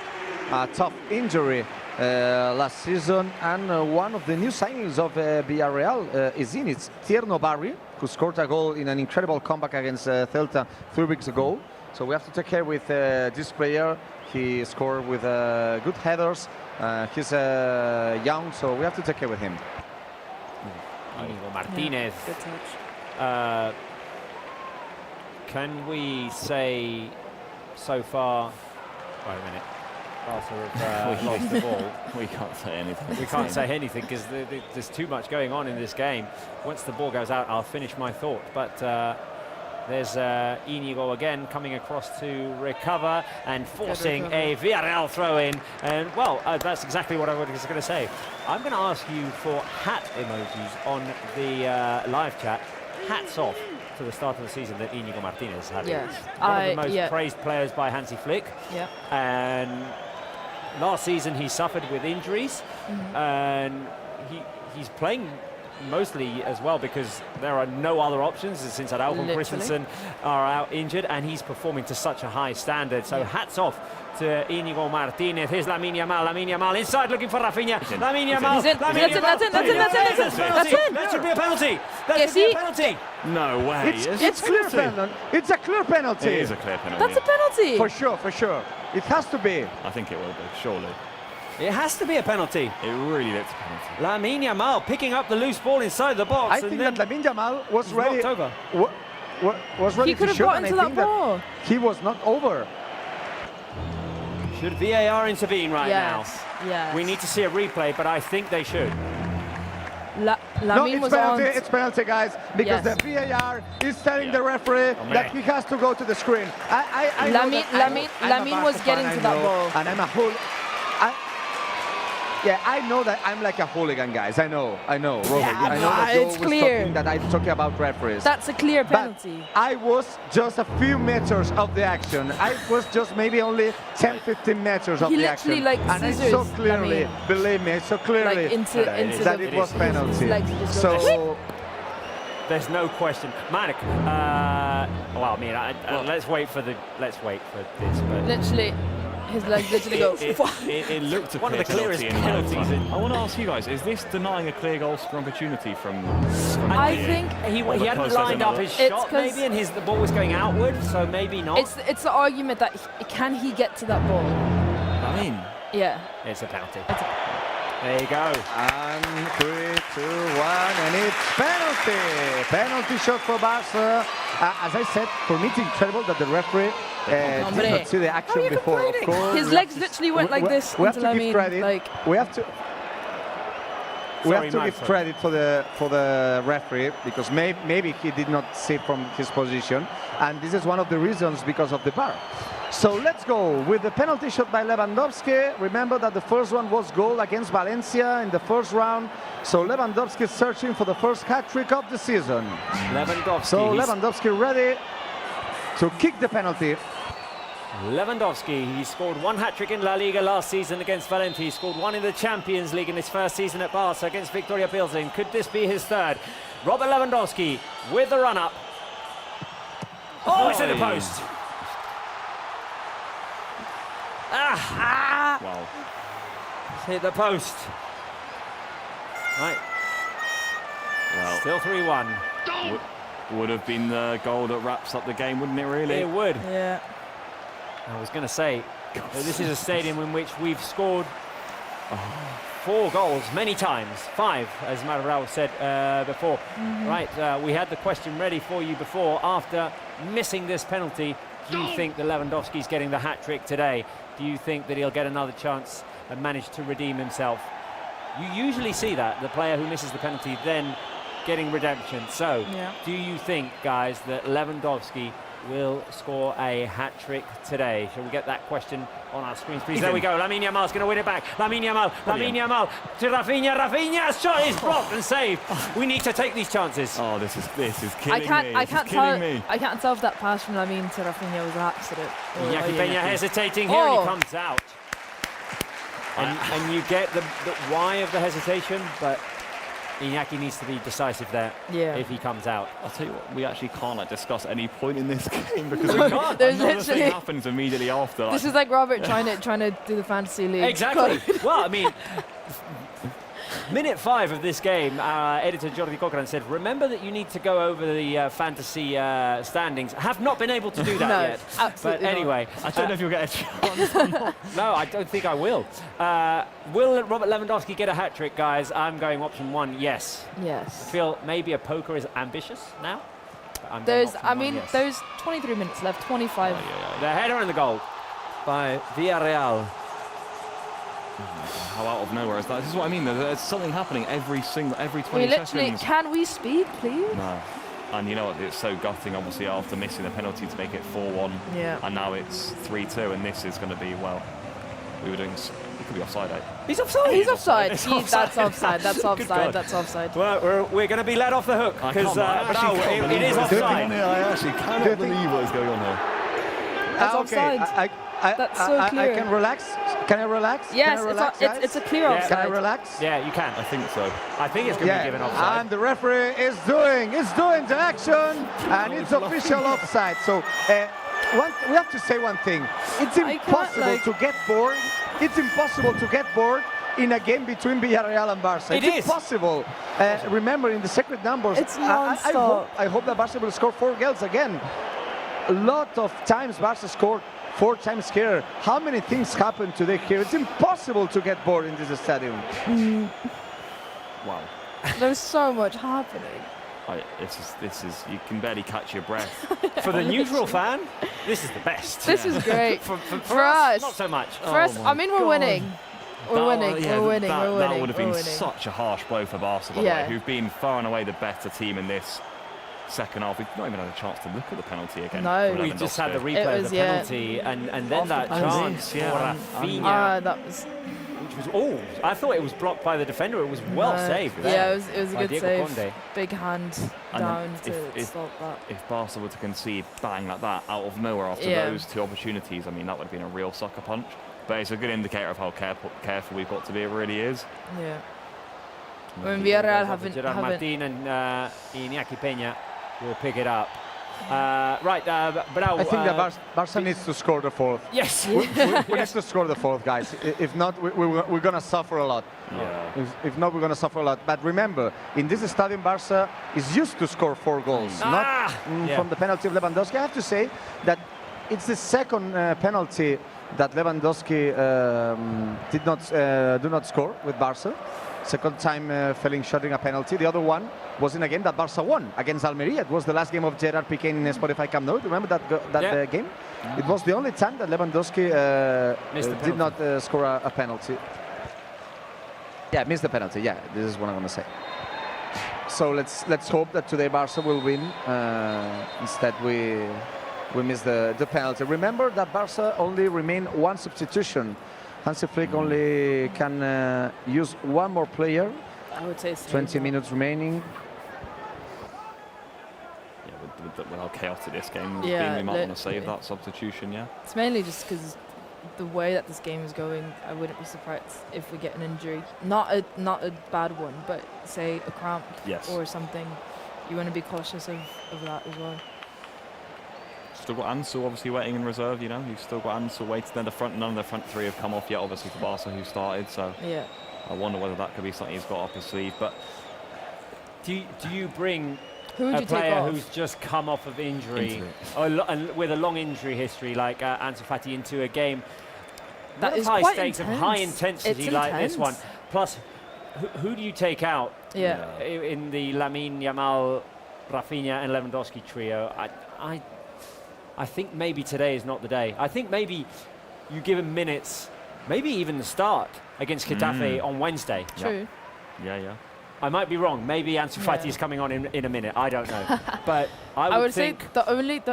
a tough injury last season. And one of the new signings of Villarreal is in. It's Tierno Barri, who scored a goal in an incredible comeback against Celta 3 weeks ago. So we have to take care with this player. He scored with good headers. He's young, so we have to take care with him. Inigo Martinez. Good touch. Can we say so far? Wait a minute. Barca have lost the ball. We can't say anything. We can't say anything because there's too much going on in this game. Once the ball goes out, I'll finish my thought. But there's Inigo again coming across to recover and forcing a Villarreal throw in. And well, that's exactly what I was going to say. I'm going to ask you for hat emojis on the live chat. Hats off to the start of the season that Inigo Martinez had. Yes. One of the most praised players by Hansi Flick. Yeah. And last season he suffered with injuries, and he's playing mostly as well because there are no other options since Araujo and Christensen are out injured, and he's performing to such a high standard. So hats off to Inigo Martinez. Here's Lamine Yamal inside looking for Rafinha. Lamine Yamal. That's it. That should be a penalty. That should be a penalty. No way. It's clear penalty. It's a clear penalty. It is a clear penalty. That's a penalty. For sure. It has to be. I think it will be, surely. It has to be a penalty. It really looks a penalty. Lamine Yamal picking up the loose ball inside the box. I think that Lamine Yamal was ready. Over. Was ready He could to have shoot, gotten and to I that think ball. that he was not over. Should VAR intervene right now? Yes. We need to see a replay, but I think they should. Lamine was penalty. on. It's penalty, guys, because the VAR is telling the referee that he has to go to the screen. Lamine was getting to that ball. And I'm a I know that I'm like a hooligan, guys. I know, Robert. I know that you're it's always clear. talking that I'm talking about referees. That's a clear penalty. But I was just a few meters of the action. I was just maybe only 10, 15 meters of the action. He literally and I scissors, so clearly, believe me, so clearly that it was penalty. So there's no question. Marek, let's wait for this. But literally, his legs literally go. It looked a one of the clearest penalties. penalties. I want to ask you guys: is this denying a clear goal scoring opportunity from I think he hadn't lined up his shot maybe, and the ball was going outward, so maybe not. It's the argument that can he get to that ball? I mean, yeah, it's a penalty. There you go. And 3, 2, 1, and it's penalty. Penalty shot for Barca. As I said, for me it's incredible that the referee did not see the action before. Of course, his legs literally went like this. We have to give credit. We have to give credit for the referee because maybe he did not see from his position, and this is one of the reasons because of the VAR. So let's go with the penalty shot by Lewandowski. Remember that the first one was goal against Valencia in the first round. So Lewandowski is searching for the first hat-trick of the season. Lewandowski ready to kick the penalty. Lewandowski, he scored one hat-trick in La Liga last season against Valencia. He scored one in the Champions League in his first season at Barça against Victoria Pilsen. Could this be his third? Robert Lewandowski with the run-up. Oh, it's in the post. wow. It's hit the post. Right. Well, still 3-1. Would have been the goal that wraps up the game, wouldn't it, really? It would. Yeah. I was going to say, this is a stadium in which we've scored 4 goals many times. 5, as Villarreal said before. Right, we had the question ready for you before. After missing this penalty, do you think that Lewandowski's getting the hat-trick today? Do you think that he'll get another chance and manage to redeem himself? You usually see that, the player who misses the penalty then getting redemption. So, do you think, guys, that Lewandowski will score a hat-trick today? Shall we get that question on our screens, please? There we go. Lamine Yamal's going to win it back. Lamine Yamal to Rafinha. Rafinha's shot is blocked and saved. We need to take these chances. Oh, this is killing me. I can't tell if that pass from Lamine to Rafinha was an accident. Iñaki Peña hesitating here, and he comes out. And you get the why of the hesitation, but Iñaki needs to be decisive there if he comes out. I'll tell you what, we actually can't discuss any point in this game because another thing happens immediately after. This is like Robert trying to do the fantasy league. Exactly. Well, I mean, Minute 5 of this game, editor Jordi Cochran said, remember that you need to go over the fantasy standings. Have not been able to do that No, yet. absolutely But anyway, I don't know if you'll get a chance or not. no, I don't think I will. Will Robert Lewandowski get a hat-trick, guys? I'm going option 1, yes. I Yes. feel maybe a poker is ambitious now. But I'm going option one, yes. There's 23 minutes left, 25. The header and the goal by Villarreal. How out of nowhere is that? This is what I mean. There's something happening every 20 We literally, seconds. can we speak, please? No. And you know what? It's so gutting, obviously, after missing the penalty to make it 4-1. Yeah. And now it's 3-2, and this is going to be, well, we were doing... It could be offside, eh? He's offside. He's offside. It's That's offside. That's Good offside. God. That's offside. Well, we're going to be let off the hook I because actually can't it believe is what is going offside. on here. I actually cannot believe what is going on here. That's Okay, offside. That's so I clear. can relax. Can I relax? Yes, Can I relax, guys? it's a clear Yeah. Can I offside. relax? Yeah, you can. I think so. I think it's going to be given offside. And the referee is doing the action, and it's official offside. So we have to say one thing. It's I can't, impossible like- to get bored. It's impossible to get bored in a game between Villarreal and Barça. It It's is. impossible. Remember, in the secret numbers, It's non-stop. I hope that Barça will score 4 goals again. A lot of times Barça scored 4 times here. How many things happened today here? It's impossible to get bored in this stadium. Wow. There's so much happening. This is you can barely catch your breath. For the neutral fan, this is the best. This is great. For us, not so much. For us, I mean, we're winning. We're winning. We're winning. That would have been we're winning. such a harsh blow for Barca, by the Yeah. way, who've been far and away the better team in this second half. We've not even had a chance to look at the penalty again. No. from We just had the Lewandowski. replay was, of the yeah. penalty, and then that chance for Rafinha, That was which was I thought it was blocked by the defender. It was well no. saved. Yeah, there it was a by good Diego save. Conde. Big hand And down then to stop that. If Barca were to concede bang like that out of nowhere after Yeah. those 2 opportunities, I mean, that would have been a real sucker punch. But it's a good indicator of how careful we've got to be. It really is. Yeah. When Villarreal Gerard haven't Martin and Iñaki Peña will pick it up. Brau, I think that Barca needs to score the 4th. yes. We need to score the 4th, guys. If not, we're going to suffer a lot. Yeah. If not, we're going to suffer a lot. But remember, in this stadium, Barca is used to score 4 goals, not from the penalty of Lewandowski. I have to say that it's the second penalty that Lewandowski do not score with Barca. Second time failing shooting a penalty. The other one was in a game that Barca won against Almeria. It was the last game of Gerard Piqué in Spotify Camp Nou. Remember that game? It was the only time that Lewandowski did not score a penalty. Yeah, missed the penalty. Yeah, this is what I'm going to say. So let's hope that today Barca will win. Instead, we miss the penalty. Remember that Barca only remain 1 substitution. Hansi Flick only can use 1 more player. I would say 20 minutes remaining. Yeah, with how chaotic this game has Yeah, been, we might want to literally. save that substitution, yeah. It's mainly just because the way that this game is going, I wouldn't be surprised if we get an injury. Not a bad one, but say a cramp Yes. or something. You want to be cautious of that as well. Still got Ansu obviously waiting in reserve, you know. You've still got Ansu waiting. Then the front, none of the front 3 have come off yet, obviously, for Barca, who started. So Yeah. I wonder whether that could be something he's got up his sleeve. But Do you bring Who would a you take player off? who's just come off of injury, Injury. and with a long injury history like Ansu Fati into a game That of is high quite stakes, of intense. high intensity It's like this one? intense. Plus, who do you take out Yeah. in the Lamine Yamal, Rafinha and Lewandowski trio? I think maybe today is not the day. I think maybe you give him minutes, maybe even the start against Getafe on Wednesday. True. yeah. I might be wrong. Maybe Ansu Fati Yeah. is coming on in a minute. I don't know. But I would say think the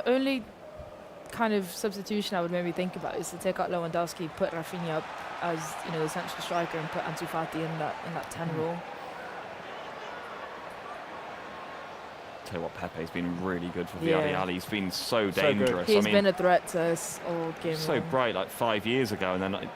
only kind of substitution I would maybe think about is to take out Lewandowski, put Rafinha up as the central striker, and put Ansu Fati in that 10 role. Tell you what, Pepe's been really good for Yeah. Villarreal. He's been so good. dangerous. He's I mean, been a threat to us all game so long. bright like 5 years ago, and then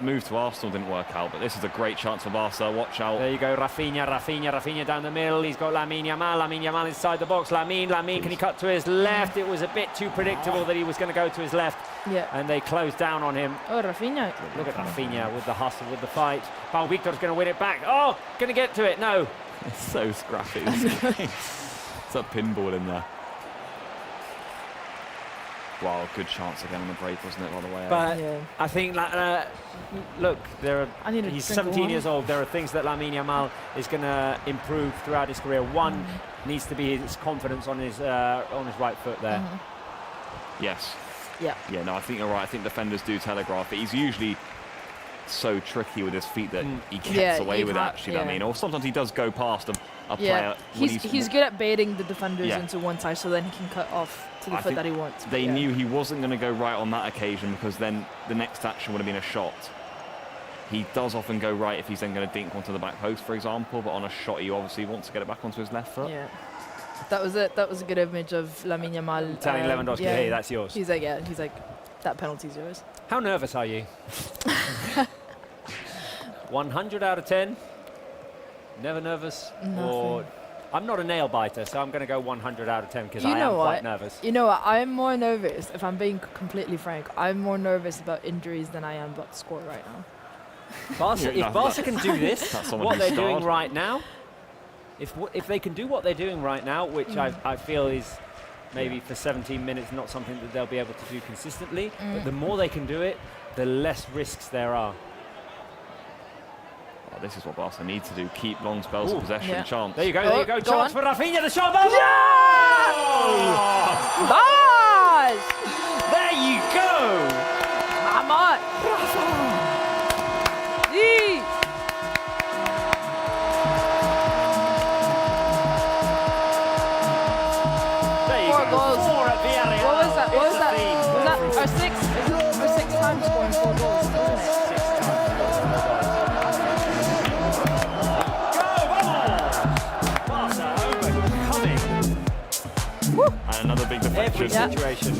move to Arsenal didn't work out, but this is a great chance for Barca. Watch out. There you go, Rafinha down the middle. He's got Lamine Yamal inside the box. Lamine, can he cut to his left? It was a bit too predictable that he was going to go to his left. Yeah. And they closed down on him. Oh, Rafinha. Look at Rafinha with the hustle, with the fight. Pau Victor's going to win it back. Oh, going to get to it. No. It's so scrappy. It's a pinball in there. Wow, good chance again on the break, wasn't it, by the way? But Yeah. I think, look, I need a he's drink of 17 water. years old. There are things that Lamine Yamal is going to improve throughout his career. One needs to be his confidence on his right foot there. Yes. Yeah. Yeah, no, I think you're right. I think defenders do telegraph it. He's usually so tricky with his feet that he gets Yeah, away you with it, can't- actually. yeah. I mean, or sometimes he does go past a Yeah, player. when he's good at baiting the defenders Yeah. into one side, so then he can cut off to the I foot think that he wants. They Yeah. knew he wasn't going to go right on that occasion, because then the next action would have been a shot. He does often go right if he's then going to dink onto the back post, for example, but on a shot he obviously wants to get it back onto his left foot. Yeah. That was it. That was a good image of Lamine Yamal. Telling Lewandowski, hey, that's yours. He's like, that penalty's yours. How nervous are you? 100 out of 10? Never nervous? Or I'm not a nail biter, so I'm going to go 100 out of 10 because I am quite nervous. You know what? I'm more nervous, if I'm being completely frank, I'm more nervous about injuries than I am about the score right now. If Barca can do this, That's someone what who's they're doing starred. right now, if they can do what they're doing right now, which I feel is maybe for 17 minutes not something that they'll be able to do consistently, but the more they can do it, the less risks there are. Oh, this is what Barca need to do, keep long spells of possession. Yeah. Chance. There you go, Go chance on. for Rafinha, the shot. Nice! There you go! Vamos! Sí! There you 4 go. goals. 4 at Villarreal. What was that? What was It's a that? theme. Was that our sixth? Is it our 6th time scoring 4 goals? Isn't it? 6 times. Go, vamos! Barca overcoming And another big every deflection. situation.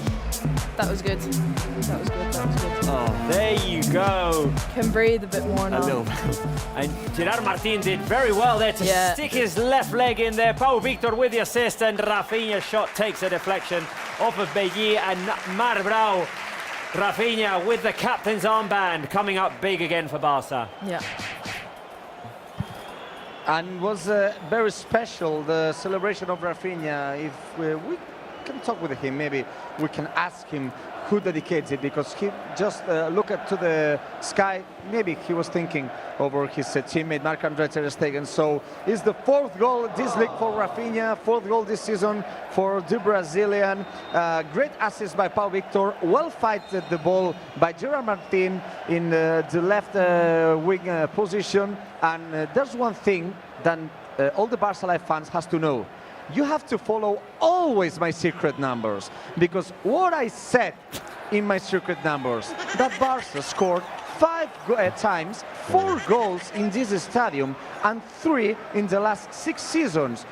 That was good. That was good. That was good. Oh, there you go. Can breathe a bit more now. A little bit. And Gerard Martin did very well there to Yeah. stick his left leg in there. Pau Victor with the assist, and Rafinha's shot takes a deflection off of Belli and Marbrau. Rafinha with the captain's armband coming up big again for Barca. Yeah. And was very special, the celebration of Rafinha. If we can talk with him, maybe we can ask him who dedicates it, because he just looked to the sky. Maybe he was thinking over his teammate Marc-Andre Ter Stegen. So it's the 4th goal this league for Rafinha, 4th goal this season for the Brazilian. Great assist by Pau Victor, well fighted the ball by Gerard Martin in the left wing position. And there's one thing that all the Barca Live fans has to know. You have to follow always my secret numbers, because what I said in my secret numbers, that Barca scored 5 times, 4 goals in this stadium, and 3 in the last 6 seasons,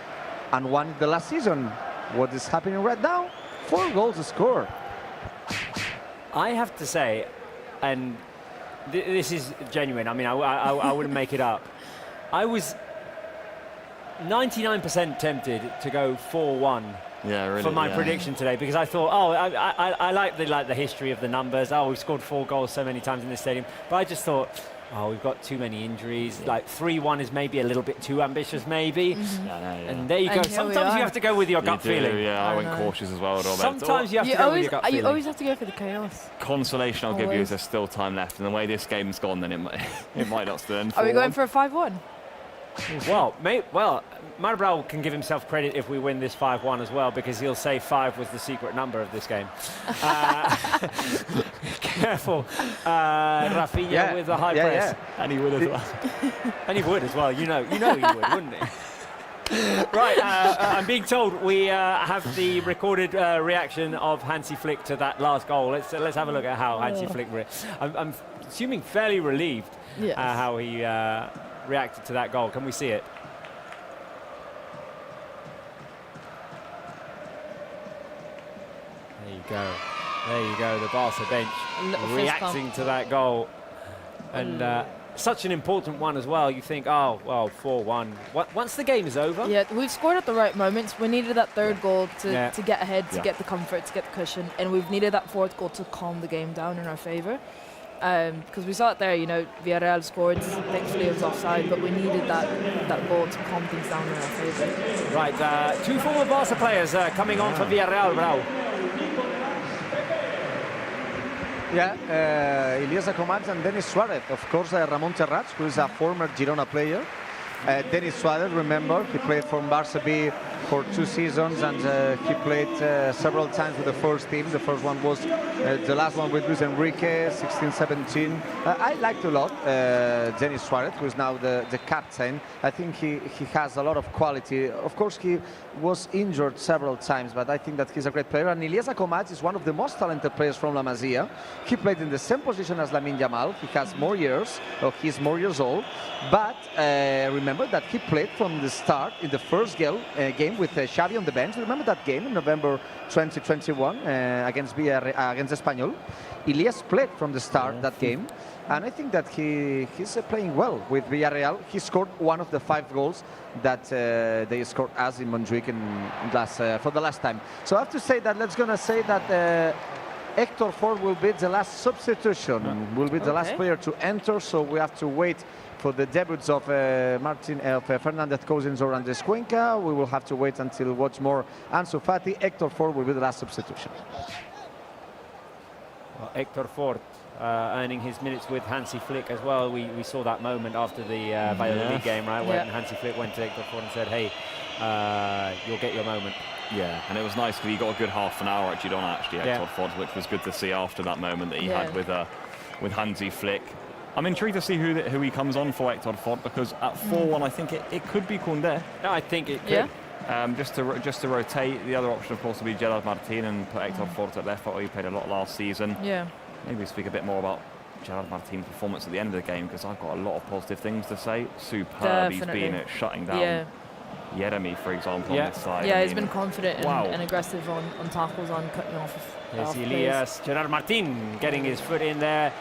and 1 in the last season. What is happening right now? 4 goals scored. I have to say, and this is genuine, I mean, I wouldn't make it up. I was 99% tempted to go 4-1 Yeah, really. for my yeah. prediction today, because I thought, oh, I like the history of the numbers. Oh, we've scored 4 goals so many times in this stadium. But I just thought, oh, we've got too many injuries. Like 3-1 is maybe a little bit too ambitious, maybe. Yeah, yeah. And there you go. And here we Sometimes you are. have to go with your You gut do, feeling. Yeah, I I went know. cautious as well, Robert. Sometimes you have to go with your gut feeling. You always have to go for the chaos. Consolation I'll give you Always. is there's still time left, and the way this game's gone, then it might not still end. Are we 4-1. going for a 5-1? Well, Marbrau can give himself credit if we win this 5-1 as well, because he'll say 5 was the secret number of this game. Careful. Rafinha with the high press. And he would as well. And he would as well. You know he would, wouldn't he? Right, I'm being told we have the recorded reaction of Hansi Flick to that last goal. Let's have a look at how Hansi Flick. I'm assuming fairly relieved Yes. how he reacted to that goal. Can we see it? There you go. There you go. The Barca bench A little fist reacting to that goal. And such an important one as well. You think, oh, well, 4-1. Once the game is over. Yeah, we've scored at the right moments. We needed that third goal to get ahead, to Yeah. get the comfort, to get the cushion, and we've needed that fourth goal to calm the game down in our favour. Because we saw it there, you know, Villarreal scored, thankfully it was offside, but we needed that goal to calm things down in our favour. Right, two former Barca players coming on for Villarreal, Raul. Yeah, Ilias Akomats and Denis Suarez. Of course, Ramon Terrats, who is a former Girona player. Denis Suarez, remember, he played for Barça B for 2 seasons, and he played several times with the first team. The first one was the last one with Luis Enrique, 16-17. I liked a lot Denis Suarez, who is now the captain. I think he has a lot of quality. Of course, he was injured several times, but I think that he's a great player. And Ilias Akomats is one of the most talented players from La Masia. He played in the same position as Lamine Yamal. He has more years, or he's more years old. But remember that he played from the start in the first game with Xavi on the bench. Remember that game in November 2021 against Espanyol? Ilias played from the start that game. And I think that he's playing well with Villarreal. He scored one of the 5 goals that they scored as in Montjuic for the last time. So I have to say that Hector Ford will be the last substitution, will be the last player to enter. So we have to wait for the debuts of Fernandez Cousins or Andres Cuenca. We will have to wait until watch more Ansu Fati. Hector Ford will be the last substitution. Well, Hector Ford earning his minutes with Hansi Flick as well. We saw that moment after the Valladolid game, right, when Hansi Flick went to Hector Ford and said, hey, you'll get your moment. Yeah, and it was nice because he got a good half an hour at Girona, actually, Hector Ford, which was good to see after that moment that he had with Hansi Flick. I'm intrigued to see who he comes on for, Hector Ford, because at 4-1, I think it could be Koundé. No, I think it could. Just to rotate. The other option, of course, would be Gerard Martin and put Hector Ford at left foot. He played a lot last season. Yeah. Maybe speak a bit more about Gerard Martin's performance at the end of the game, because I've got a lot of positive things to say. Superb he's been at shutting down Jeremy, for example, on this side. Yeah, he's been confident and aggressive on tackles, on cutting off. There's Ilias. Gerard Martin getting his foot in there,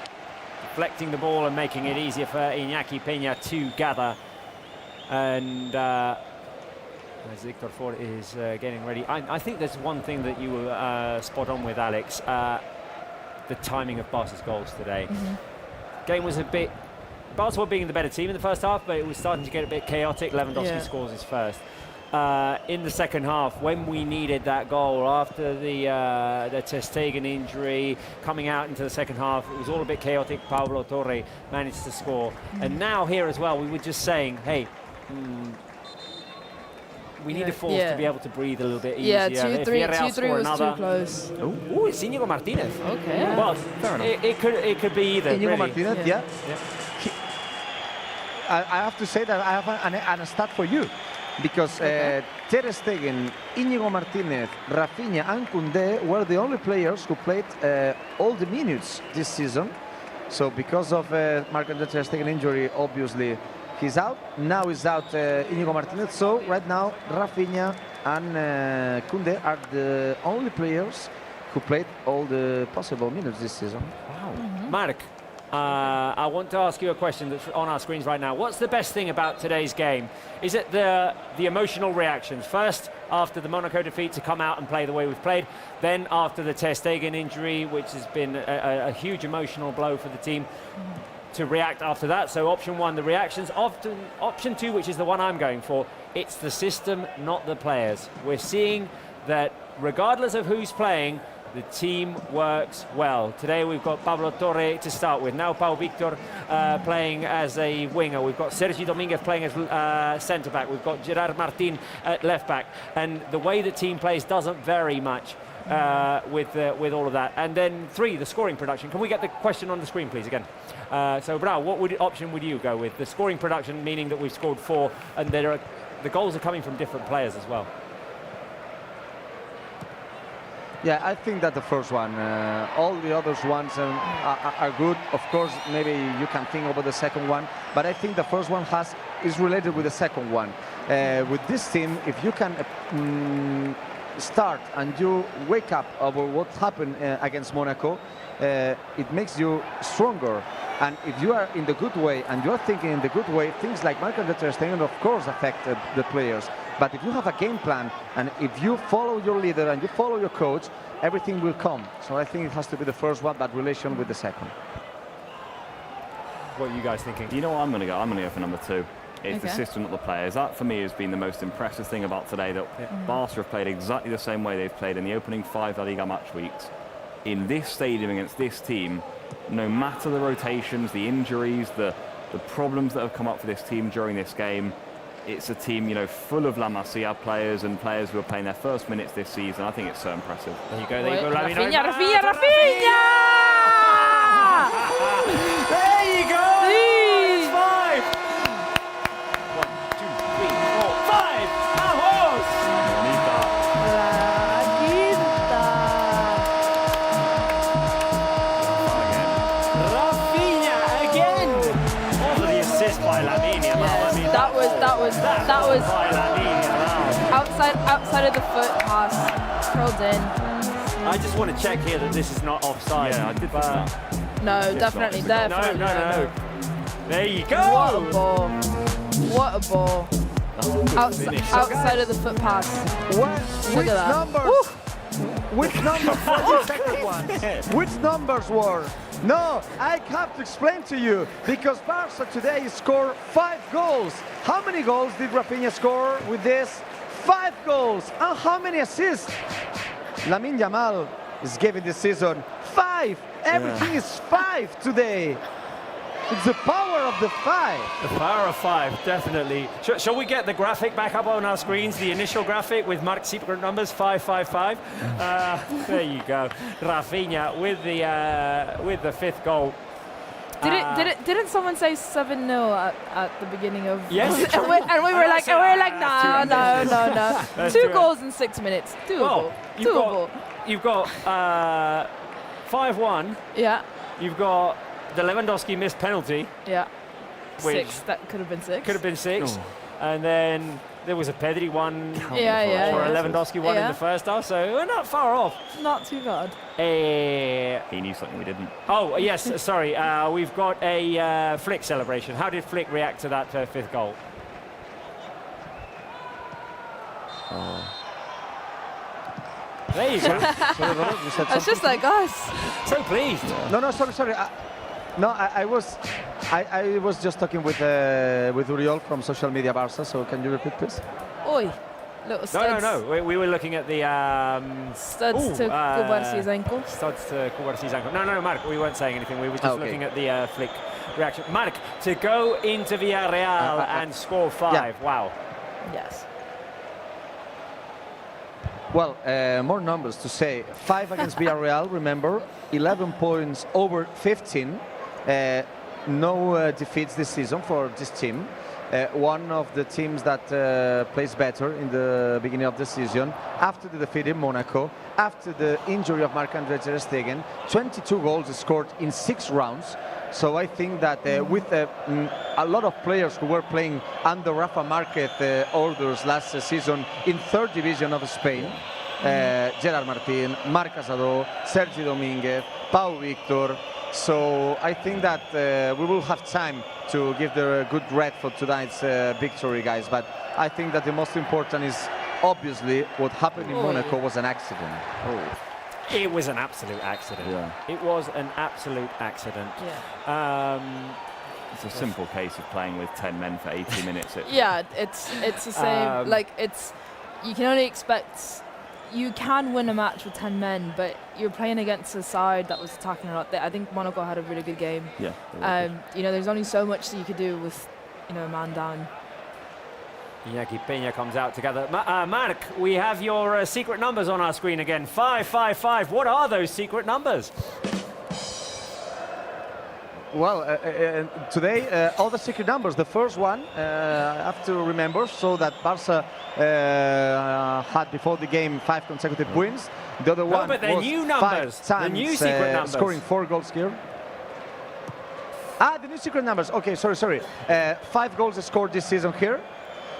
deflecting the ball and making it easier for Iñaki Peña to gather. And as Hector Ford is getting ready, I think there's one thing that you were spot on with, Alex. The timing of Barca's goals today. Game was a bit... Barca were being the better team in the first half, but it was starting to get a bit chaotic. Lewandowski scores his first. In the second half, when we needed that goal, after the Ter Stegen injury, coming out into the second half, it was all a bit chaotic. Pablo Torre managed to score. And now here as well, we were just saying, hey, we need the force to be able to breathe a little bit easier. Yeah, 2-3 was too close. Oh, it's Íñigo Martínez. Okay. Well, fair enough. It could be either. Íñigo really. Martínez, I have to say that I have a stat for you, because Ter Stegen, Íñigo Martínez, Rafinha and Koundé were the only players who played all the minutes this season. So because of Marc-André Ter Stegen injury, obviously he's out. Now is out Íñigo Martínez. So right now Rafinha and Koundé are the only players who played all the possible minutes this season. Wow. Marc, I want to ask you a question that's on our screens right now. What's the best thing about today's game? Is it the emotional reactions? First, after the Monaco defeat, to come out and play the way we've played. Then after the Ter Stegen injury, which has been a huge emotional blow for the team, to react after that. So option 1, the reactions. Option 2, which is the one I'm going for, it's the system, not the players. We're seeing that regardless of who's playing, the team works well. Today we've got Pablo Torre to start with. Now Pau Victor playing as a winger. We've got Sergi Dominguez playing as centre-back. We've got Gerard Martin at left-back. And the way the team plays doesn't vary much with all of that. And then 3, the scoring production. Can we get the question on the screen, please, again? So, Brau, what option would you go with? The scoring production, meaning that we've scored 4, and the goals are coming from different players as well. Yeah, I think that the first one, all the other ones are good. Of course, maybe you can think about the second one, but I think the first one is related with the second one. With this team, if you can start and you wake up over what happened against Monaco, it makes you stronger. And if you are in the good way and you are thinking in the good way, things like Marc-Andre Ter Stegen, of course, affect the players. But if you have a game plan and if you follow your leader and you follow your coach, everything will come. So I think it has to be the first one, that relation with the second. What are you guys thinking? Do you know what I'm going to go? I'm going to go for number 2. It's the Okay. system, not the players. That, for me, has been the most impressive thing about today, that Barca have played exactly the same way they've played in the opening 5 La Liga match weeks. In this stadium against this team, no matter the rotations, the injuries, the problems that have come up for this team during this game, it's a team, you know, full of La Masia players and players who are playing their first minutes this season. I think it's so impressive. There you go, there you go. Rafinha, Rafinha, Rafinha! There you go! Sí. 5! 1, 2, 3, 4, 5! Vamos! Bonita. La quinta. Rafinha again! Also the assist by Lamine Yamal. I mean, That was by Lamine Yamal. outside of the foot pass, curled in. I just want to check here that this is not offside. Yeah, I did think but that. No, It's definitely, not. definitely. No. There you go! What a ball! What a ball! Outside of the foot pass. Which at that. numbers? Which numbers were the second one? Which numbers were? No, I have to explain to you, because Barca today scored 5 goals. How many goals did Rafinha score with this? 5 goals. And how many assists? Lamine Yamal is giving this season 5. Everything is 5 today. It's the power of the 5. The power of 5, definitely. Shall we get the graphic back up on our screens? The initial graphic with Marc's secret numbers, 555. There you go. Rafinha with the 5th goal. Didn't someone say 7-0 at the beginning of? Yes. and we were like, no. Let's 2 do it. goals in 6 minutes. Doable. Well, Doable. you've got 5-1. Yeah. You've got the Lewandowski missed penalty. Yeah. Which 6. That could have been 6. Could have been 6. And then there was a Pedri one Yeah. or a Lewandowski one in the first half, so we're not far off. Not too bad. He knew something we didn't. Oh, yes, sorry. We've got a Flick celebration. How did Flick react to that 5th goal? There you go. Sorry, Robert, you said I was something? just like, guys. So pleased. No, sorry. I was just talking with Uriol from social media Barca. So can you repeat, please? Oi. Little studs. No. We were looking at the Studs to Kubarsi's ankle. studs to Kubarsi's ankle. No, Mark, we weren't saying anything. We were just looking at the Flick reaction. Mark, to go into Villarreal and score 5. Yeah. Wow. Yes. Well, more numbers to say. 5 against Villarreal, remember. 11 points over 15. No defeats this season for this team. One of the teams that plays better in the beginning of the season. After the defeat in Monaco, after the injury of Marc-Andre Ter Stegen, 22 goals scored in 6 rounds. So I think that with a lot of players who were playing under Rafa Marquez orders last season in 3rd division of Spain, Gerard Martin, Marc Casado, Sergi Dominguez, Pau Victor. So I think that we will have time to give the good red for tonight's victory, guys. But I think that the most important is obviously what happened in Monaco was an accident. It was an absolute accident. Yeah. It was an absolute accident. Yeah. It's a simple case of playing with 10 men for 80 minutes. Yeah, it's the same. You can only expect. You can win a match with 10 men, but you're playing against a side that was attacking a lot. I think Monaco had a really good game. Yeah. There's only so much that you could do with, a man down. Iñaki Peña comes out together. Mark, we have your secret numbers on our screen again. 555. What are those secret numbers? Well, today, all the secret numbers. The first one, I have to remember, so that Barca had before the game 5 consecutive wins. The other one but they're was new numbers. 5 times The new secret numbers. scoring 4 goals here. The new secret numbers. Okay, sorry. 5 goals scored this season here.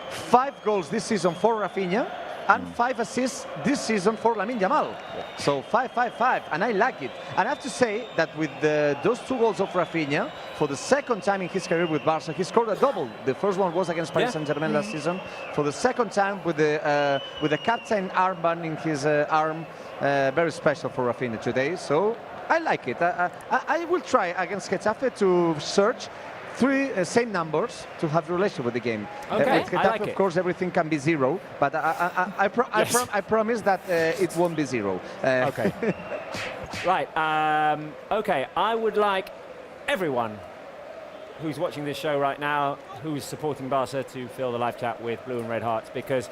5 goals this season for Rafinha. And 5 assists this season for Lamine Yamal. So 5-5-5, and I like it. And I have to say that with those 2 goals of Rafinha, for the second time in his career with Barça. He scored a double. The first one was against Paris Saint-Germain last season. For the second time with the captain armband in his arm. Very special for Rafinha today. So I like it. I will try against Getafe to search three same numbers to have relation with the game. Okay, with Getafe, I like of it. course, everything can be zero, but I promise that it won't be zero. Okay. Right. Okay. I would like everyone who's watching this show right now, who's supporting Barca, to fill the live chat with blue and red hearts, because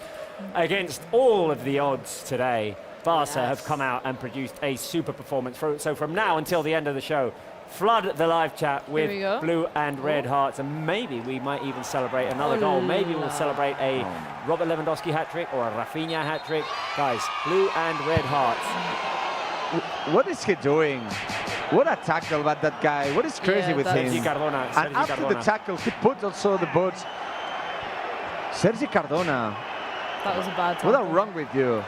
against all of the odds today, Barca have come out and produced a super performance. So from now until the end of the show, flood the live chat with blue and red hearts, and maybe we might even celebrate another goal. Maybe we'll celebrate a Robert Lewandowski hat-trick or a Rafinha hat-trick. Guys, blue and red hearts. What is he doing? What a tackle by that guy. What is crazy with him? Sergi Cardona. And after the tackle, he put also the boots. Sergi Cardona. That was a bad tackle. What is wrong with you?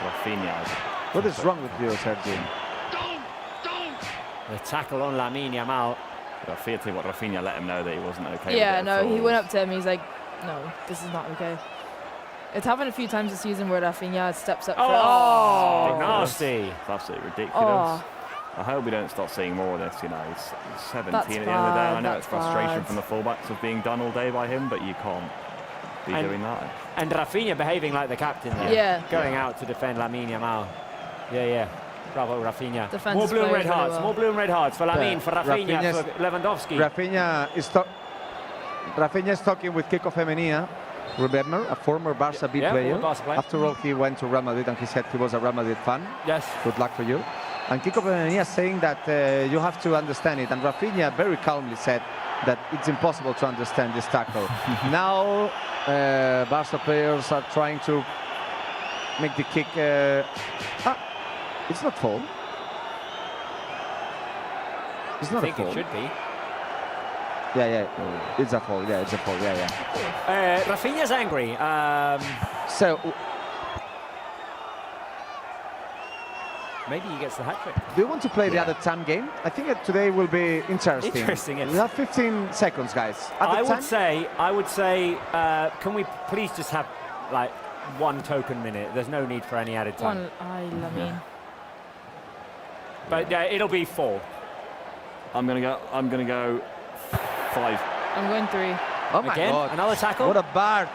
Rafinha. What is wrong with you, Sergi? The tackle on Lamine Yamal. I feel what Rafinha let him know that he wasn't okay. Yeah, with it no, at he all. went up to him. He's like, no, this is not okay. It's happened a few times this season where Rafinha steps up. Oh, Ridiculous. nasty. It's absolutely ridiculous. Oh. I hope we don't start seeing more of this. You know, he's 17 That's at the end of the day. I know bad, it's frustration that's from the fullbacks of being done all day by him, but you can't be And- doing that. And Rafinha behaving like the captain there. Yeah. Going out to defend Lamine Yamal. Yeah. Bravo, Rafinha. Defense More blue and red plays really hearts. well. More blue and red hearts for Lamine, for Rafinha, Rafinha's- for Lewandowski. Rafinha is talking with Kiko Femenia. Remember, a former Barca B player. former Barca player. After all, he went to Real Madrid and he said he was a Real Madrid fan. Yes. Good luck for you. And Kiko Femenia saying that you have to understand it. And Rafinha very calmly said that it's impossible to understand this tackle. Now, Barca players are trying to make the kick. It's not foul. It's I not a think foul. it should be. Yeah. It's a foul. Yeah, it's a foul. Yeah. Rafinha's angry. So, Maybe he gets the hat-trick. do you want to play the other time game? I think that today will be interesting. Interesting, yes. We have 15 seconds, guys. I would say, can we please just have like 1 token minute? There's no need for any added time. Lamine. But yeah, it'll be 4. I'm gonna go 5. I'm going 3. Oh my Again, God. another tackle. What a bad.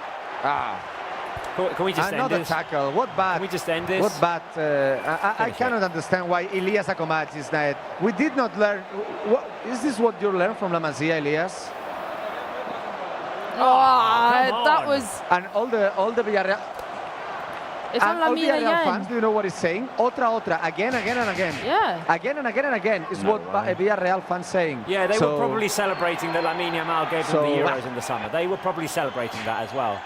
Can we just end Another this? tackle. What bad. Can we just end this? What bad. I Finish cannot understand why Elias Akomac is not. We did not learn. Is this what you learned from La Masia, Elias? come That on. was. And all the Villarreal. It's on And all Lamine Villarreal fans, again. do you know what he's saying? Otra, again and again. Yeah. Again and again is No what way. Villarreal fans saying. Yeah, they So- were probably celebrating that Lamine Yamal gave them So- the Euros in the summer. They were probably celebrating that as well.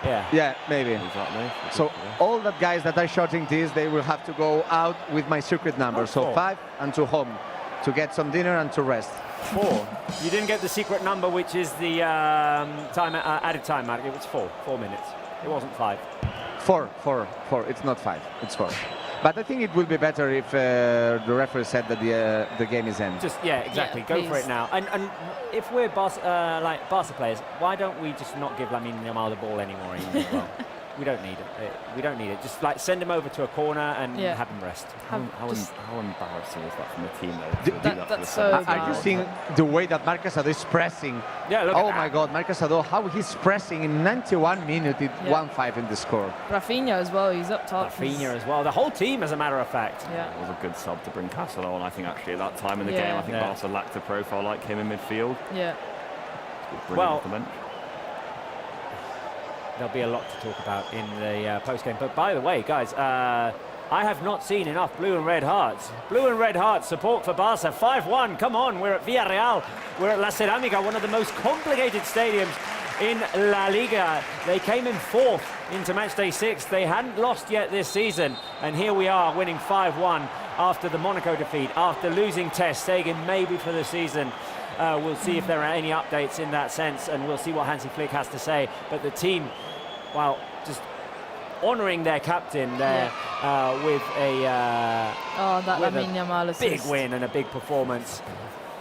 Yeah. Yeah, maybe. Exactly. So all the guys that are shouting this, they will have to go out with my secret number. So Oh. 5 and to home to get some dinner and to rest. 4. You didn't get the secret number, which is the added time mark. It was 4 minutes. It wasn't 5. 4. It's not 5. It's 4. But I think it will be better if the referee said that the game is end. Just exactly. Yeah, Go for please. it now. And if we're Barca players, why don't we just not give Lamine Yamal the ball anymore? Even as well? We don't need it. We don't need it. Just like send him over to a corner and Yeah. have him rest. How embarrassing is that from the team, though? to do that for the that's second so Are you bad. seeing the way that Marcus Ado is pressing? Yeah, look Oh at my that. God, Marcus Ado, how he's pressing in 91 minutes, Yeah. 1-5 in the score. Rafinha as well. He's up top. Rafinha as well. The whole team, as a matter of fact. Yeah. It was a good sub to bring Castle on. I think actually at that time in the Yeah. game, I think Yeah. Barca lacked a profile like him in midfield. Yeah. Brilliant Well, off the bench. There'll be a lot to talk about in the post-game. But by the way, guys, I have not seen enough blue and red hearts. Blue and red hearts support for Barca. 5-1. Come on, we're at Villarreal. We're at La Ceramica, one of the most complicated stadiums in La Liga. They came in 4th into matchday 6. They hadn't lost yet this season. And here we are winning 5-1 after the Monaco defeat, after losing Ter Stegen maybe for the season. We'll see if there are any updates in that sense, and we'll see what Hansi Flick has to say. But the team, well, just honouring their captain there with a Oh, that with a Lamine Yamal assist. big win and a big performance.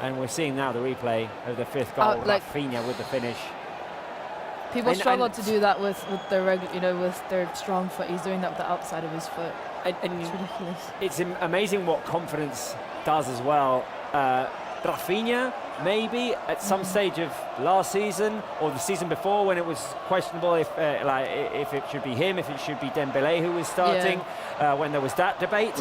And we're seeing now the replay of the 5th goal, like- Rafinha with the finish. People And- struggle and- to do that with their with their strong foot. He's doing that with the outside of his foot. And It's ridiculous. it's amazing what confidence does as well. Rafinha, maybe at some stage of last season or the season before, when it was questionable if it should be him, if it should be Dembele who was starting, when there was that debate,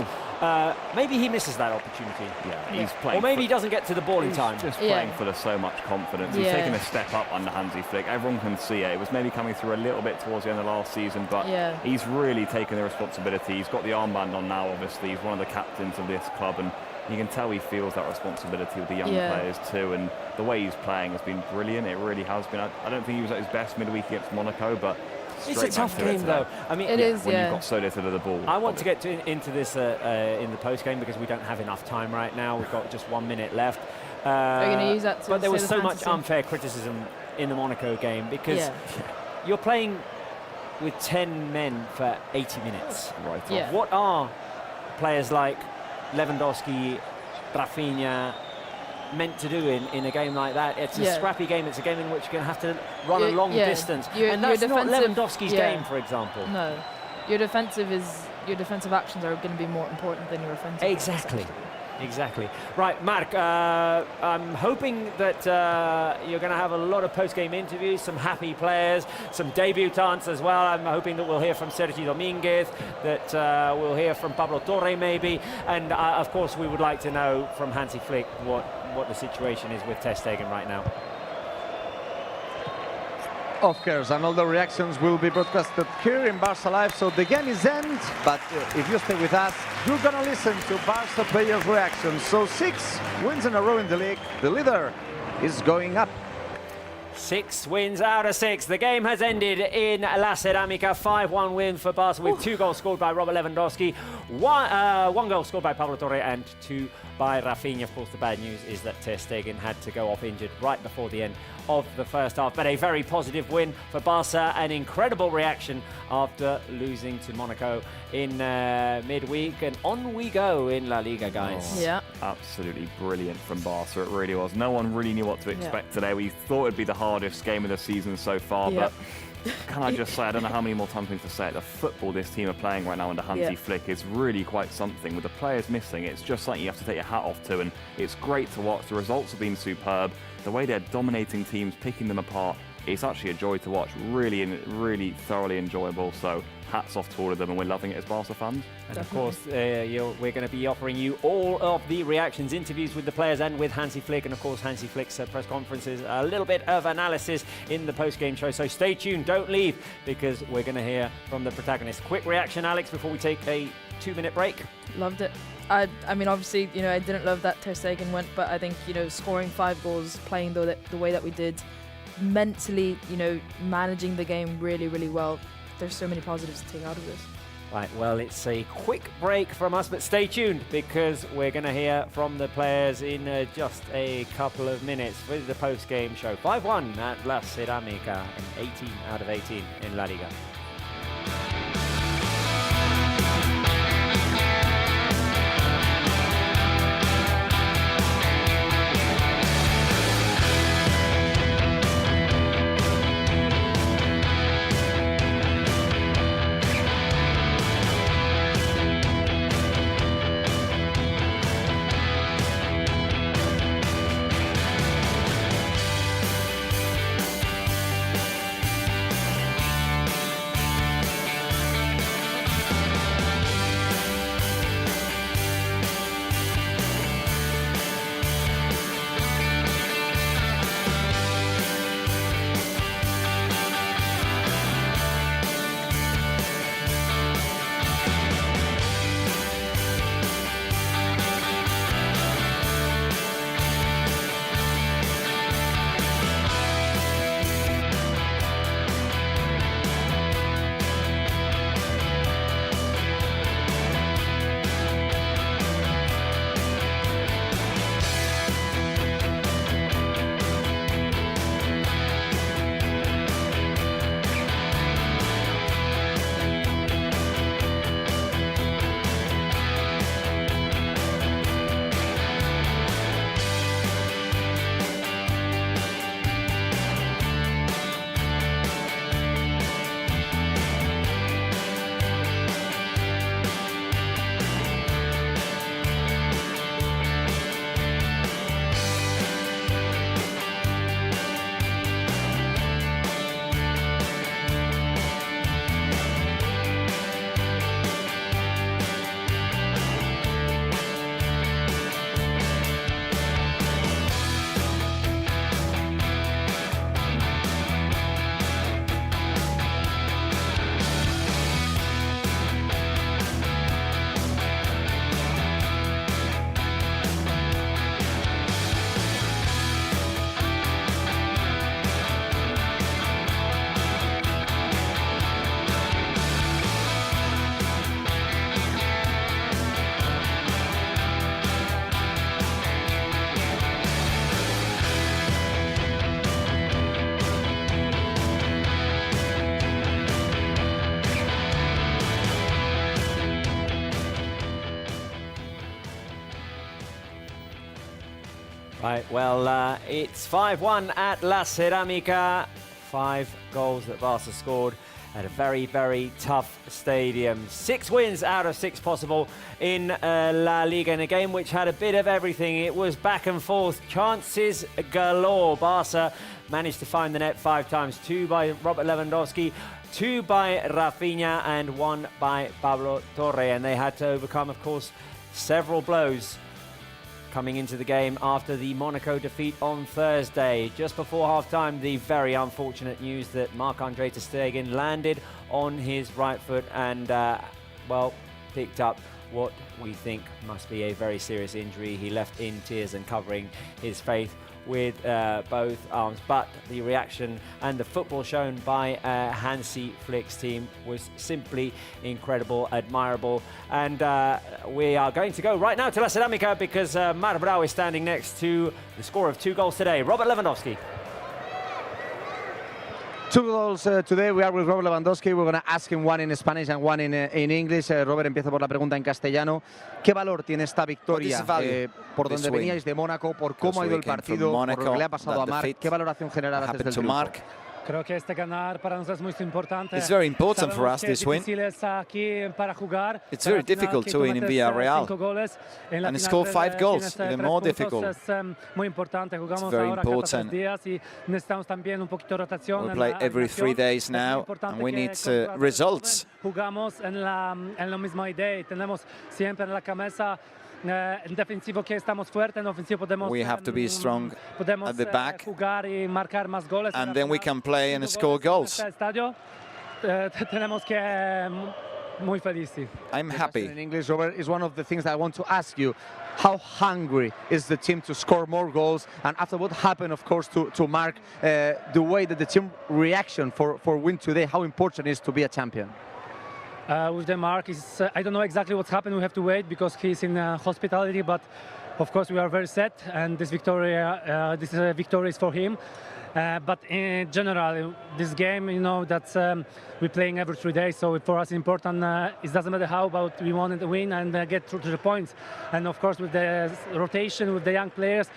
maybe he misses that opportunity. Yeah, he's playing. Or maybe he doesn't get to the ball in time. Just Yeah. playing full of so much confidence. He's Yeah. taken a step up under Hansi Flick. Everyone can see it. It was maybe coming through a little bit towards the end of last season, but Yeah. he's really taken the responsibility. He's got the armband on now, obviously. He's one of the captains of this club, and you can tell he feels that responsibility with the young Yeah. players too. And the way he's playing has been brilliant. It really has been. I don't think he was at his best midweek against Monaco, but It's a straight back tough to it game, today. though. I mean, It is, When yeah. you've got so little of the ball. I want to get into this in the post game because we don't have enough time right now. We've got just 1 minute left. Are you going to use that to But there was save so the much fantasy? unfair criticism in the Monaco game because Yeah. you're playing with 10 men for 80 minutes. Right off. Yeah. What are players like Lewandowski, Rafinha meant to do in a game like that? It's a Yeah. scrappy game. It's a game in which you're going to have to run a Yeah, long yeah. distance. Your- And your that's not defensive- Lewandowski's yeah. game, for example. No, your defensive actions are going to be more important than your offensive. Exactly. Exactly. Right, Mark, I'm hoping that you're going to have a lot of post-game interviews, some happy players, some debutants as well. I'm hoping that we'll hear from Sergi Dominguez, that we'll hear from Pablo Torre maybe, and of course we would like to know from Hansi Flick what the situation is with Ter Stegen right now. Of course, and all the reactions will be broadcasted here in Barça Live, so the game is end, but if you stay with us, you're gonna listen to Barça players' reactions. So 6 wins in a row in the league, the leader is going up. 6 wins out of 6. The game has ended in La Ceramica. 5-1 win for Barca with 2 goals scored by Robert Lewandowski, one goal scored by Pablo Torre and 2 by Rafinha. Of course, the bad news is that Ter Stegen had to go off injured right before the end of the first half. But a very positive win for Barca, an incredible reaction after losing to Monaco in midweek. And on we go in La Liga, guys. Yeah. Absolutely brilliant from Barca, it really was. No one really knew what to expect today. We thought it'd be the hardest game of the season so far, Yeah. but can I just say, I don't know how many more times we need to say it, the football this team are playing right now under Hansi Flick is really quite something. With the players missing, it's just something you have to take your hat off to, and it's great to watch. The results have been superb. The way they're dominating teams, picking them apart, it's actually a joy to watch. Really thoroughly enjoyable. So hats off to all of them, and we're loving it as Barca fans. And of course, we're going to be offering you all of the reactions, interviews with the players and with Hansi Flick, and of course Hansi Flick's press conferences, a little bit of analysis in the post-game show. So stay tuned, don't leave, because we're going to hear from the protagonists. Quick reaction, Alex, before we take a 2-minute break. Loved it. I mean, obviously, I didn't love that Ter Stegen went, but I think, scoring 5 goals, playing the way that we did, mentally, managing the game really, really well. There's so many positives to take out of this. Right, well, it's a quick break from us, but stay tuned because we're going to hear from the players in just a couple of minutes with the post-game show. 5-1 at La Ceramica and 18 out of 18 in La Liga. Right, well, it's 5-1 at La Ceramica. 5 goals that Barca scored at a very, very tough stadium. 6 wins out of 6 possible in La Liga, in a game which had a bit of everything. It was back and forth, chances galore. Barca managed to find the net 5 times, 2 by Robert Lewandowski, 2 by Rafinha and 1 by Pablo Torre. And they had to overcome, of course, several blows coming into the game after the Monaco defeat on Thursday. Just before half-time, the very unfortunate news that Marc-Andre Ter Stegen landed on his right foot and, well, picked up what we think must be a very serious injury. He left in tears and covering his face with both arms, but the reaction and the football shown by Hansi Flick's team was simply incredible, admirable, and we are going to go right now to La Ceramica because Mar Brau is standing next to the scorer of 2 goals today, Robert Lewandowski. 2 goals today. We are with Robert Lewandowski. We're going to ask him one in Spanish and one in English. Robert, empiezo por la pregunta en castellano. ¿Qué valor tiene esta victoria por donde veníais de Mónaco, por cómo ha ido el partido, por lo que le ha pasado a Marc? ¿Qué valoración general haces del triunfo? Creo que ganar para nosotros es muy importante. It's very important for us, this win. It's very difficult to win in Villarreal. And to score 5 goals, even more difficult. It's very important. We play every 3 days now, and we need results. Jugamos en la misma idea. Tenemos siempre en la cabeza en defensivo que estamos fuertes, en ofensivo podemos. We have to be strong at the back, jugar y marcar más goles. And then we can play and score goals. Tenemos que muy felices. I'm happy. In English, Robert, is one of the things that I want to ask you. How hungry is the team to score more goals? And after what happened, of course, to Marc, the way that the team reaction for win today, how important it is to be a champion? With the Marc, I don't know exactly what's happened. We have to wait because he's in hospitality. But of course, we are very sad, and this victory is for him. But in general, this game, you know, that's we're playing every 3 days. So for us, important. It doesn't matter how, but we want to win and get through to the points. And of course, with the rotation, with the young players,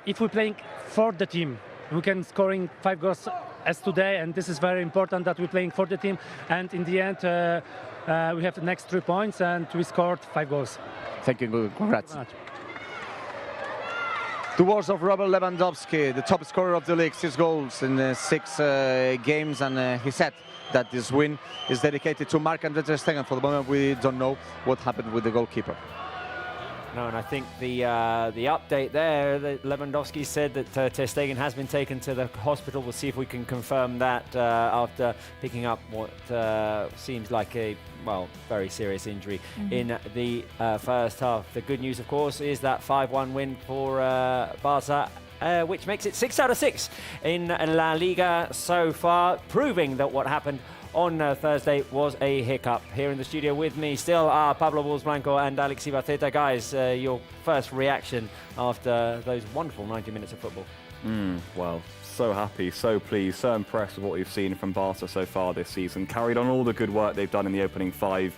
if we're playing for the team, we can scoring 5 goals as today, and this is very important that we're playing for the team. And in the end, we have the next 3 points, and we scored 5 goals. Thank you. Congrats. The words of Robert Lewandowski, the top scorer of the league, 6 goals in 6 games, and he said that this win is dedicated to Marc-Andre Ter Stegen. For the moment, we don't know what happened with the goalkeeper. No, and I think the update there, that Lewandowski said that Ter Stegen has been taken to the hospital. We'll see if we can confirm that after picking up what seems like a, well, very serious injury in the first half. The good news, of course, is that 5-1 win for Barca, which makes it 6 out of 6 in La Liga so far, proving that what happened on Thursday was a hiccup. Here in the studio with me still are Pablo Bulls Blanco and Alex Ibarceta. Guys, your first reaction after those wonderful 90 minutes of football? Well, so happy, so pleased, so impressed with what we've seen from Barca so far this season. Carried on all the good work they've done in the opening 5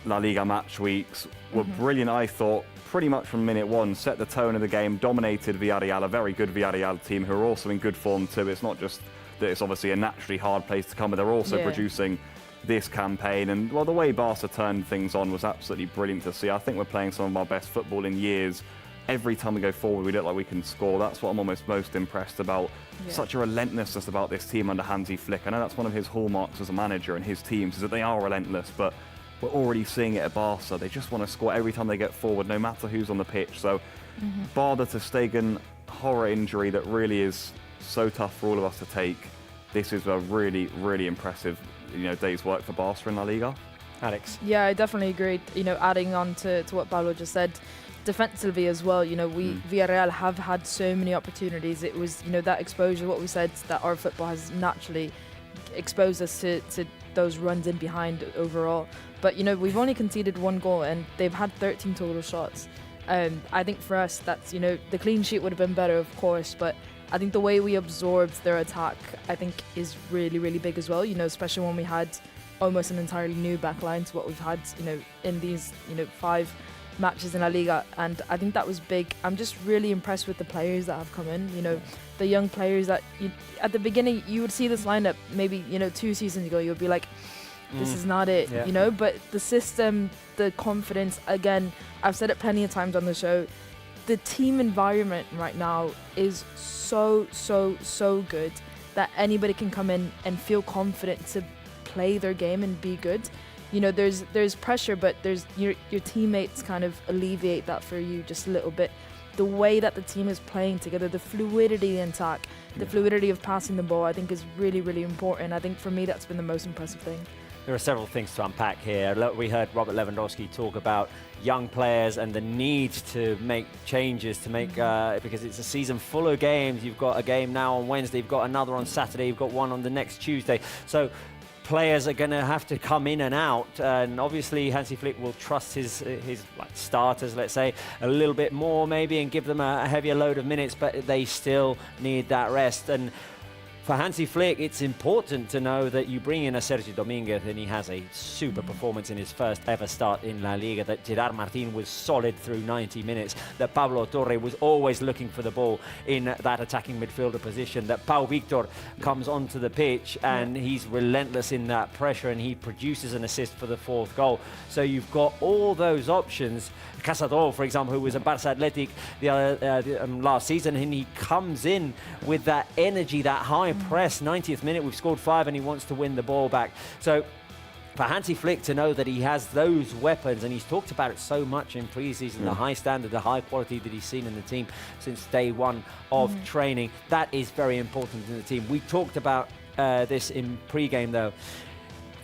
La Liga match weeks. Were brilliant, I thought, pretty much from minute 1. Set the tone of the game, dominated Villarreal, a very good Villarreal team who are also in good form too. It's not just that it's obviously a naturally hard place to come, but they're also producing this campaign. And, well, the way Barca turned things on was absolutely brilliant to see. I think we're playing some of our best football in years. Every time we go forward, we look like we can score. That's what I'm almost most impressed about. Such a relentlessness about this team under Hansi Flick. I know that's one of his hallmarks as a manager and his teams, is that they are relentless, but we're already seeing it at Barca. They just want to score every time they get forward, no matter who's on the pitch. So, bar the Ter Stegen horror injury that really is so tough for all of us to take, this is a really, really impressive, day's work for Barca in La Liga. Alex? Yeah, I definitely agree. Adding on to what Pablo just said, defensively as well, Villarreal have had so many opportunities. It was, that exposure, what we said, that our football has naturally exposed us to those runs in behind overall. But, we've only conceded 1 goal and they've had 13 total shots. I think for us, that's, the clean sheet would have been better, of course, but I think the way we absorbed their attack, I think, is really, really big as well, especially when we had almost an entirely new back line to what we've had, in these, 5 matches in La Liga, and I think that was big. I'm just really impressed with the players that have come in. You know, the young players that at the beginning you would see this lineup maybe 2 seasons ago, you would be like, this is not it, you know. But the system, the confidence. Again, I've said it plenty of times on the show. The team environment right now is so good that anybody can come in and feel confident to play their game and be good. You know, there's pressure, but there's your teammates kind of alleviate that for you just a little bit. The way that the team is playing together, the fluidity in attack, the fluidity of passing the ball, I think is really important. I think for me that's been the most impressive thing. There are several things to unpack here. We heard Robert Lewandowski talk about young players and the need to make changes, to make because it's a season full of games. You've got a game now on Wednesday, you've got another on Saturday, you've got one on the next Tuesday. So players are going to have to come in and out, and obviously Hansi Flick will trust his starters, let's say, a little bit more maybe, and give them a heavier load of minutes, but they still need that rest. And for Hansi Flick, it's important to know that you bring in a Sergio Dominguez and he has a super performance in his first ever start in La Liga, that Gerard Martin was solid through 90 minutes, that Pablo Torre was always looking for the ball in that attacking midfielder position, that Pau Victor comes onto the pitch and he's relentless in that pressure and he produces an assist for the 4th goal. So you've got all those options. Cazador, for example, who was a Barça Athletic last season, and he comes in with that energy, that high press. 90th minute, we've scored 5 and he wants to win the ball back. So for Hansi Flick to know that he has those weapons, and he's talked about it so much in pre-season, the high standard, the high quality that he's seen in the team since day one of training, that is very important in the team. We talked about this in pre-game though.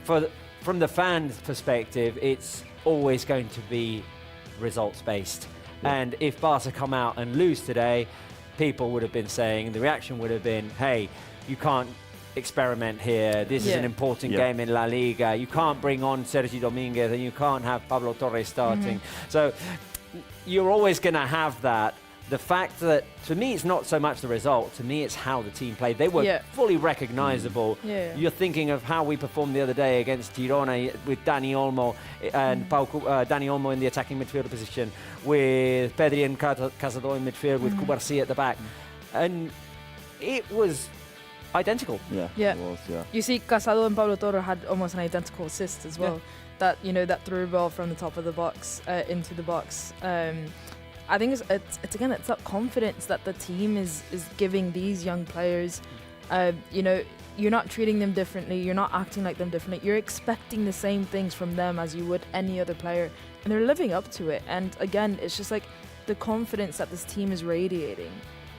From the fans' perspective, it's always going to be results-based. And if Barca come out and lose today, people would have been saying, the reaction would have been, hey, you can't experiment here. This is an important game in La Liga. You can't bring on Sergio Dominguez and you can't have Pablo Torre starting. So you're always going to have that. The fact that, to me, it's not so much the result. To me, it's how the team played. They were fully recognizable. You're thinking of how we performed the other day against Girona with Dani Olmo and Dani Olmo in the attacking midfielder position, with Pedri and Cazador in midfield, with Cubarsí at the back. And it was identical. It was, You see, Casado and Pablo Torre had almost an identical assist as well. That, that through ball from the top of the box into the box. I think it's again, it's that confidence that the team is giving these young players. You're not treating them differently. You're not acting like them differently. You're expecting the same things from them as you would any other player, and they're living up to it. And again, it's just like the confidence that this team is radiating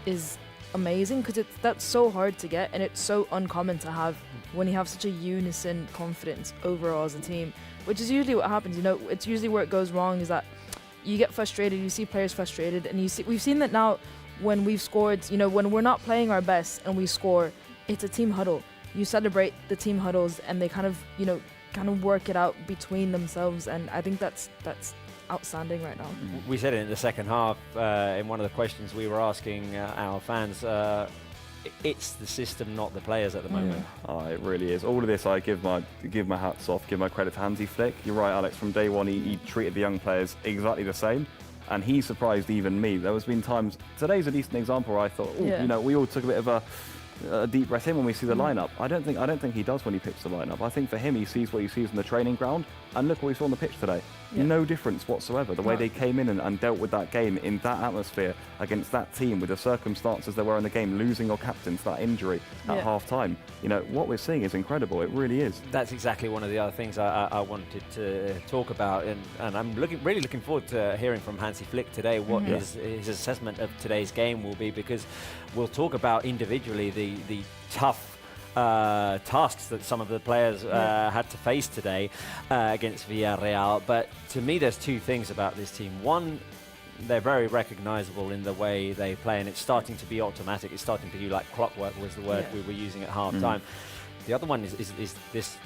is amazing, because that's so hard to get, and it's so uncommon to have when you have such a unison confidence overall as a team, which is usually what happens. It's usually where it goes wrong, is that you get frustrated, you see players frustrated, and we've seen that now when we've scored, when we're not playing our best and we score, it's a team huddle. You celebrate the team huddles, and they kind of work it out between themselves, and I think that's outstanding right now. We said it in the second half in one of the questions we were asking our fans. It's the system, not the players at the moment. Oh, it really is. All of this, I give my hats off, give my credit to Hansi Flick. You're right, Alex. From day one, he treated the young players exactly the same, and he surprised even me. There has been times. Today's a decent example where I thought, we all took a bit of a deep breath in when we see the lineup. I don't think he does when he picks the lineup. I think for him, he sees what he sees in the training ground, and look what we saw on the pitch today. No difference whatsoever. The way they came in and dealt with that game in that atmosphere against that team, with the circumstances they were in the game, losing your captain to that injury at half-time. What we're seeing is incredible. It really is. That's exactly one of the other things I wanted to talk about, and I'm really looking forward to hearing from Hansi Flick today what his assessment of today's game will be, because we'll talk about individually the tough tasks that some of the players had to face today against Villarreal. But to me, there's two things about this team. One, they're very recognizable in the way they play, and it's starting to be automatic. It's starting to be like clockwork, was the word we were using at half time. The other one is this.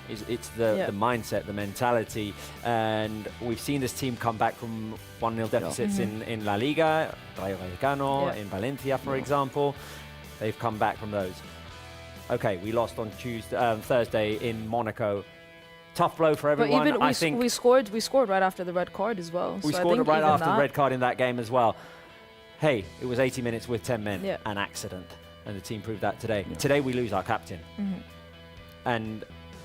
It's the mindset, the mentality, and we've seen this team come back from 1-0 deficits in La Liga, Rayo Vallecano, in Valencia, for example. They've come back from those. Okay, we lost on Thursday in Monaco. tough blow for But everyone. even I think we scored right after the red card as well. we So I scored think right even after the that- red card in that game as well. Hey, it was 80 minutes with 10 men, Yeah. an accident, and the team proved that today. Today we lose our captain, and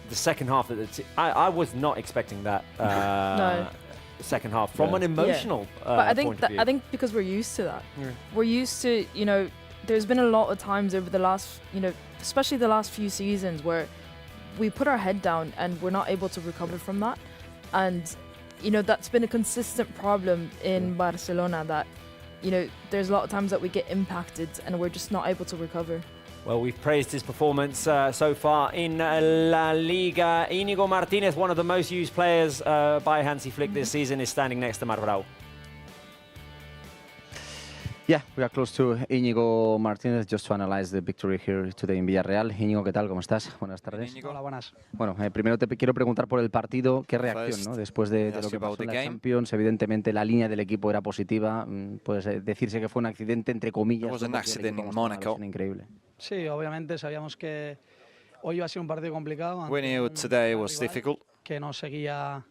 the second half of I was not expecting that. No. Second half from an emotional But I think point of view. I think because we're used to that. We're used to, you know, there's been a lot of times over the last, you know, especially the last few seasons where we put our head down and we're not able to recover from that. And, you know, that's been a consistent problem in Barcelona, that, you know, there's a lot of times that we get impacted and we're just not able to recover. Well, we've praised his performance so far in La Liga. Íñigo Martínez, one of the most used players by Hansi Flick this season, is standing next to Marbrau. Yeah, we are close to Íñigo Martínez just to analyze the victory here today in Villarreal. Íñigo, ¿qué tal? ¿Cómo estás? Buenas tardes. Hola, buenas. Bueno, primero te quiero preguntar por el partido. ¿Qué reacción, ¿no? Después de lo que pasó en la Champions? Evidentemente la línea del equipo era positiva. Puede decirse que fue un accidente, entre comillas. It was an accident in Monaco. Increíble. Sí, obviamente sabíamos que hoy iba a ser un partido complicado. We knew today was difficult. Que nos seguía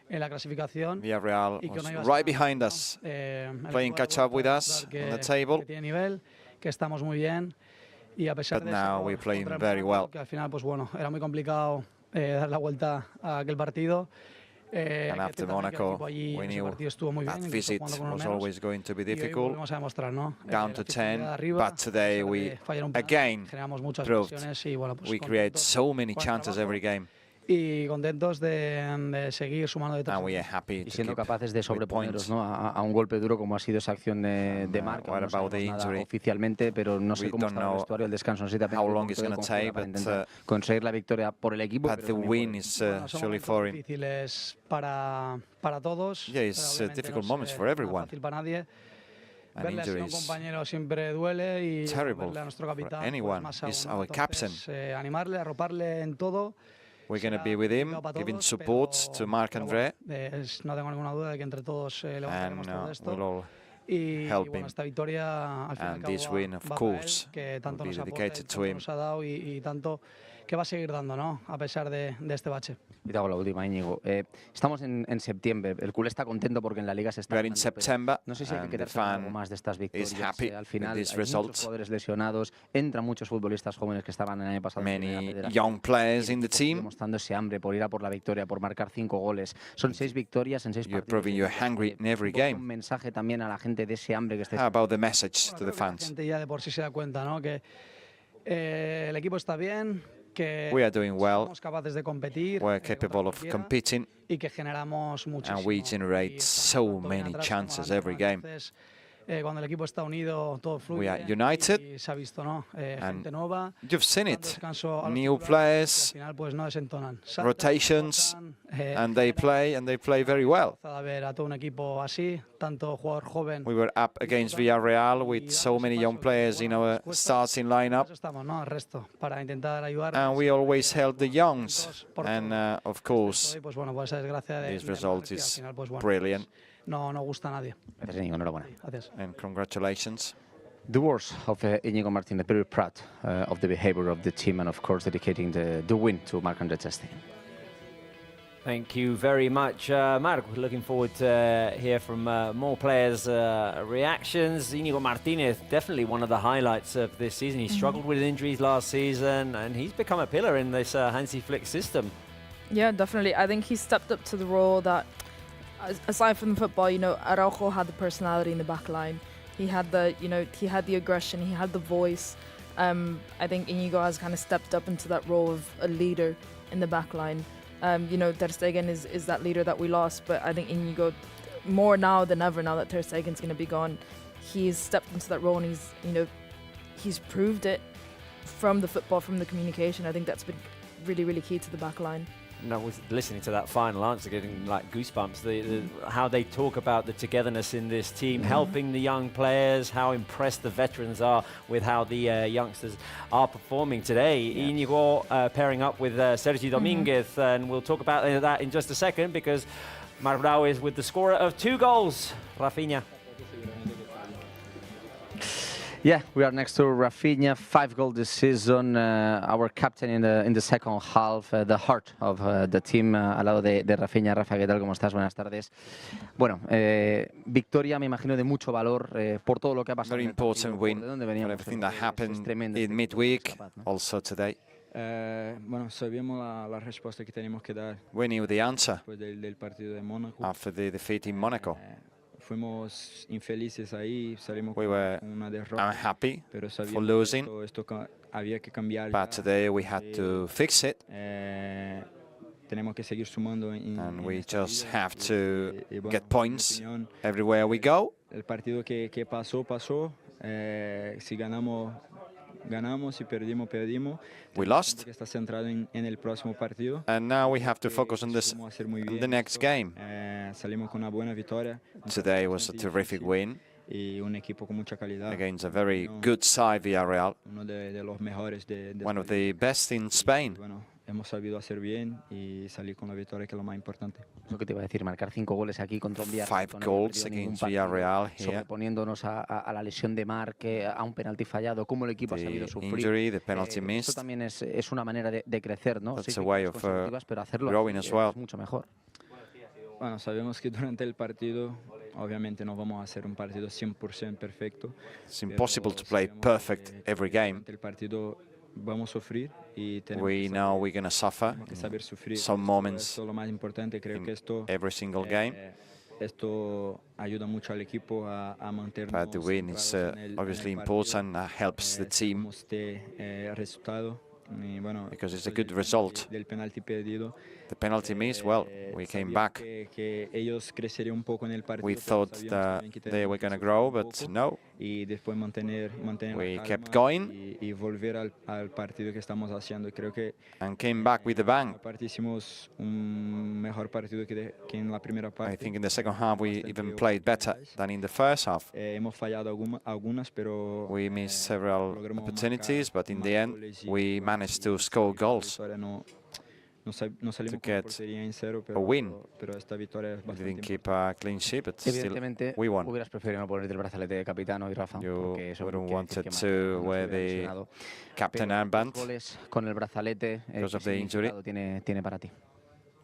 en la clasificación. Villarreal was right behind us, playing catch up with us on the table. Que tiene nivel, que estamos muy bien y a pesar But de now eso, we're playing contra el very well. Monaco, que al final, pues bueno, era muy complicado dar la vuelta a aquel partido. And after Monaco, we knew that visit was always going to be difficult, down to 10, but today we again proved we create so many chances every game. Y contentos de seguir sumando de And we are happy Y siendo to keep capaces de with sobreponeros, points. ¿no? a un golpe duro como ha sido esa acción de Marc. What No about the sabemos nada injury? oficialmente, pero no sé We cómo don't está el know vestuario, el descanso. No sé también how qué long punto it's de gonna confianza take, para but, intentar conseguir la victoria por el equipo. But pero the también win por- is Son surely momentos for him. difíciles para todos. Yeah, it's pero obviamente difficult no es, moments for nada everyone. fácil para nadie. And Verle así a un injuries compañero siempre duele y terrible verle a nuestro for capitán anyone. pues más He's aún, ¿no? our captain. Entonces, animarle, arroparle en todo. We're going to be with him, giving support to Marc-André, No tengo ninguna duda de que entre todos levantaremos and todo esto. we'll all Y help bueno, him. esta victoria al fin y al And cabo this va- win, of va para course, él, que tanto will be nos aporta, dedicated to tanto him. nos ha dado y tanto que va a seguir dando, ¿no? A pesar de este bache. Y te hago la última, Íñigo. Estamos en septiembre. El culé está contento porque en la Liga se está We are in ganando, pero September, no sé si hay que and the quedarse con algo fan más de estas victorias. is happy Al final with these hay results. muchos jugadores lesionados, entran muchos futbolistas jóvenes que estaban el año pasado en Primera Many Federación, young players in the pues, team. demostrando ese hambre por ir a por la victoria, por marcar 5 goles. Son 6 victorias en 6 You're partidos. proving you're hungry in every Un poco game. Un mensaje también a la gente de ese hambre que está. How about the message to the Creo que la fans? gente ya de por sí se da cuenta, ¿no? Que el equipo está bien, que We are doing well. somos capaces de competir, We're contra capable of cualquiera, competing, y que generamos muchísimo. and we Y generate estamos so tanto bien many atrás como chances adelante, every ¿no? game. Entonces, cuando el equipo está unido, todo fluye. We are united, y se ha visto, ¿no? and Gente nueva. You've seen dando it. descanso a los New titulares, players, que al final, pues, no desentonan. Saltan, rotations, aportan, and they play very well. a ver a todo un equipo así, tanto jugador joven. We were up against Villarreal with so many young players in our starting lineup, Eso estamos, ¿no? El resto, para intentar ayudar. and we always help the youngs. And of course, Hoy, pues bueno, pues esa desgracia de this de result Marc, que al is final, pues, bueno, brilliant, no gusta a nadie. Gracias, Íñigo. Enhorabuena. Gracias. and congratulations. The words of Íñigo Martínez, very proud of the behavior of the team and of course dedicating the win to Marc-André Ter Stegen. Thank you very much, Marc. We're looking forward to hear from more players' reactions. Íñigo Martínez, definitely one of the highlights of this season. He struggled with injuries last season, and he's become a pillar in this Hansi Flick system. Yeah, definitely. I think he stepped up to the role that, aside from the football, you know, Araujo had the personality in the back line. He had the, you know, he had the aggression, he had the voice. I think Íñigo has kind of stepped up into that role of a leader in the back line. You know, Ter Stegen is that leader that we lost, but I think Íñigo, more now than ever, now that Ter Stegen's going to be gone, he's stepped into that role and he's, you know, he's proved it from the football, from the communication. I think that's been really, really key to the back line. And I was listening to that final answer, getting like goosebumps. How they talk about the togetherness in this team, helping the young players, how impressed the veterans are with how the youngsters are performing today. Íñigo pairing up with Sergi Domínguez, and we'll talk about that in just a second because Marbrau is with the scorer of 2 goals, Rafinha. Yeah, we are next to Rafinha, 5 goals this season. Our captain in the second half, the heart of the team, al lado de Rafinha. Rafa, ¿qué tal? ¿Cómo estás? Buenas tardes. Bueno, victoria, me imagino, de mucho valor por todo lo que ha pasado. Very important win for everything that happened in midweek, also today. Bueno, sabíamos la respuesta que teníamos que dar. We knew the answer después del partido de Mónaco. After the defeat in Monaco. Fuimos infelices ahí, salimos We were con una derrota. unhappy pero for losing, esto había que cambiar. but today we had to fix it. Tenemos que seguir sumando and we just have to get points everywhere we go. El partido que pasó. Si ganamos, si perdimos. We lost. Que está centrado en el próximo partido. And now we have to focus on the next game. Salimos con una buena victoria. Today was a terrific win. Y un equipo con mucha calidad. Against a very good side, Villarreal. Uno de los mejores de one of the best in Spain. Bueno, hemos sabido hacer bien y salir con la victoria, que es lo más importante. Lo que te iba a decir, marcar 5 goles aquí contra un Villarreal. 5 goals against Villarreal here. Sobreponiéndonos a la lesión de Marc, a un penalti fallado, cómo el equipo ha sabido sufrir. Injury, the penalty missed. Eso también es una manera de crecer, ¿no? That's a way of pero hacerlo growing as well. Es mucho mejor. Bueno, sabemos que durante el partido, obviamente no vamos a hacer un partido 100% perfecto. It's impossible to play perfect every game. Durante el partido vamos a sufrir y we know we're going to suffer some moments lo más importante, creo que esto, every single game. Esto ayuda mucho al equipo a mantenernos. But the win is obviously important, helps the team. Resultado. Y bueno, because it's a good result. Del penalti perdido. The penalty missed, well, we came back. Que ellos crecerían un poco en el partido. We thought that they were going to grow, but no. Y después mantener we kept going. Y volver al partido que estamos haciendo. Creo que and came back with the bang. Aparte hicimos un mejor partido que en la primera parte. I think in the second half we even played better than in the first half. Hemos fallado algunas, pero we missed several opportunities, but in the end we managed to score goals. No salimos con portería en cero, pero esta victoria es bastante. We didn't keep a clean sheet, but still we won. Hubieras preferido no ponerte el brazalete de capitano y Rafa. You wouldn't wanted to wear the captain armband con el brazalete because of the injury. Tiene para ti.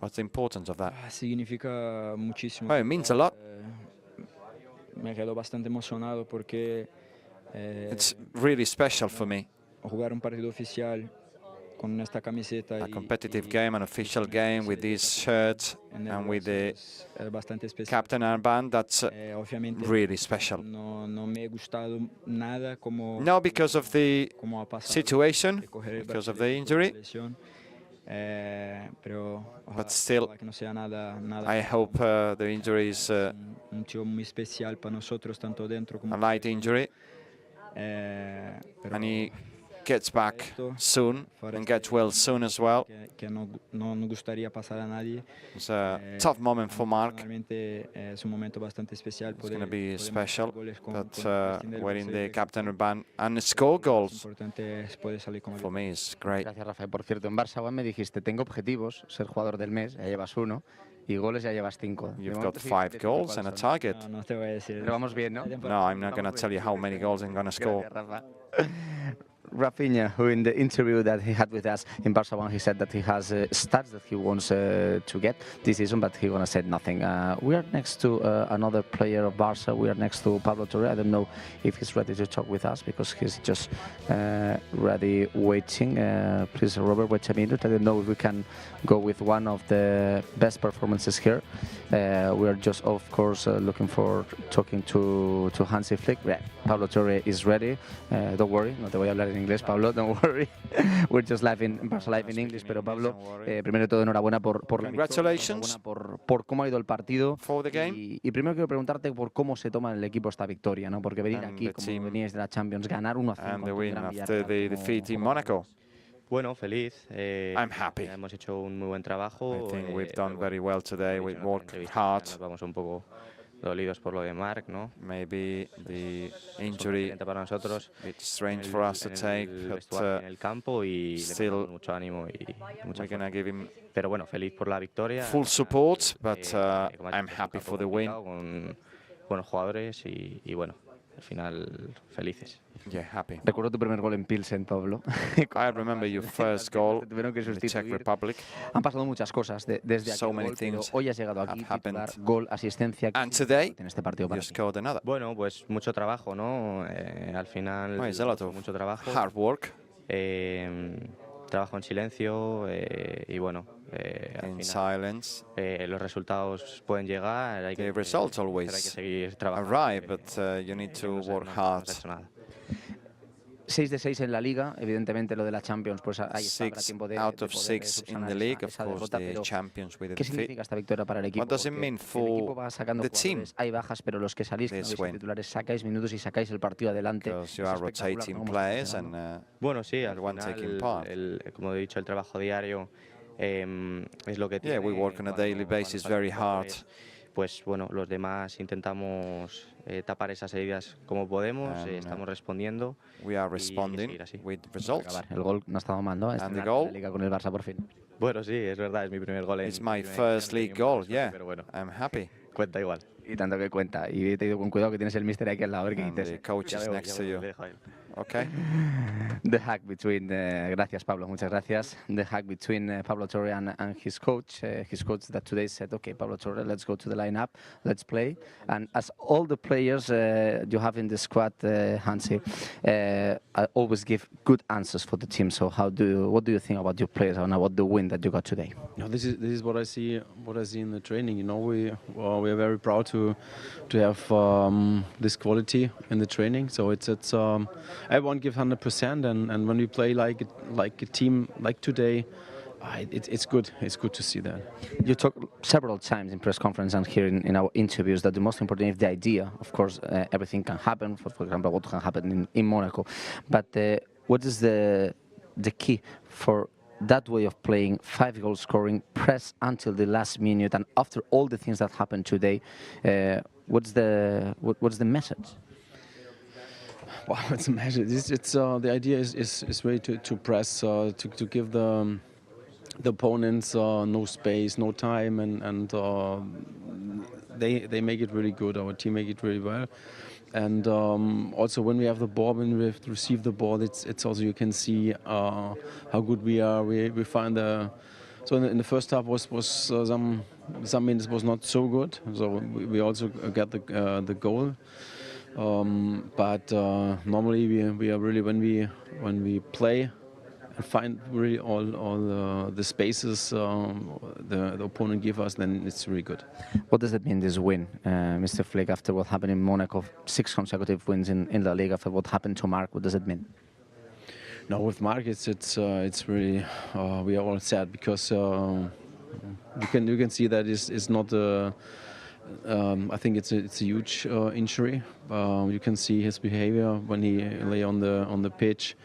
What's the importance of that? Significa muchísimo. Well, it means a lot. Me quedo bastante emocionado porque it's really special for me. Jugar un partido oficial con esta camiseta. A competitive game, an official game with this shirt and with the captain armband, that's really special. No me ha gustado nada como. No, because of the situation, because of the injury. But still, I hope the injury is a light injury. And he gets back soon and gets well soon as well. It's a tough moment for Marc. It's going to be special, but wearing the captain band and score goals for me is great. Gracias, Rafael. Por cierto, en Barça me dijiste, tengo objetivos, ser jugador del mes, ya llevas 1. Y goles ya llevas 5. You've got 5 goals and a target. No te voy a decir. Pero vamos bien, ¿no? No, I'm not going to tell you how many goals I'm going to score. Gracias, Rafa. Rafinha, who in the interview that he had with us in Barcelona, he said that he has stats that he wants to get this season, but he gonna say nothing. We are next to another player of Barça. We are next to Pablo Torre. I don't know if he's ready to talk with us because he's just ready waiting. Please, Robert, wait a minute. I don't know if we can go with one of the best performances here. We are just, of course, looking for talking to Hansi Flick. Yeah, Pablo Torre is ready. Don't worry, no te voy a hablar en inglés, Pablo, don't worry. We're just live in Barça Live in English, pero Pablo, primero de todo, enhorabuena por la victoria, enhorabuena por cómo ha ido el partido. Y primero quiero preguntarte por cómo se toma el equipo esta victoria, ¿no? Porque venir aquí, como veníais de la Champions, ganar 1-5 contra Villarreal. Bueno, feliz. I'm happy. Hemos hecho un muy buen trabajo. I think we've done very well today. We worked hard. Vamos un poco dolidos por lo de Marc, ¿no? Maybe the injury para nosotros. It's strange for us to take, but en el campo y still le mucho ánimo y mucha we're gonna give him pero bueno, feliz por la victoria. Full support, but I'm happy for the win. Con buenos jugadores y bueno, al final felices. Yeah, happy. Recuerdo tu primer gol en Pilsen, Pablo. I remember your first goal in the Czech Republic. Han pasado muchas cosas desde So aquel many gol, pero things hoy has llegado aquí, have happened. titular, gol, asistencia. And today, en este partido para you scored another. Bueno, pues mucho trabajo, ¿no? Al final, Well, it's a lot of mucho trabajo. hard work. Trabajo en silencio y bueno, al In final, silence. Los resultados pueden llegar. Hay The que, results hay que always seguir trabajando. arrive, but you need to work hard. 6 de 6 en la Liga, evidentemente lo de la Champions, pues ahí está, habrá 6 tiempo de out of poder 6 in subsanar the league, of esa course, derrota, the pero champions with the ¿qué defeat. significa esta victoria para el equipo? What does it Porque mean el equipo for va sacando the team? jugadores, hay bajas, pero los que salís, que no This sois win? titulares, sacáis minutos y sacáis el partido adelante. Because you Es are espectacular, rotating ¿no? Como players está funcionando. and Bueno, sí, al one final, taking part. como he dicho, el trabajo diario es lo que Yeah, tiene. we work on a daily basis cuando very salen hard. jugadores, pues bueno, los demás intentamos tapar esas heridas como podemos, And, estamos respondiendo. We are y hay que responding seguir así. with results. Acabar. El gol no ha estado mal, ¿no? And the Estrenar goal? la Liga con el Barça por fin. Bueno, sí, es verdad, es mi primer gol. It's my first league goal, yeah. Pero bueno, I'm happy. cuenta igual. Y tanto que cuenta. Y te digo con cuidado que tienes el mister aquí al lado, a ver qué And dices. the coach Ya is veo, next ya to veo, you. le dejo a él. Okay. The hack between, gracias Pablo, muchas gracias. The hack between Pablo Torre and his coach that today said, okay, Pablo Torre, let's go to the lineup, let's play. And as all the players you have in the squad, Hansi, I always give good answers for the team. So what do you think about your players and about the win that you got today? No, this is what I see in the training. You know, we are very proud to have this quality in the training. So it's everyone give 100%, and when we play like a team like today, it's good. It's good to see that. You talked several times in press conference and here in our interviews that the most important is the idea. Of course, everything can happen. For example, what can happen in Monaco, but what is the key for that way of playing, 5 goal scoring, press until the last minute, and after all the things that happened today, what's the message? Wow, it's the message. It's the idea is really to press, to give the opponents no space, no time, and they make it really good. Our team make it really well. And also when we have the ball, when we have to receive the ball, it's also you can see how good we are. We find so in the first half was some minutes was not so good. So we also got the goal. But normally we are really when we play and find really all the spaces the opponent give us, then it's really good. What does it mean, this win, Mr. Flick, after what happened in Monaco, 6 consecutive wins in La Liga, after what happened to Marc? What does it mean? No, with Marc, it's really we are all sad because you can see that it's not. I think it's a huge injury. You can see his behavior when he lay on the pitch,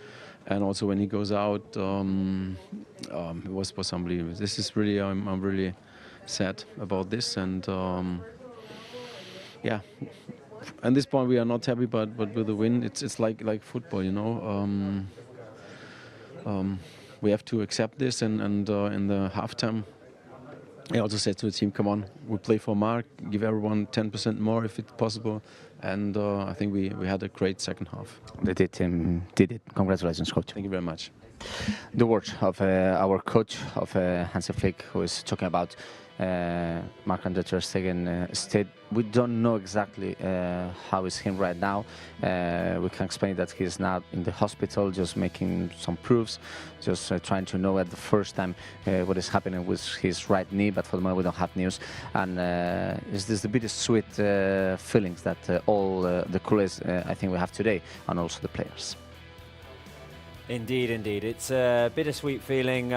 and also when he goes out. It was unbelievable. This is really I'm really sad about this, and yeah. At this point we are not happy, but with the win, it's like football, you know. We have to accept this, and in the halftime, I also said to the team, come on, we play for Marc, give everyone 10% more if it's possible, and I think we had a great second half. The team did it. Congratulations, coach. Thank you very much. The words of our coach, of Hansi Flick, who is talking about Marc-Andre Ter Stegen state. We don't know exactly how is him right now. We can explain that he's now in the hospital, just making some proofs, just trying to know at the first time what is happening with his right knee, but for the moment we don't have news. And is this the bittersweet feelings that all the crews I think we have today, and also the players? Indeed, indeed. It's a bittersweet feeling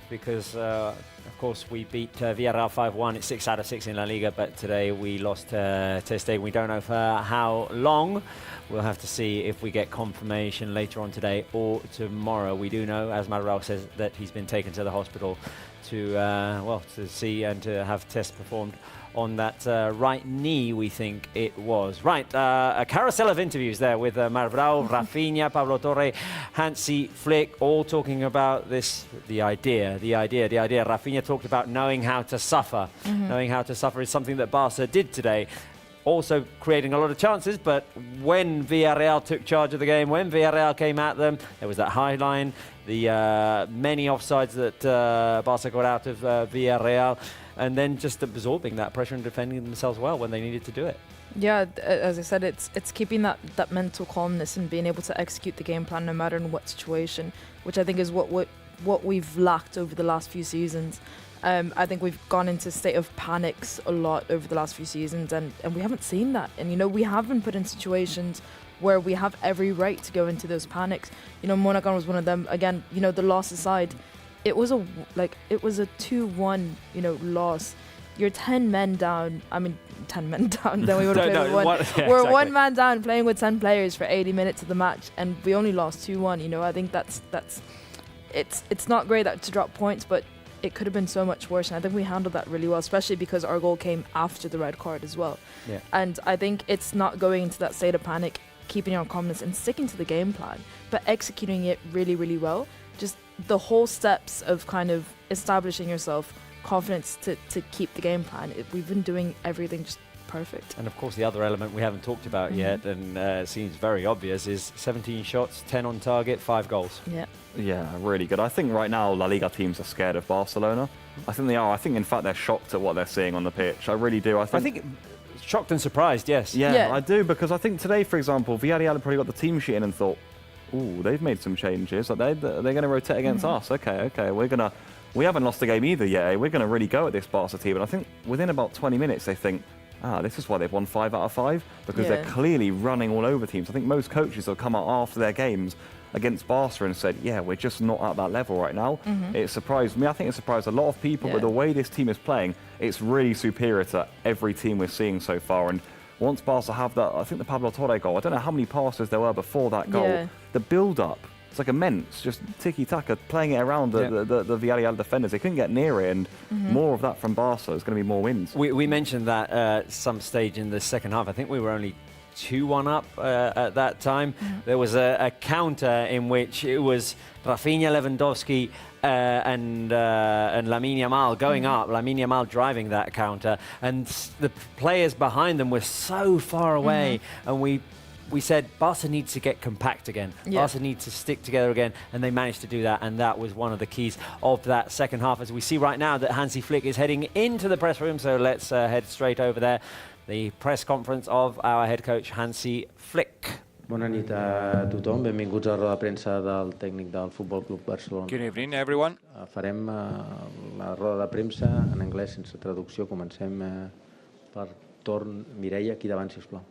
because, of course, we beat Villarreal 5-1. It's 6 out of 6 in La Liga, but today we lost Ter Stegen. We don't know for how long. We'll have to see if we get confirmation later on today or tomorrow. We do know, as Villarreal says, that he's been taken to the hospital to, to see and to have tests performed on that right knee, we think it was. Right, a carousel of interviews there with Villarreal, Rafinha, Pablo Torre, Hansi Flick, all talking about this, the idea. Rafinha talked about knowing how to suffer. Knowing how to suffer is something that Barca did today. also creating a lot of chances, but when Villarreal took charge of the game, when Villarreal came at them, there was that high line, the many offsides that Barça got out of Villarreal, and then just absorbing that pressure and defending themselves well when they needed to do it. Yeah, as I said, it's keeping that mental calmness and being able to execute the game plan no matter in what situation, which I think is what we've lacked over the last few seasons. I think we've gone into a state of panics a lot over the last few seasons, and we haven't seen that. And, you know, we have been put in situations where we have every right to go into those panics. You know, Monaco was one of them. Again, you know, the loss aside, it was a 2-1, you know, loss. You're 10 men down. I mean, 10 men down. Then we would have played with one. Yeah, we're exactly. 1 man down, playing with 10 players for 80 minutes of the match, and we only lost 2-1. You know, I think it's not great to drop points, but it could have been so much worse, and I think we handled that really well, especially because our goal came after the red card as well. Yeah. And I think it's not going into that state of panic, keeping our calmness and sticking to the game plan, but executing it really, really well. Just the whole steps of kind of establishing yourself, confidence to keep the game plan. We've been doing everything just perfect. And of course, the other element we haven't talked about yet, and it seems very obvious, is 17 shots, 10 on target, 5 goals. Yeah. Yeah, really good. I think right now La Liga teams are scared of Barcelona. I think they are. I think, in fact, they're shocked at what they're seeing on the pitch. I really do. I think shocked and surprised, yes. Yeah, I do, because I think today, for example, Villarreal probably got the team sheet in and thought, ooh, they've made some changes. Like they're going to rotate against us. Okay, we haven't lost a game either yet. We're going to really go at this Barca team. And I think within about 20 minutes, they think, this is why they've won 5 out of 5, because they're clearly running all over teams. I think most coaches have come out after their games against Barca and said, yeah, we're just not at that level right now. It surprised me. I think it surprised a lot of people, but the way this team is playing, it's really superior to every team we're seeing so far. And once Barca have that, I think the Pablo Torre goal, I don't know how many passes there were before that goal. The build-up, it's like immense, just tiki-taka, playing it around the Villarreal defenders. They couldn't get near it, and more of that from Barca. There's going to be more wins. We mentioned that at some stage in the second half. I think we were only 2-1 up at that time. There was a counter in which it was Rafinha, Lewandowski and Lamine Yamal going up, Lamine Yamal driving that counter, and the players behind them were so far away, and we said Barca needs to get compact again. Barca needs to stick together again, and they managed to do that, and that was one of the keys of that second half, as we see right now that Hansi Flick is heading into the press room, so let's head straight over there. The press conference of our head coach, Hansi Flick. Bona nit a tothom, benvinguts a la roda de premsa del tècnic del Futbol Club Barcelona. Good evening, everyone. Farem la roda de premsa en anglès sense traducció. Comencem per torn. Mireia, aquí davant, sisplau.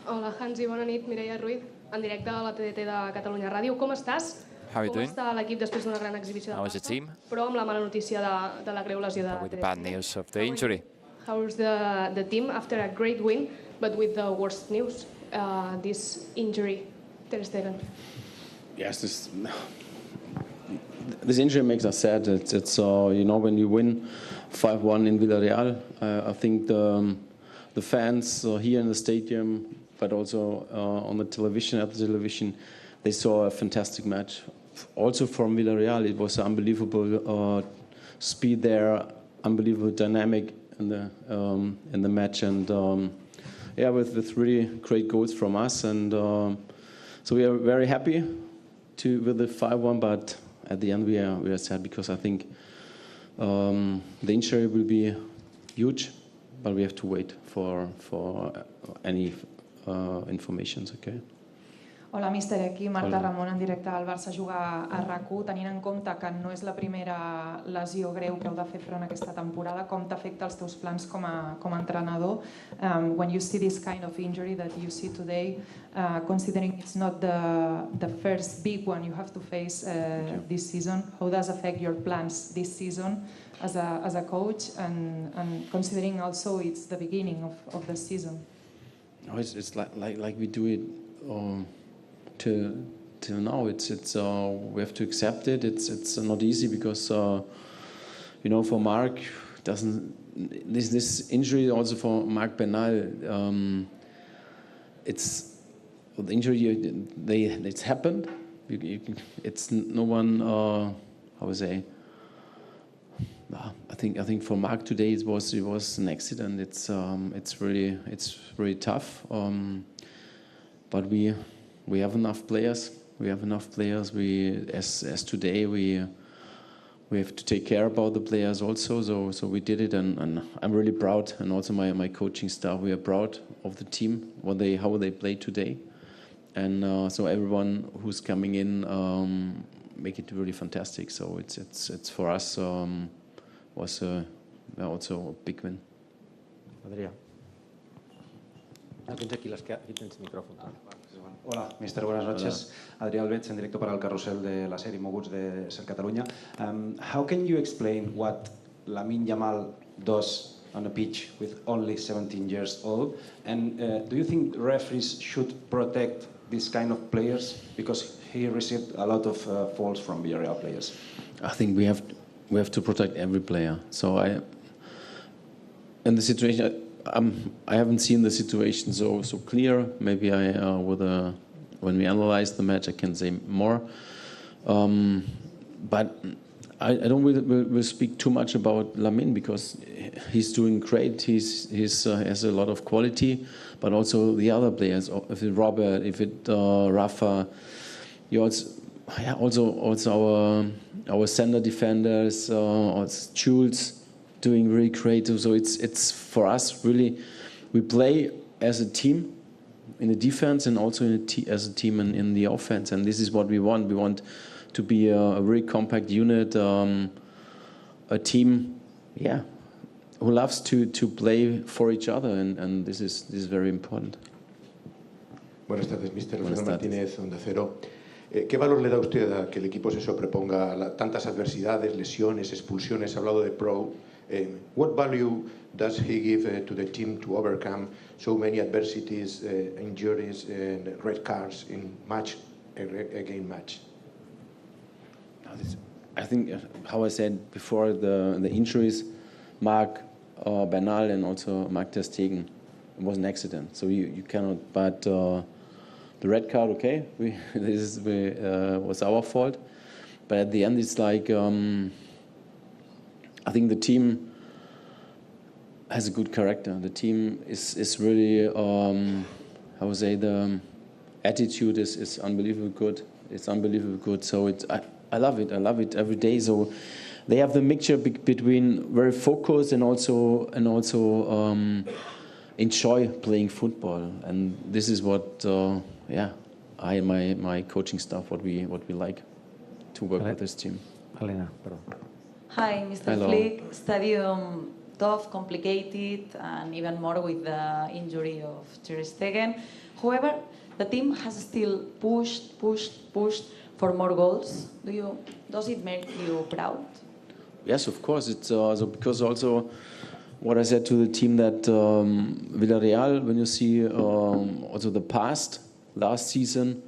Hola, Hansi, bona nit. Mireia Ruiz, en directe a la TDT de Catalunya Ràdio. Com estàs? How are you doing? Com està l'equip després d'una gran exhibició del How is the team? però amb la mala notícia de la greu lesió de With the Ter bad Stegen? news of the injury. How is the team after a great win, but with the worst news, this injury, Ter Stegen? Yes, this injury makes us sad. It's you know, when you win 5-1 in Villarreal, I think the fans here in the stadium, but also on the television, they saw a fantastic match. Also from Villarreal, it was unbelievable speed there, unbelievable dynamic in the match, and with really great goals from us, and so we are very happy with the 5-1, but at the end we are sad because I think the injury will be huge, but we have to wait for any informations. Okay. Hola, míster, aquí Marta Ramon en directe al Barça juga a RAC1, tenint en compte que no és la primera lesió greu que heu de fer front aquesta temporada, com t'afecta els teus plans com a entrenador? When you see this kind of injury that you see today, considering it's not the first big one you have to face this season, how does it affect your plans this season as a coach, and considering also it's the beginning of the season? No, it's like we do it till now. It's we have to accept it. It's not easy because you know, for Marc, this injury also for Marc Bernal, it's the injury it's happened. It's no one how would I say? I think for Mark today it was an accident. It's really tough. But we have enough players. We have enough players. As today we have to take care about the players also. So we did it, and I'm really proud. And also my coaching staff, we are proud of the team, how they played today. And so everyone who's coming in make it really fantastic. So it's for us was also a big win. Adrià. Tens aquí tens micrófono. Hola, mister, buenas noches. Adrià Albets, en directo para el carrusel de la serie Moguts de Ser Catalunya. How can you explain what Lamine Yamal does on a pitch with only 17 years old? And do you think referees should protect this kind of players, because he received a lot of faults from Villarreal players? I think we have to protect every player. So in the situation, I haven't seen the situation so clear. Maybe when we analyze the match, I can say more. But I don't will speak too much about Lamine, because he's doing great. He has a lot of quality, but also the other players. If it's Robert, if it's Rafa, also our center defenders, Jules doing really great. So it's for us really, we play as a team in the defense and also as a team in the offense, and this is what we want. We want to be a very compact unit, a team, who loves to play for each other, and this is very important. Buenas tardes, mister. Alfredo Martínez, Onda Cero. ¿Qué valor le da usted a que el equipo se sobreponga a tantas adversidades, lesiones, expulsiones? Ha hablado de Pro. What value does he give to the team to overcome so many adversities, injuries, and red cards in match against match? I think, how I said before, the injuries, Marc Bernal and also Marc Ter Stegen, it was an accident. So you cannot. But the red card, okay, this was our fault. But at the end, it's like I think the team has a good character. The team is really, how would I say, the attitude is unbelievably good. It's unbelievably good. So I love it. I love it every day. So they have the mixture between very focused and also enjoy playing football. And this is what, I and my coaching staff, what we like to work with this team. Helena, pardon. Hi, Mr. Hello. Flick. Stadium tough, complicated, and even more with the injury of Ter Stegen. However, the team has still pushed for more goals. Does it make you proud? Yes, of course. It's also because also what I said to the team that Villarreal, when you see also the past last season,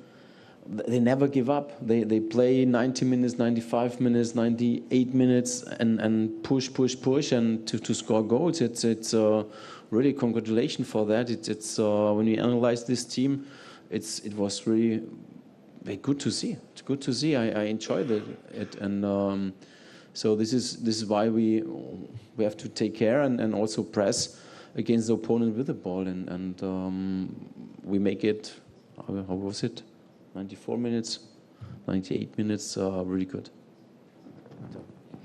they never give up. They play 90 minutes, 95 minutes, 98 minutes, and push, and to score goals. It's really congratulations for that. It's when we analyze this team, it was really very good to see. It's good to see. I enjoyed it, and so this is why we have to take care and also press against the opponent with the ball, and we make it. How was it? 94 minutes, 98 minutes, really good.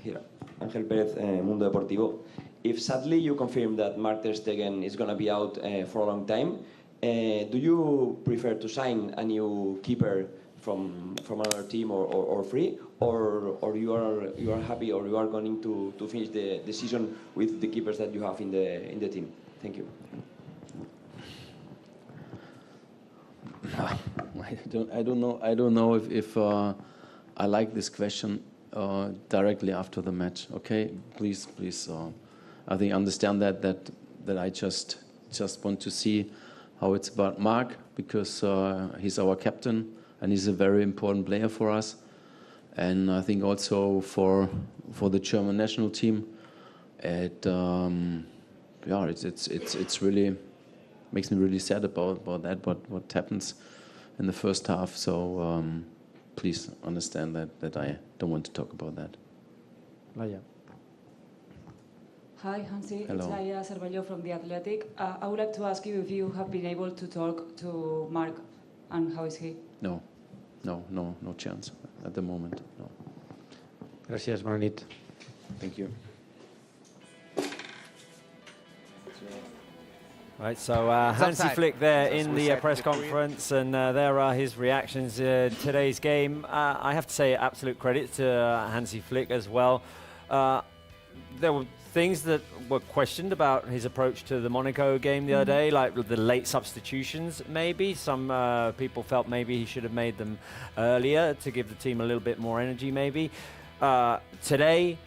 Here, Ángel Pérez, Mundo Deportivo. If sadly you confirm that Marc Ter Stegen is going to be out for a long time, do you prefer to sign a new keeper from another team or free, or you are happy, or you are going to finish the season with the keepers that you have in the team? Thank you. I don't know if I like this question directly after the match. Okay, please. I think understand that I just want to see how it's about Marc, because he's our captain and he's a very important player for us, and I think also for the German national team. It's really makes me really sad about that, what happens in the first half. So please understand that I don't want to talk about that. Laia. Hi, Hansi. Hello. It's Laia Cervelló from The Athletic. I would like to ask you if you have been able to talk to Marc and how is he? No chance at the moment, no. Gràcies, bona nit. Thank you. Right, so Hansi Flick there in the press conference, and there are his reactions to today's game. I have to say absolute credit to Hansi Flick as well. There were things that were questioned about his approach to the Monaco game the other day, like the late substitutions maybe. Some people felt maybe he should have made them earlier to give the team a little bit more energy maybe. Today,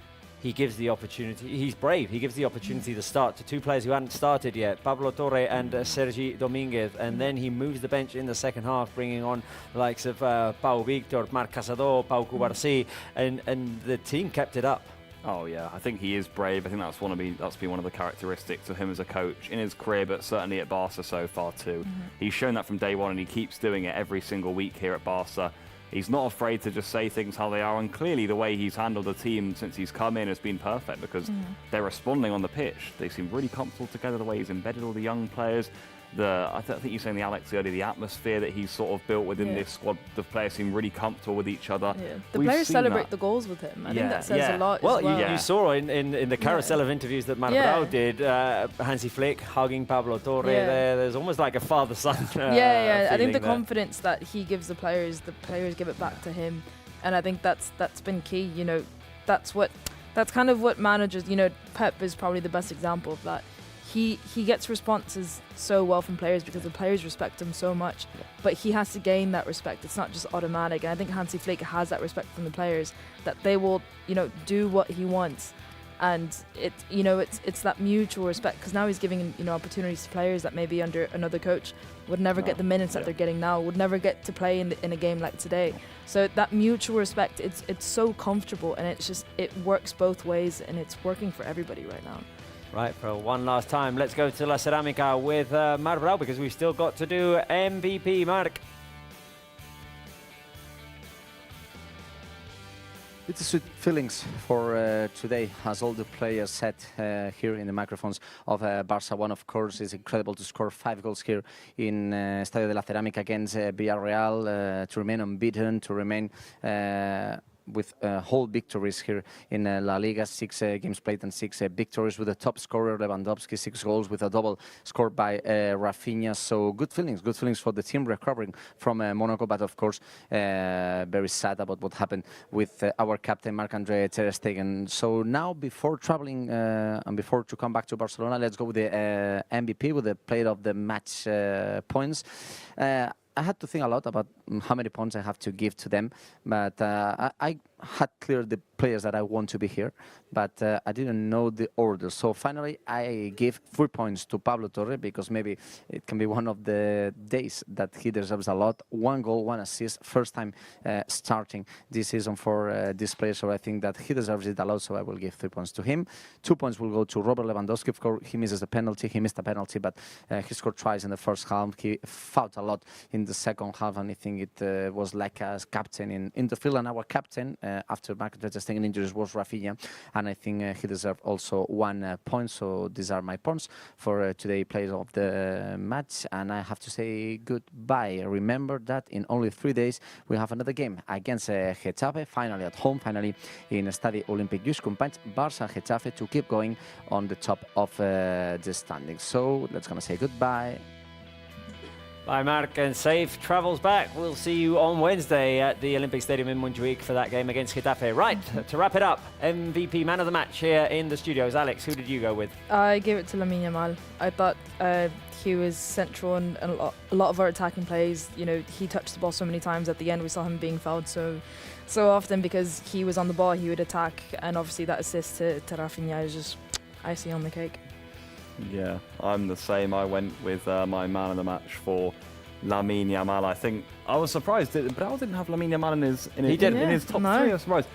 he gives the opportunity. He's brave. He gives the opportunity to start to two players who hadn't started yet, Pablo Torre and Sergi Dominguez. And then he moves the bench in the second half, bringing on the likes of Pau Victor, Marc Casador, Pau Cubarsí, and the team kept it up. Oh yeah, I think he is brave. I think that's been one of the characteristics of him as a coach in his career, but certainly at Barca so far too. He's shown that from day one, and he keeps doing it every single week here at Barca. He's not afraid to just say things how they are, and clearly the way he's handled the team since he's come in has been perfect because they're responding on the pitch. They seem really comfortable together, the way he's embedded all the young players. I think you were saying, Alex, earlier, the atmosphere that he's sort of built within this squad. The players seem really comfortable with each other. Yeah. The players celebrate the goals with him. I think that says a lot. Well, as well. You saw in the carousel of interviews that Marbrau did, Hansi Flick hugging Pablo Torre there. There's almost like a father-son I think the there. Confidence that he gives the players give it back to him. And I think that's been key. You know, that's kind of what managers, you know, Pep is probably the best example of that. He gets responses so well from players because the players respect him so much, but he has to gain that respect. It's not just automatic, and I think Hansi Flick has that respect from the players that they will, you know, do what he wants, and it's that mutual respect because now he's giving, you know, opportunities to players that maybe under another coach would never get the minutes that they're getting now, would never get to play in a game like today. So that mutual respect, it's so comfortable, and it works both ways, and it's working for everybody right now. Right, for one last time, let's go to La Ceramica with Marbrau because we've still got to do MVP, Marc. Bittersweet feelings for today, as all the players said here in the microphones of Barça 1. Of course, it's incredible to score 5 goals here in Estadio de la Ceramica against Villarreal, to remain unbeaten, to remain with whole victories here in La Liga, 6 games played and 6 victories, with the top scorer Lewandowski, 6 goals, with a double scored by Rafinha. So good feelings for the team recovering from Monaco, but of course very sad about what happened with our captain Marc-André Ter Stegen. So now, before traveling and before to come back to Barcelona, let's go with the MVP, with the player of the match points. I had to think a lot about how many points I have to give to them, but I had cleared the players that I want to be here, but I didn't know the order. So finally, I give 3 points to Pablo Torre because maybe it can be one of the days that he deserves a lot. 1 goal, 1 assist, first time starting this season for this player. So I think that he deserves it a lot. So I will give 3 points to him. 2 points will go to Robert Lewandowski. Of course, he misses the penalty. He missed a penalty, but he scored twice in the first half. He fought a lot in the second half, and I think it was like as captain in the field. And our captain, after Marc-André Ter Stegen injuries, was Rafinha, and I think he deserved also 1 point. So these are my points for today, player of the match. And I have to say goodbye. Remember that in only 3 days we have another game against Getafe, finally at home, finally in Estadi Olympic Lluís Companys, Barça Getafe, to keep going on the top of the standings. So let's gonna say goodbye. Bye, Marc, and safe travels back. We'll see you on Wednesday at the Olympic Stadium in Montjuic for that game against Getafe. Right, to wrap it up, MVP, man of the match here in the studios. Alex, who did you go with? I gave it to Lamine Yamal. I thought he was central in a lot of our attacking plays. You know, he touched the ball so many times. At the end, we saw him being fouled so often because he was on the ball, he would attack, and obviously that assist to Rafinha is just icing on the cake. Yeah, I'm the same. I went with my man of the match for Lamine Yamal. I think I was surprised, but I didn't have Lamine Yamal in his top 3. I was surprised.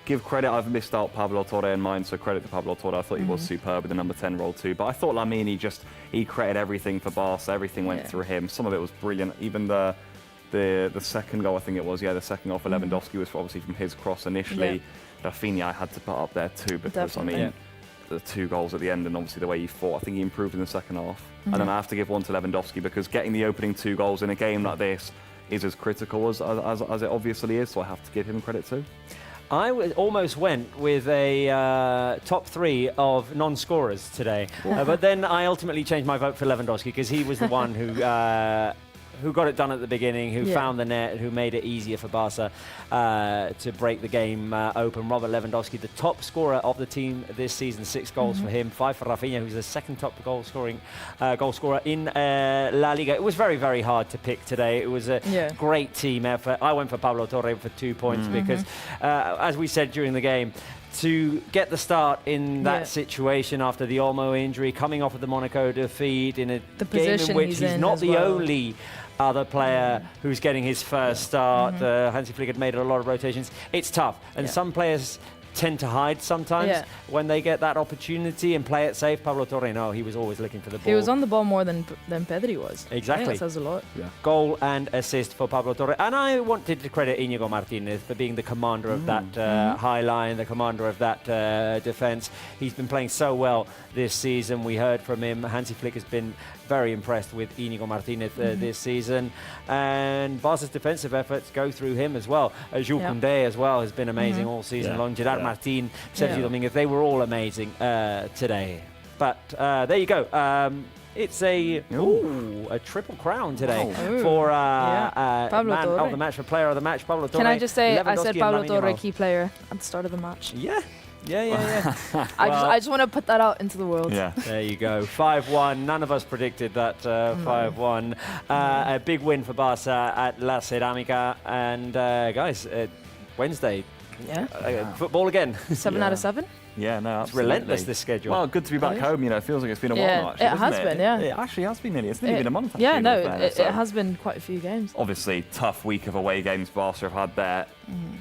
Give credit, I've missed out Pablo Torre in mine, so credit to Pablo Torre. I thought he was superb with the number 10 role too. But I thought Lamine, he created everything for Barca. Everything went through him. Some of it was brilliant. Even the The second goal, I think it was, the second goal for Lewandowski was obviously from his cross initially. Rafinha I had to put up there too because, I mean, the 2 goals at the end and obviously the way he fought, I think he improved in the second half. And then I have to give one to Lewandowski because getting the opening 2 goals in a game like this is as critical as it obviously is, so I have to give him credit too. I almost went with a top 3 of non-scorers today, but then I ultimately changed my vote for Lewandowski because he was the one who got it done at the beginning, who found the net, who made it easier for Barca to break the game open. Robert Lewandowski, the top scorer of the team this season, 6 goals for him, 5 for Rafinha, who's the second top goal scorer in La Liga. It was very, very hard to pick today. It was a great team effort. I went for Pablo Torre for 2 points because, as we said during the game, to get the start in that situation after the Olmo injury, coming off of the Monaco defeat in a game in which he's not the only other player who's getting his first start. Hansi Flick had made a lot of rotations. It's tough, and some players tend to hide sometimes when they get that opportunity and play it safe. Pablo Torre, no, he was always looking for the ball. He was on the ball more than Pedri was. Exactly. That says a lot. Goal and assist for Pablo Torre. And I wanted to credit Íñigo Martínez for being the commander of that high line, the commander of that defence. He's been playing so well this season. We heard from him. Hansi Flick has been very impressed with Íñigo Martínez this season. And Barca's defensive efforts go through him as well. Jules Koundé as well has been amazing all season long. Gerard Martin, Sergio Dominguez, they were all amazing today. But there you go. It's a triple crown today for Pablo man Torre. of the match, for player of the match, Pablo Torre. Can I just say, I said Pablo Torre, Torre, key player at the start of the match. Yeah. I just want to put that out into the world. Yeah, there you go. 5-1. None of us predicted that 5-1. A big win for Barca at La Ceramica. And guys, Wednesday, football again. 7 out of 7. Yeah, no, absolutely. It's relentless, this schedule. Well, good to be back home. It feels like it's been a while now, actually. It has been, It actually has been nearly. It's nearly been a month, actually. Yeah, no, it has been quite a few games. Obviously, tough week of away games Barca have had there.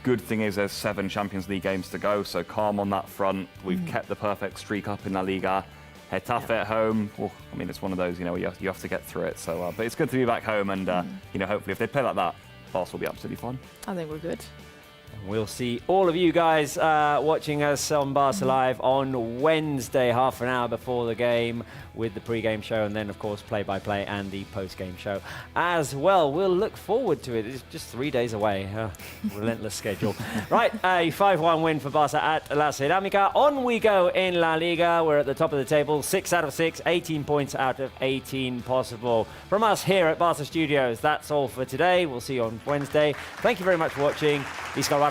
Good thing is there's 7 Champions League games to go, so calm on that front. We've kept the perfect streak up in La Liga. Getafe at home. Well, I mean, it's one of those, where you have to get through it. So, but it's good to be back home, and hopefully, if they play like that, Barca will be absolutely fine. I think we're good. We'll see all of you guys watching us on Barca Live on Wednesday, half an hour before the game, with the pre-game show, and then, of course, play-by-play and the post-game show as well. We'll look forward to it. It's just 3 days away. Relentless schedule. Right, a 5-1 win for Barca at La Ceramica. On we go in La Liga. We're at the top of the table, 6 out of 6, 18 points out of 18 possible. From us here at Barca Studios, that's all for today. We'll see you on Wednesday. Thank you very much for watching. Visca Barça.